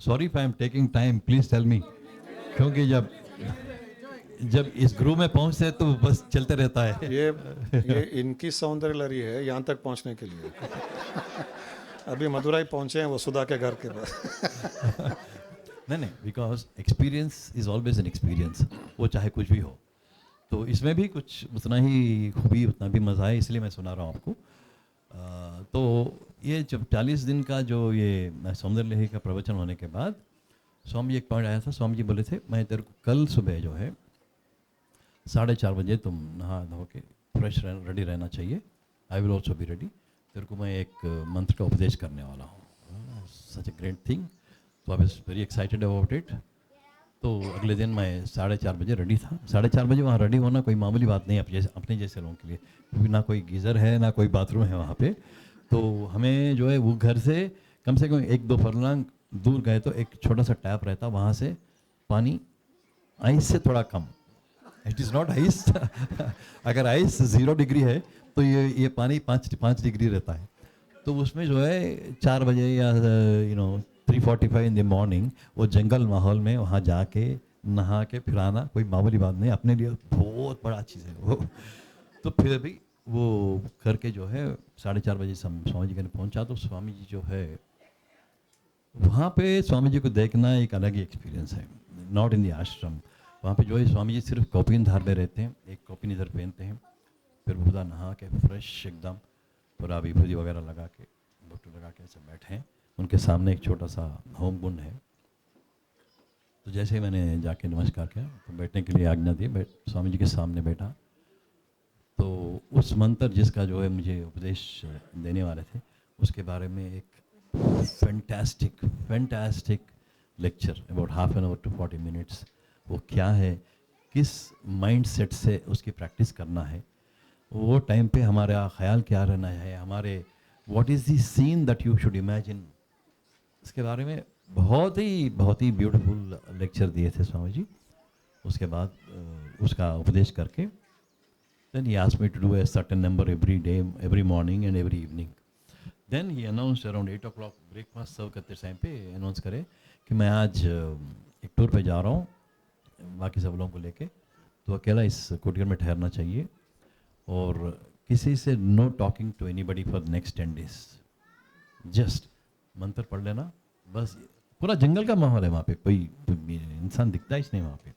sorry if I am taking time, please tell me, क्योंकि जब जब इस ग्रुप में पहुंचते हैं तो बस चलते रहता है। ये इनकी सौंदर्य लहरी है यहाँ तक पहुँचने के लिए। अभी मदुराई पहुँचे हैं वो सुधा के घर के पास। नहीं, because experience is always an experience, वो चाहे कुछ भी हो। तो इसमें भी कुछ उतना ही खूबी, उतना भी मज़ा है, इसलिए मैं सुना रहा हूँ आपको। तो ये जब 40 दिन का जो ये सौंदर्य लहरी का प्रवचन होने के बाद स्वामी जी एक पॉइंट आया था। स्वामी जी बोले थे, मैं तेरे को कल सुबह जो है 4:30 बजे तुम नहा धो के फ्रेश रेडी रहना चाहिए। I will also be ready. तेरे को मैं एक मंत्र का उपदेश करने वाला हूँ। सच ए ग्रेट थिंग। तो I was very excited about it. तो अगले दिन मैं 4:30 बजे रेडी था। 4:30 बजे वहाँ रेडी होना कोई मामूली बात नहीं अपने जैसे लोगों के लिए, क्योंकि ना कोई गीज़र है ना कोई बाथरूम है वहाँ पे। तो हमें जो है वो घर से कम 1-2 फरलांग दूर गए तो एक छोटा सा टैप रहता, वहाँ से पानी आइस से थोड़ा कम, इट इज़ नॉट आइस। अगर आइस 0 डिग्री है तो ये पानी 5 डिग्री रहता है। तो उसमें जो है 4 बजे या 3:45 इन द मॉर्निंग वो जंगल माहौल में वहाँ जाके नहा के फिर आना कोई मामूली बात नहीं, अपने लिए बहुत बड़ा चीज़ है वो। तो फिर भी वो करके जो है 4:30 बजे स्वामी जी के पहुँचा। तो स्वामी जी जो है वहाँ पे स्वामी जी को देखना एक अलग ही एक्सपीरियंस है। नॉट इन द आश्रम, वहाँ पे जो है स्वामी जी सिर्फ कॉपिन धार में रहते हैं, एक कॉपिन इधर पहनते हैं, फिर पूरा नहा के फ्रेश एकदम पूरा विभूति वगैरह लगा के बटू लगा के ऐसे बैठे हैं। उनके सामने एक छोटा सा होम कुंड है। तो जैसे ही मैंने जाके नमस्कार किया तो बैठने के लिए आज्ञा दी, स्वामी जी के सामने बैठा। तो उस मंत्र जिसका जो है मुझे उपदेश देने वाले थे उसके बारे में एक fantastic lecture about half an hour to 40 minutes. वो क्या है, किस माइंड सेट से उसकी प्रैक्टिस करना है, वो टाइम पे हमारा ख्याल क्या रहना है, हमारे what is the seen that you should imagine, इसके बारे में बहुत ही ब्यूटीफुल लेक्चर दिए थे स्वामी जी। उसके बाद उसका उपदेश करके then he asked me to do a certain number every day, every morning and every evening. Then he announced around 8 o'clock breakfast सर्व करते टाइम पे अनाउंस करे कि मैं आज एक टूर पे जा रहा हूँ बाकी सब लोगों को लेके, तो अकेला इस कुटियर में ठहरना चाहिए और किसी से no talking to anybody for next 10 days। Just मंत्र पढ़ लेना बस। पूरा जंगल का माहौल है वहाँ पे, कोई इंसान दिखता ही नहीं वहाँ पे।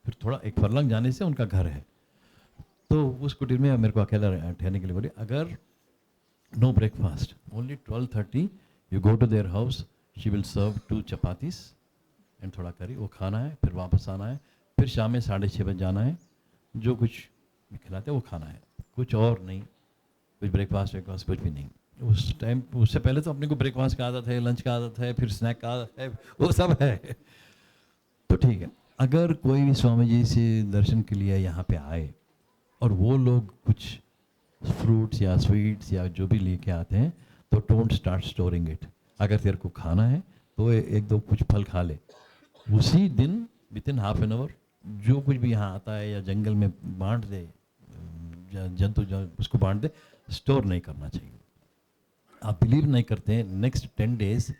फिर थोड़ा एक फरलंग जाने से उनका घर है। तो उस कुटीर में मेरे को अकेला ठहरने के लिए बोले, अगर no breakfast, only 12:30 you go to their house, she will serve 2 chapatis and थोड़ा करी, वो खाना है, फिर वापस आना है, फिर शाम में 6:30 बजे जाना है, जो कुछ खिलाते वो खाना है, कुछ और नहीं, कुछ ब्रेकफास्ट कुछ भी नहीं। उस टाइम उससे पहले तो अपने को ब्रेकफास्ट का आदत है, लंच का आदत है, फिर स्नैक का आदत है, वो सब है। तो ठीक है, अगर कोई भी स्वामी जी से दर्शन के लिए यहाँ पे आए और वो लोग कुछ फ्रूट्स या स्वीट्स या जो भी लेके आते हैं, तो डोंट स्टार्ट स्टोरिंग इट। अगर तेरे को खाना है तो 1-2 कुछ फल खा ले, उसी दिन विदिन हाफ एन आवर जो कुछ भी यहाँ आता है या जंगल में बांट दे, जंतु उसको बांट दे, स्टोर नहीं करना चाहिए। आप बिलीव नहीं करते हैं, नेक्स्ट 10 days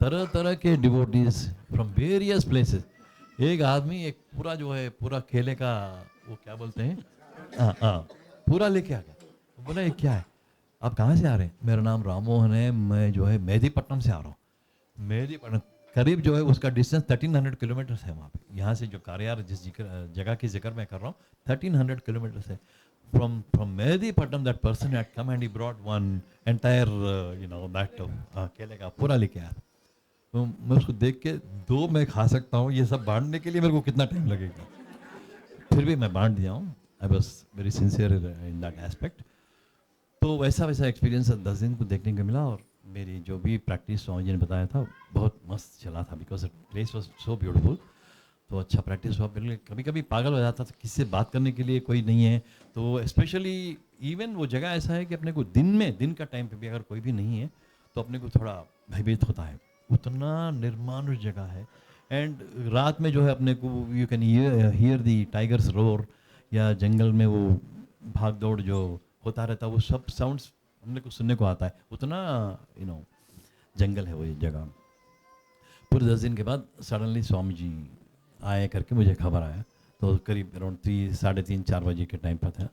तरह तरह के डिवोटीज फ्रॉम वेरियस प्लेसेस, एक आदमी एक पूरा जो है पूरा केले का वो क्या बोलते हैं पूरा लेके आ गया। बोला ये क्या है, आप कहाँ से आ रहे हैं? मेरा नाम राममोहन है, मैं जो है मेहदीपट्टनम से आ रहा हूँ। मेहदीपट्टनम करीब जो है उसका डिस्टेंस 1300 किलोमीटर्स है वहाँ पे। यहाँ से जो कार्यालय जिस जगह की जिक्र मैं कर रहा हूँ 1300 किलोमीटर्स है। from Mehdipatnam that person had come and he brought one entire that केले का पूरा लेके आया। तो मैं उसको देख के 2 मैं खा सकता हूँ, ये सब बांटने के लिए मेरे को कितना टाइम लगेगा, फिर भी मैं बांट दिया हूँ। आई was very sincere in that aspect. तो वैसा एक्सपीरियंस 10 दिन को देखने को मिला और मेरी जो भी प्रैक्टिस स्वामी जी ने बताया था बहुत मस्त चला था, because place was so beautiful. तो अच्छा प्रैक्टिस हुआ। मेरे लिए कभी कभी पागल हो जाता था, किससे बात करने के लिए कोई नहीं है। तो स्पेशली इवन वो जगह ऐसा है कि अपने को दिन का टाइम पे भी अगर कोई भी नहीं है तो अपने को थोड़ा भयभीत होता है, उतना निर्मानुष जगह है। एंड रात में जो है अपने को you can hear the tigers roar, या जंगल में वो भाग दौड़ जो होता रहता है, वो सब साउंड्स हमने को सुनने को आता है, उतना जंगल है वो जगह। पूरे 10 दिन के बाद सडनली स्वामी जी आए करके मुझे खबर आया। तो करीब अराउंड 3:30-4 बजे के टाइम पर था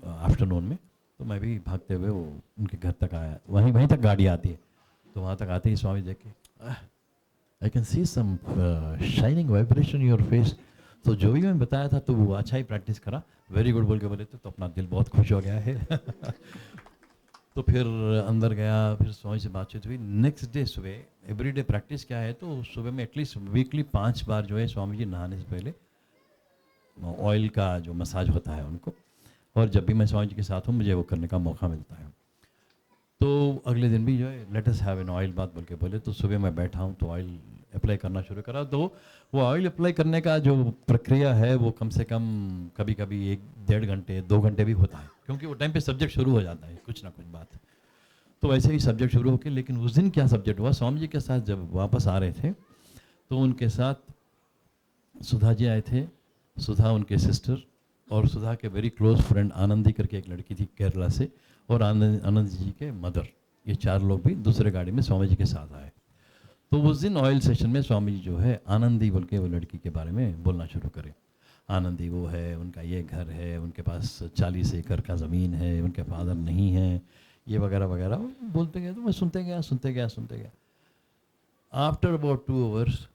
आफ्टरनून में। तो मैं भी भागते हुए वो उनके घर तक आया, वहीं तक गाड़ी आती है। तो वहाँ तक आते ही स्वामी देख के I can see some shining vibration your face. तो जो भी मैं बताया था तो वो अच्छा ही प्रैक्टिस करा, वेरी गुड बोल के बोले तो अपना दिल बहुत खुश हो गया है। तो फिर अंदर गया, फिर स्वामी से बातचीत हुई। नेक्स्ट डे सुबह एवरीडे प्रैक्टिस क्या है तो सुबह में एटलीस्ट वीकली 5 बार जो है स्वामी जी नहाने से पहले ऑयल का जो मसाज होता है उनको, और जब भी मैं स्वामी जी के साथ हूँ मुझे वो करने का मौका मिलता है। तो अगले दिन भी जो है let us have an oil बात बोल के बोले, तो सुबह मैं बैठा हूँ तो ऑयल अप्लाई करना शुरू करा। तो वो ऑयल अप्लाई करने का जो प्रक्रिया है वो कम से कम कभी कभी 1-1.5 घंटे 2 घंटे भी होता है, क्योंकि वो टाइम पे सब्जेक्ट शुरू हो जाता है कुछ ना कुछ बात। तो वैसे ही सब्जेक्ट शुरू होकर, लेकिन उस दिन क्या सब्जेक्ट हुआ, स्वामी जी के साथ जब वापस आ रहे थे तो उनके साथ सुधा जी आए थे, सुधा उनके सिस्टर, और सुधा के वेरी क्लोज फ्रेंड आनंदी करके एक लड़की थी केरला से, और आनंद जी के मदर, ये 4 लोग भी दूसरे गाड़ी में स्वामी जी के साथ आए। तो उस दिन ऑयल सेशन में स्वामी जी जो है आनंदी बोल के वो लड़की के बारे में बोलना शुरू करे। आनंदी वो है, उनका ये घर है, उनके पास 40 एकड़ का ज़मीन है, उनके फादर नहीं है, ये वगैरह वगैरह बोलते गए। तो मैं सुनते गया। आफ्टर अबाउट 2 आवर्स,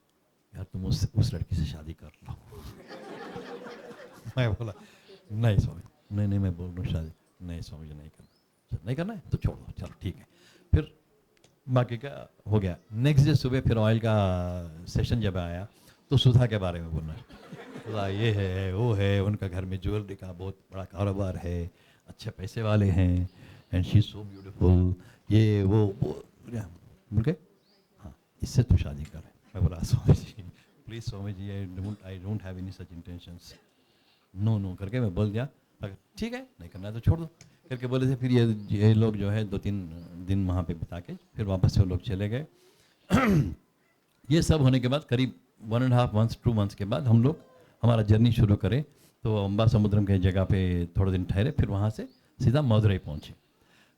यार तुम उस लड़की से शादी कर लो। मैं बोला नहीं स्वामी, नहीं मैं बोल रहा हूँ शादी नहीं स्वामी जी नहीं करना है तो छोड़ दो, चलो ठीक है। फिर बाकी का हो गया। नेक्स्ट डे सुबह फिर ऑयल का सेशन जब आया तो सुधा के बारे में बोलना, सुधा ये है वो है, उनका घर में ज्वेलरी का बहुत बड़ा कारोबार है, अच्छे पैसे वाले हैं, and she is so beautiful, ये वो बोल के हाँ इससे तो शादी कर। मैं बोला Swami ji please Swami ji I don't have any such intentions, no करके मैं बोल दिया। ठीक है नहीं करना है तो छोड़ दो करके बोले थे। फिर ये लोग जो है 2-3 दिन वहाँ पे बिता के फिर वापस से वो लोग चले गए। ये सब होने के बाद करीब 1.5 months 2 months के बाद हम लोग हमारा जर्नी शुरू करें। तो अम्बा समुद्रम के जगह पे थोड़े दिन ठहरे, फिर वहाँ से सीधा मदुरई पहुँचे।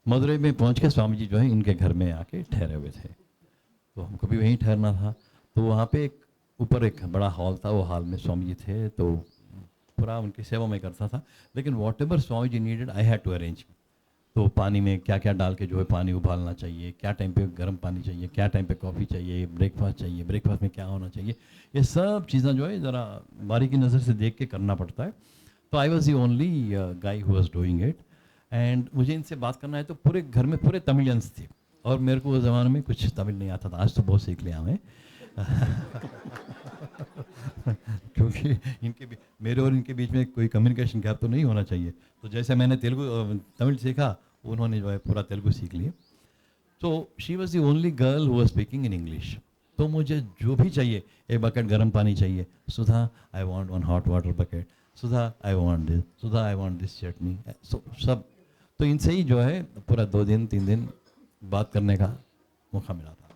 मदुरई में पहुँच के स्वामी जी जो है इनके घर में आके ठहरे हुए थे, तो हमको भी वहीं ठहरना था। तो वहाँ पे ऊपर एक बड़ा हॉल था, वो हॉल में स्वामी जी थे, तो पूरा उनकी सेवा में करता था। लेकिन whatever Swami ji needed I had to arrange. तो पानी में क्या क्या डाल के जो है पानी उबालना चाहिए, क्या टाइम पे गर्म पानी चाहिए, क्या टाइम पे कॉफ़ी चाहिए, ब्रेकफास्ट चाहिए, ब्रेकफास्ट में क्या होना चाहिए, ये सब चीज़ें जो है ज़रा बारीकी नज़र से देख के करना पड़ता है। तो आई वॉज दी ओनली गाई who was doing it, and मुझे इनसे बात करना है तो पूरे घर में पूरे तमिलियंस थे, और मेरे को उस ज़माने में कुछ तमिल नहीं आता था, आज तो बहुत सीख लिया हमें। क्योंकि मेरे और इनके बीच में कोई कम्युनिकेशन गैप तो नहीं होना चाहिए। तो जैसे मैंने तमिल सीखा, उन्होंने जो है पूरा तेलुगु सीख लिया। तो she was the only girl who was speaking in English. तो मुझे जो भी चाहिए, एक बकेट गर्म पानी चाहिए, Sudha I want 1 hot water bucket, Sudha I want this, Sudha I want this chutney, सब। तो इनसे ही जो है पूरा 2 दिन 3 दिन बात करने का मौका मिला था।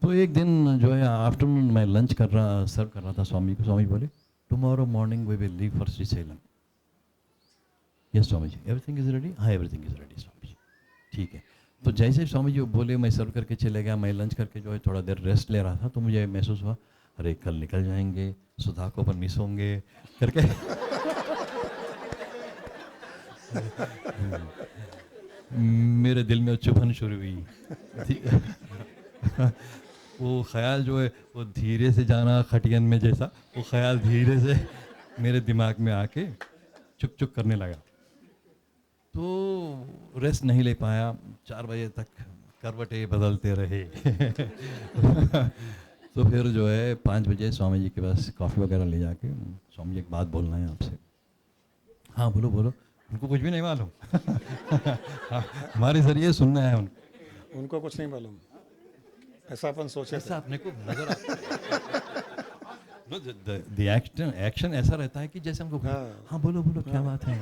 तो एक दिन जो है आफ्टरनून मैं लंच सर्व कर रहा था स्वामी को। स्वामी बोले tomorrow morning we will leave for Srisailam. Yes Swami ji, everything is ready? हाँ everything is ready Swami ji, ठीक है। तो जैसे स्वामी जी बोले मैं सर्व करके चले गया। मैं लंच करके जो है थोड़ा देर रेस्ट ले रहा था, तो मुझे महसूस हुआ अरे कल निकल जाएंगे, सुधा को पर मिस होंगे करके। मेरे दिल में चुभन शुरू हुई। वो ख्याल जो है वो धीरे से जाना खटियन में जैसा, वो ख्याल धीरे से मेरे दिमाग में आके चुक चुक करने लगा। तो रेस्ट नहीं ले पाया, 4 बजे तक करवटें बदलते रहे। तो फिर जो है 5 बजे स्वामी जी के पास कॉफ़ी वगैरह ले जाके, स्वामी जी एक बात बोलना है आपसे। हाँ बोलो बोलो। उनको कुछ भी नहीं मालूम। हमारे जरिए सुनना है उनको कुछ नहीं मालूम, ऐसा अपन सोचे, ऐसा अपने को नजर आता। एक्शन ऐसा रहता है कि जैसे हमको हाँ बोलो बोलो क्या बात है।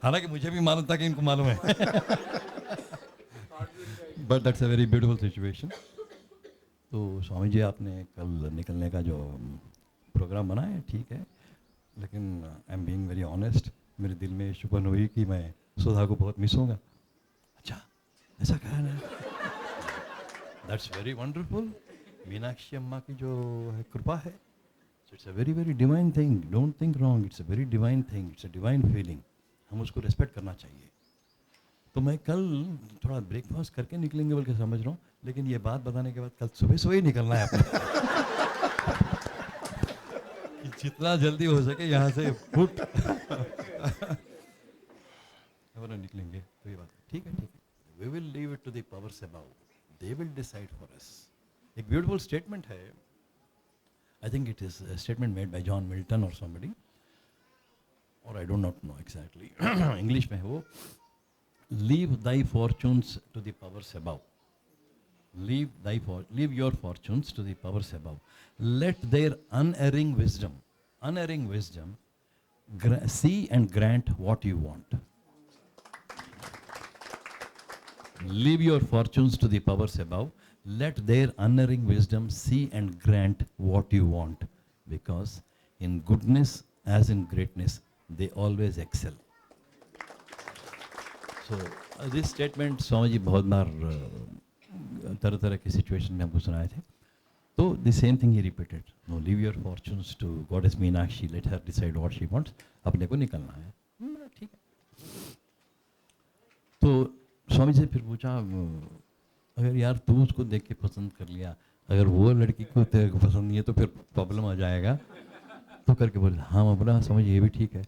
हालांकि मुझे भी मालूम था कि इनको मालूम है। But that's a very beautiful situation. तो स्वामी जी आपने कल निकलने का जो प्रोग्राम बनाया है ठीक है, लेकिन I am being very honest, मेरे दिल में शुक्र हुई कि मैं सुधा को बहुत मिस होगा। अच्छा ऐसा कहना है, दैट्स वेरी वंडरफुल। मीनाक्षी अम्मा की जो है कृपा है, So it's a very very divine thing. Don't think wrong. It's a very divine thing. It's a divine feeling. हम उसको रेस्पेक्ट करना चाहिए. तो मैं कल थोड़ा ब्रेकफास्ट करके निकलेंगे बोल के समझ रहा हूँ, लेकिन ये बात बताने के बाद कल सुबह सुबह ही निकलना है अपने. कि जितना जल्दी हो सके यहाँ से फुट वरना निकलेंगे. तो ये बात ठीक है, ठीक है. We will leave it to the powers above. They will decide for us. एक beautiful statement है. I think it is a statement made by John Milton or somebody, or I do not know exactly. English में है वो. Leave thy fortunes to the powers above. Leave your fortunes to the powers above. Let their unerring wisdom see and grant what you want. Leave your fortunes to the powers above. Let their unerring wisdom see and grant what you want, because in goodness as in greatness they always excel. So this statement Swami ji बहुत बार तरह तरह की situation में हमको सुनाए थे. तो the same thing he repeated. No, leave your fortunes to Goddess Meenakshi. Let her decide what she wants. अपने को निकलना है. ठीक है. तो स्वामी जी फिर पूछा, अगर यार तू उसको देख के पसंद कर लिया, अगर वो लड़की को तेरे को पसंद नहीं है तो फिर प्रॉब्लम आ जाएगा. तो करके बोले हाँ. मैं बोला समझ ये भी ठीक है.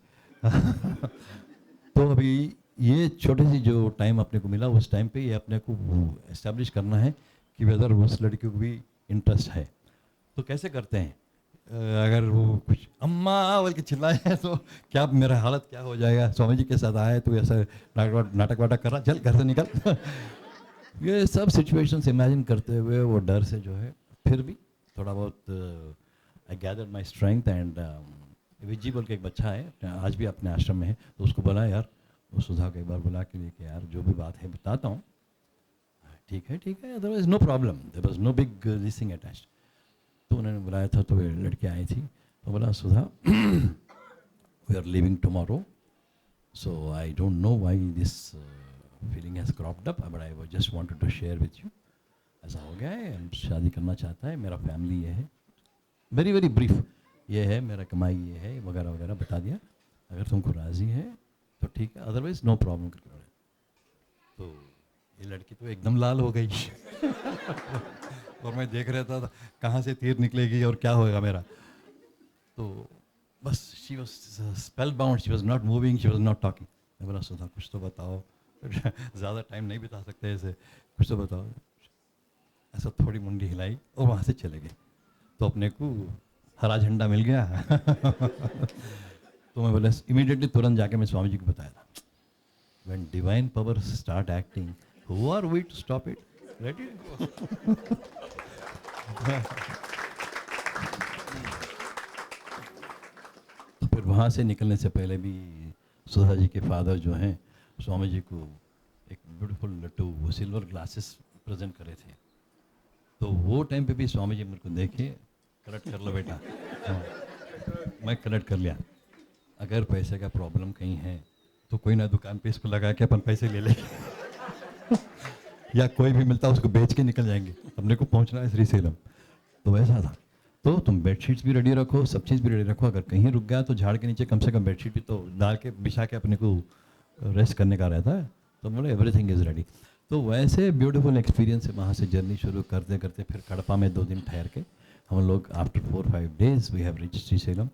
तो अभी ये छोटी सी जो टाइम अपने को मिला, उस टाइम पे ये अपने को एस्टेब्लिश करना है कि वेदर उस लड़की को भी इंटरेस्ट है. तो कैसे करते हैं? अगर वो कुछ अम्मा बोल के चिल्लाए तो क्या मेरा हालत क्या हो जाएगा? स्वामी जी के साथ आए तो ऐसा नाटक वाटक कर रहा, चल घर से निकल. ये सब सिचुएशंस इमेजिन करते हुए वो डर से जो है फिर भी थोड़ा बहुत I gathered my strength. And Viji बोल के एक बच्चा है, आज भी अपने आश्रम में है, तो उसको बोला यार वो सुधा को एक बार बुला के लेके यार जो भी बात है बताता हूँ. ठीक है ठीक है, otherwise no problem, there was no big this thing attached. तो उन्होंने बुलाया था तो लड़की आई थी. तो बोला Sudha we are living tomorrow, so I don't know why this feeling has cropped up, but I just wanted to share with you. ऐसा हो गया है, शादी करना चाहता है, मेरा फैमिली ये है, वेरी वेरी ब्रीफ, ये है मेरा कमाई, ये है वगैरह वगैरह बता दिया. अगर तुमको राज़ी है तो ठीक है, अदरवाइज नो प्रॉब्लम. तो ये लड़की तो एकदम लाल हो गई. और मैं देख रहा था कहाँ से तीर निकलेगी और क्या होगा मेरा. तो बस she was spell bound, she was not moving, she was not talking. मैं बोला सुधा कुछ तो बताओ, ज़्यादा टाइम नहीं बिता सकते ऐसे, कुछ तो बताओ. ऐसा थोड़ी मुंडी हिलाई और वहाँ से चले गए. तो अपने को हरा झंडा मिल गया. तो मैं बोला इमीडिएटली तुरंत जाके मैं स्वामी जी को बताया था, when divine power start acting, who are we to stop it? Let it go. तो फिर वहाँ से निकलने से पहले भी सुधा जी के फादर जो हैं स्वामी जी को एक ब्यूटीफुल लट्टू, वो सिल्वर ग्लासेस प्रेजेंट करे थे. तो वो टाइम पे भी स्वामी जी मेरे को देखे, कलेक्ट कर लो बेटा. मैं कलेक्ट कर लिया. अगर पैसे का प्रॉब्लम कहीं है तो कोई ना दुकान पे इसको लगा के अपन पैसे ले लेंगे. या कोई भी मिलता उसको बेच के निकल जाएंगे, अपने को पहुंचना है श्रीशैलम. तो वैसा था. तो तुम बेडशीट्स भी रेडी रखो, सब चीज़ भी रेडी रखो. अगर कहीं रुक गया तो झाड़ के नीचे कम से कम बेडशीट भी तो डाल के बिछा के अपने को रेस्ट करने का रहता है. तो बोले एवरीथिंग इज़ रेडी. तो वैसे ब्यूटीफुल एक्सपीरियंस है. वहाँ से जर्नी शुरू करते करते फिर कड़पा में 2 दिन ठहर के हम लोग after 4-5 days we have reach Srisailam.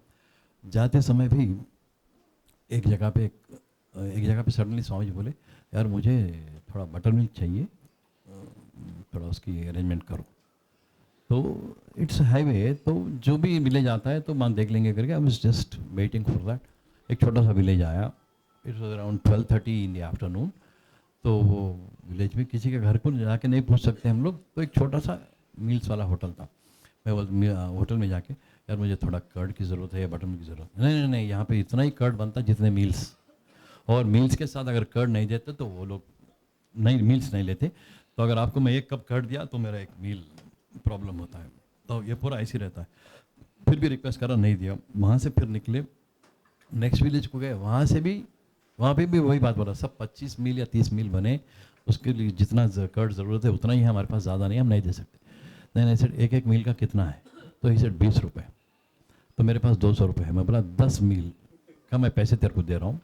जाते समय भी एक जगह पे सडनली स्वामी जी बोले यार मुझे थोड़ा बटर मिल्क चाहिए, थोड़ा उसकी अरेंजमेंट करो. तो इट्स हाईवे, तो जो भी विलेज आता है तो मान देख लेंगे करके. I was just waiting for that. एक छोटा सा विलेज आया. It's around 12:30 in the afternoon. तो वो विलेज में किसी के घर को जाके नहीं पूछ सकते हम लोग. तो एक छोटा सा मील्स वाला होटल था. मैं होटल में जाके यार मुझे थोड़ा कर्ड की ज़रूरत है या बटर मिल्क की ज़रूरत है. नहीं नहीं नहीं, यहाँ पे इतना ही कर्ड बनता है जितने मील्स, और मील्स के साथ अगर कर्ड नहीं देते तो वो लोग नहीं मील्स नहीं लेते. तो अगर आपको मैं 1 कप कर्ड दिया तो मेरा 1 मील प्रॉब्लम होता है. तो ये पूरा ऐसे रहता है. फिर भी रिक्वेस्ट करा, नहीं दिया. वहाँ से फिर निकले, नेक्स्ट विलेज को गए. वहाँ पे भी वही बात बोला, सब 25 मील या 30 मील बने, उसके लिए जितना कर्ड ज़रूरत है उतना ही है, हमारे पास ज़्यादा नहीं, हम नहीं दे सकते. नहीं नहीं सर 1-1 मील का कितना है? तो ही सर 20 रुपये. तो मेरे पास 200 रुपये है। मैं बोला 10 मील का मैं पैसे तेरे को दे रहा हूँ,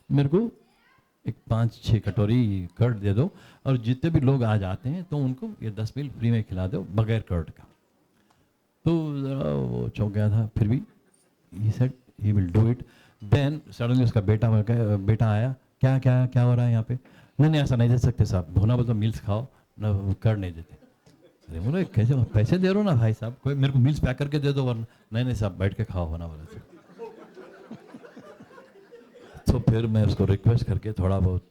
मेरे को एक 5-6 कटोरी कर्ड दे दो, और जितने भी लोग आज आते हैं तो उनको ये 10 मील फ्री में खिला दो बगैर कर्ड का। तो ज़रा वो चौंक गया था, फिर भी he said he will do it. Then suddenly उसका बेटा आया, क्या हो रहा है यहाँ पे? नहीं ऐसा नहीं दे सकते साहब, भुना बोलते मील्स खाओ ना, कर्ड नहीं देते। अरे बोले कैसे, पैसे दे रहे हो ना भाई साहब, कोई मेरे को मील्स पैक करके दे दो, वरना नहीं साहब बैठ के खाओ होना बोला था। तो फिर मैं उसको रिक्वेस्ट करके थोड़ा बहुत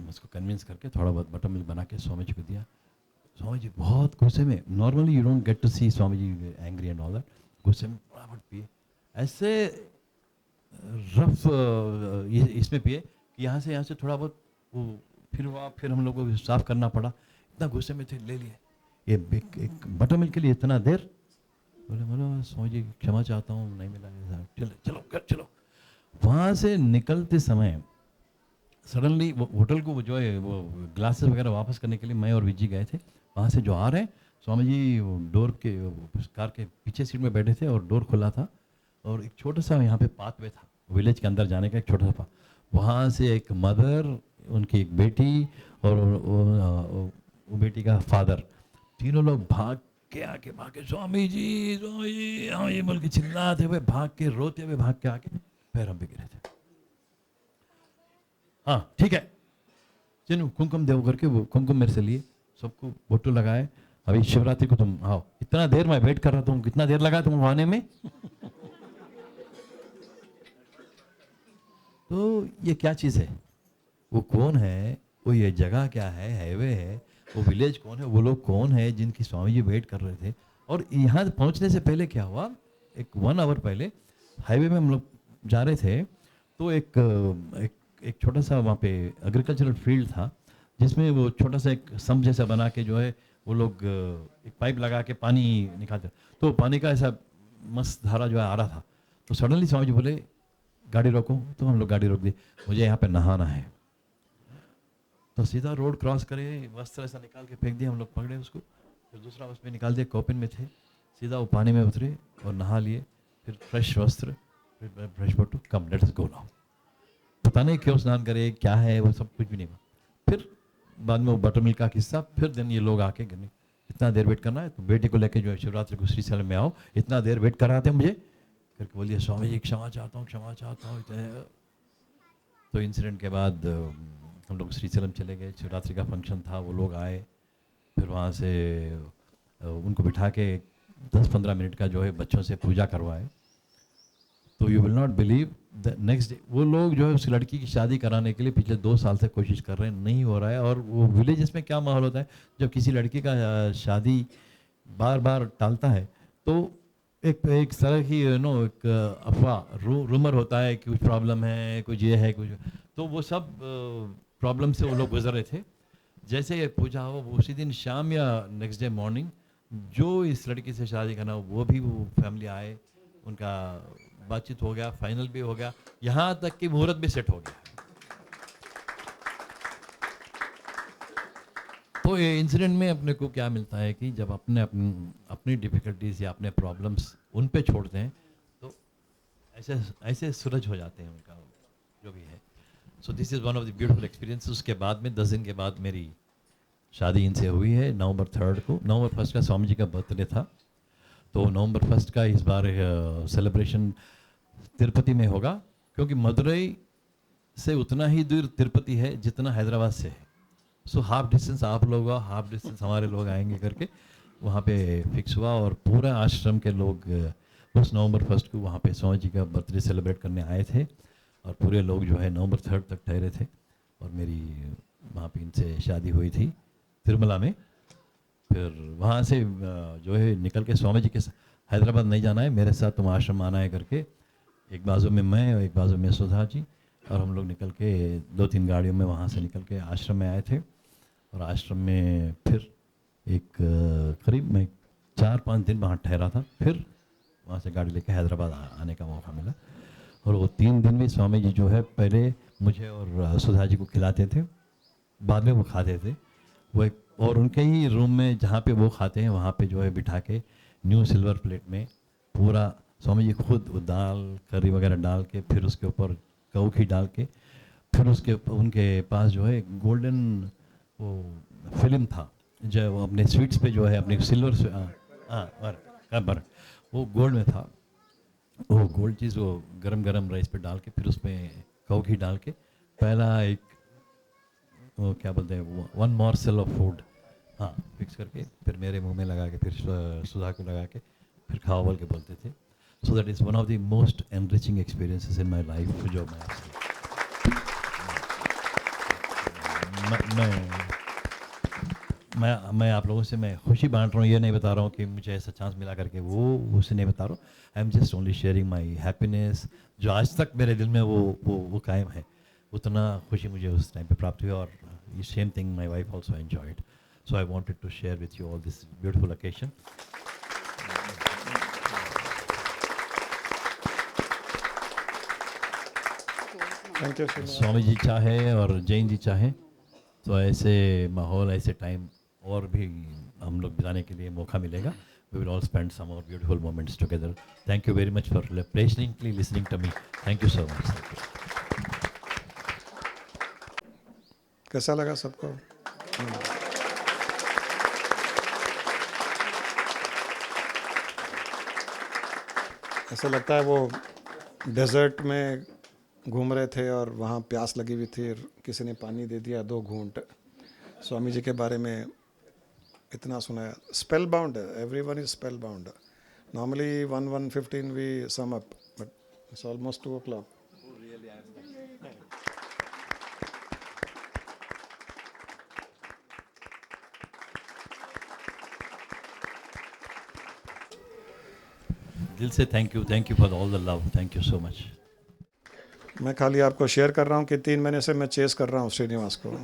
उसको कन्विंस करके थोड़ा बहुत बटर मिल्क बना के स्वामी जी को दिया। स्वामी जी बहुत गुस्से में, normally you don't get to see Swami ji angry and all that, गुस्से में फटाफट पिए, ऐसे रफ इसमें पिए कि यहाँ से थोड़ा बहुत वो फिर हम लोग को साफ करना पड़ा, इतना गुस्से में थे, ले लिए ये एक बटर मिल्क के लिए इतना देर। बोले स्वामी जी क्षमा चाहता हूँ, नहीं मिला, चलो घर चलो। वहाँ से निकलते समय सडनली वो होटल को जो है वो ग्लासेस वगैरह वापस करने के लिए मैं और विजी गए थे। वहाँ से जो आ रहे हैं स्वामी जी डोर के कार के पीछे सीट में बैठे थे और डोर खुला था, और एक छोटा सा यहाँ पे पाथवे था विलेज के अंदर जाने का, एक छोटा सा पाथ। वहाँ से एक मदर, उनकी एक बेटी और वो बेटी का फादर, तीनों लोग भाग के स्वामी जी हाँ ये बोल के चिल्लाते हुए भाग के रोते हुए भाग के आके पैर हम पे गिरे थे। हाँ ठीक है, चलो कुमकुम देव करके वो कुमकुम मेरे से लिए, सबको फोटो लगाए। अभी शिवरात्रि को तुम आओ, इतना देर मैं वेट कर रहा था, कितना देर लगा तुम आने में? तो ये क्या चीज़ है, वो कौन है, वो ये जगह क्या है, हाईवे है, वो विलेज कौन है, वो लोग कौन है जिनकी स्वामी जी वेट कर रहे थे। और यहाँ पहुँचने से पहले क्या हुआ, एक 1 आवर पहले हाईवे में हम लोग जा रहे थे, तो एक छोटा सा वहाँ पे एग्रीकल्चरल फील्ड था, जिसमें वो छोटा सा एक सम्प जैसा बना के जो है वो लोग एक पाइप लगा के पानी निकालते, तो पानी का ऐसा मस्त धारा जो है आ रहा था। तो सडनली स्वामी जी बोले गाड़ी रोको, तो हम लोग गाड़ी रोक दी, मुझे यहाँ पे नहाना है। तो सीधा रोड क्रॉस करे, वस्त्र ऐसा निकाल के फेंक दिया, हम लोग पकड़े उसको, फिर दूसरा उसमें निकाल दिया, कॉपिन में थे, सीधा वो पानी में उतरे और नहा लिए, फिर फ्रेश वस्त्र, फिर fresh photo, come let's go now. पता नहीं क्यों स्नान करे, क्या है वो सब कुछ भी नहीं हुआ। फिर बाद में वो बटर मिल्क का किस्सा, फिर दिन ये लोग आके गिरने, इतना देर वेट करना है, तो बेटे को लेके जो है शिवरात्रि को श्रीशैलम में आओ, इतना देर वेट कराते मुझे करके बोलिए स्वामी जी क्षमा चाहता हूँ। तो इंसिडेंट के बाद हम लोग श्रीशैलम चले गए, शिवरात्रि का फंक्शन था, वो लोग आए, फिर वहाँ से उनको बिठा के 10-15 मिनट का जो है बच्चों से पूजा करवाए। तो you will not believe the next day वो लोग जो है उस लड़की की शादी कराने के लिए पिछले 2 साल से कोशिश कर रहे हैं, नहीं हो रहा है। और वो विलेजेस में क्या माहौल होता है, जब किसी लड़की का शादी बार बार टालता है तो एक तरह की एक अफवाह रूमर होता है कि कुछ प्रॉब्लम है, कुछ ये है, कुछ, तो वो सब प्रॉब्लम से वो लोग गुजर रहे थे। जैसे ये पूजा हो, वो उसी दिन शाम या नेक्स्ट डे मॉर्निंग जो इस लड़की से शादी करना वो फैमिली आए, उनका बातचीत हो गया, फाइनल भी हो गया, यहाँ तक कि मुहूर्त भी सेट हो गया। तो ये इंसिडेंट में अपने को क्या मिलता है कि जब अपनी डिफ़िकल्टीज या अपने प्रॉब्लम्स उन पे छोड़ते हैं तो ऐसे सूरज हो जाते हैं उनका जो भी है। So this is one of the beautiful experience. उसके बाद में 10 दिन के बाद मेरी शादी इनसे हुई है नवंबर 3 को। नवंबर 1 का स्वामी जी का बर्थडे था, तो नवंबर 1 का इस बार सेलिब्रेशन तिरुपति में होगा, क्योंकि मदुरई से उतना ही दूर तिरुपति है जितना हैदराबाद से है। सो हाफ डिस्टेंस आप लोग और हाफ डिस्टेंस हमारे लोग आएंगे करके वहाँ पे फिक्स हुआ, और पूरा आश्रम के लोग उस नवंबर 1 को वहाँ पे स्वामी जी का बर्थडे सेलिब्रेट करने आए थे, और पूरे लोग जो है नवंबर 3 तक ठहरे थे। और मेरी वहाँ पे इनसे शादी हुई थी तिरुमला में। फिर वहाँ से जो है निकल के स्वामी जी के हैदराबाद नहीं जाना है, मेरे साथ तुम आश्रम आना है करके, एक बाजू में मैं और एक बाजू में सुधा जी, और हम लोग निकल के 2-3 गाड़ियों में वहाँ से निकल के आश्रम में आए थे। और आश्रम में फिर करीब मैं 4-5 दिन वहाँ ठहरा था, फिर वहाँ से गाड़ी लेके हैदराबाद आने का मौका मिला। और वो 3 दिन में स्वामी जी जो है पहले मुझे और सुधा जी को खिलाते थे, बाद में वो खाते थे। वो एक और उनके ही रूम में जहाँ पे वो खाते हैं वहाँ पे जो है बिठा के न्यू सिल्वर प्लेट में पूरा स्वामी जी खुद वो दाल करी वगैरह डाल के फिर उसके ऊपर गऊ घी डाल के फिर उसके उनके पास जो है गोल्डन वो फिल्म था जो वो अपने स्वीट्स पे जो है अपने सिल्वर से कबर वो गोल्ड में था, वो गोल्ड चीज़ वो गरम गरम राइस पे डाल के फिर उसमें गऊ घी डाल के पहला एक वो क्या बोलते हैं 1 morsel ऑफ फूड हाँ फिक्स करके फिर मेरे मुंह में लगा के फिर सुधा को लगा के फिर खाओ बोल के बोलते थे. So that is one of the most enriching experiences in my life जो मैं आप लोगों से मैं खुशी बांट रहा हूँ, ये नहीं बता रहा हूँ कि मुझे ऐसा चांस मिला करके वो उसे नहीं बता रहा हूँ. I am just only sharing my happiness जो आज तक मेरे दिल में वो कायम है. उतना खुशी मुझे उस टाइम पे प्राप्त हुई और ये same thing my wife also enjoyed. So I wanted to share with you all this beautiful occasion. Thank you. Swami ji चाहे और जैन जी चाहे तो ऐसे माहौल ऐसे टाइम और भी हम लोग बिताने के लिए मौका मिलेगा. We will all spend some more beautiful moments together. Thank you very much for patiently listening to me. Thank you so much. कैसा लगा सबको? ऐसा लगता है वो डेजर्ट में घूम रहे थे और वहाँ प्यास लगी हुई थी, किसी ने पानी दे दिया 2 घूंट. स्वामी जी के बारे में इतना सुना. Spell bound, everyone is spell bound. Normally 1:15 we sum up, but it's almost 2 o'clock. दिल से thank you for all the love. Thank you so much. मैं खाली आपको शेयर कर रहा हूँ कि 3 महीने से मैं चेस कर रहा हूँ श्रीनिवास को.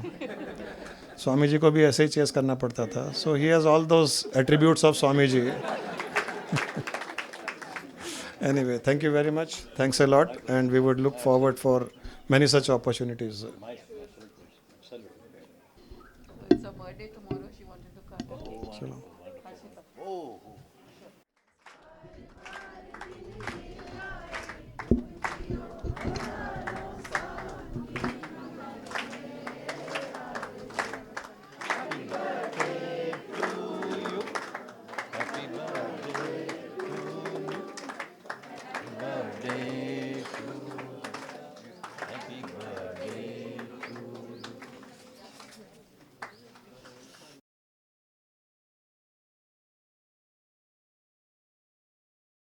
स्वामी जी को भी ऐसे ही चेस करना पड़ता था. So he has all those attributes of Swami ji. Anyway, thank you very much. Thanks a lot and we would look forward for many such opportunities. It's a birthday tomorrow. She wanted to come. चलो.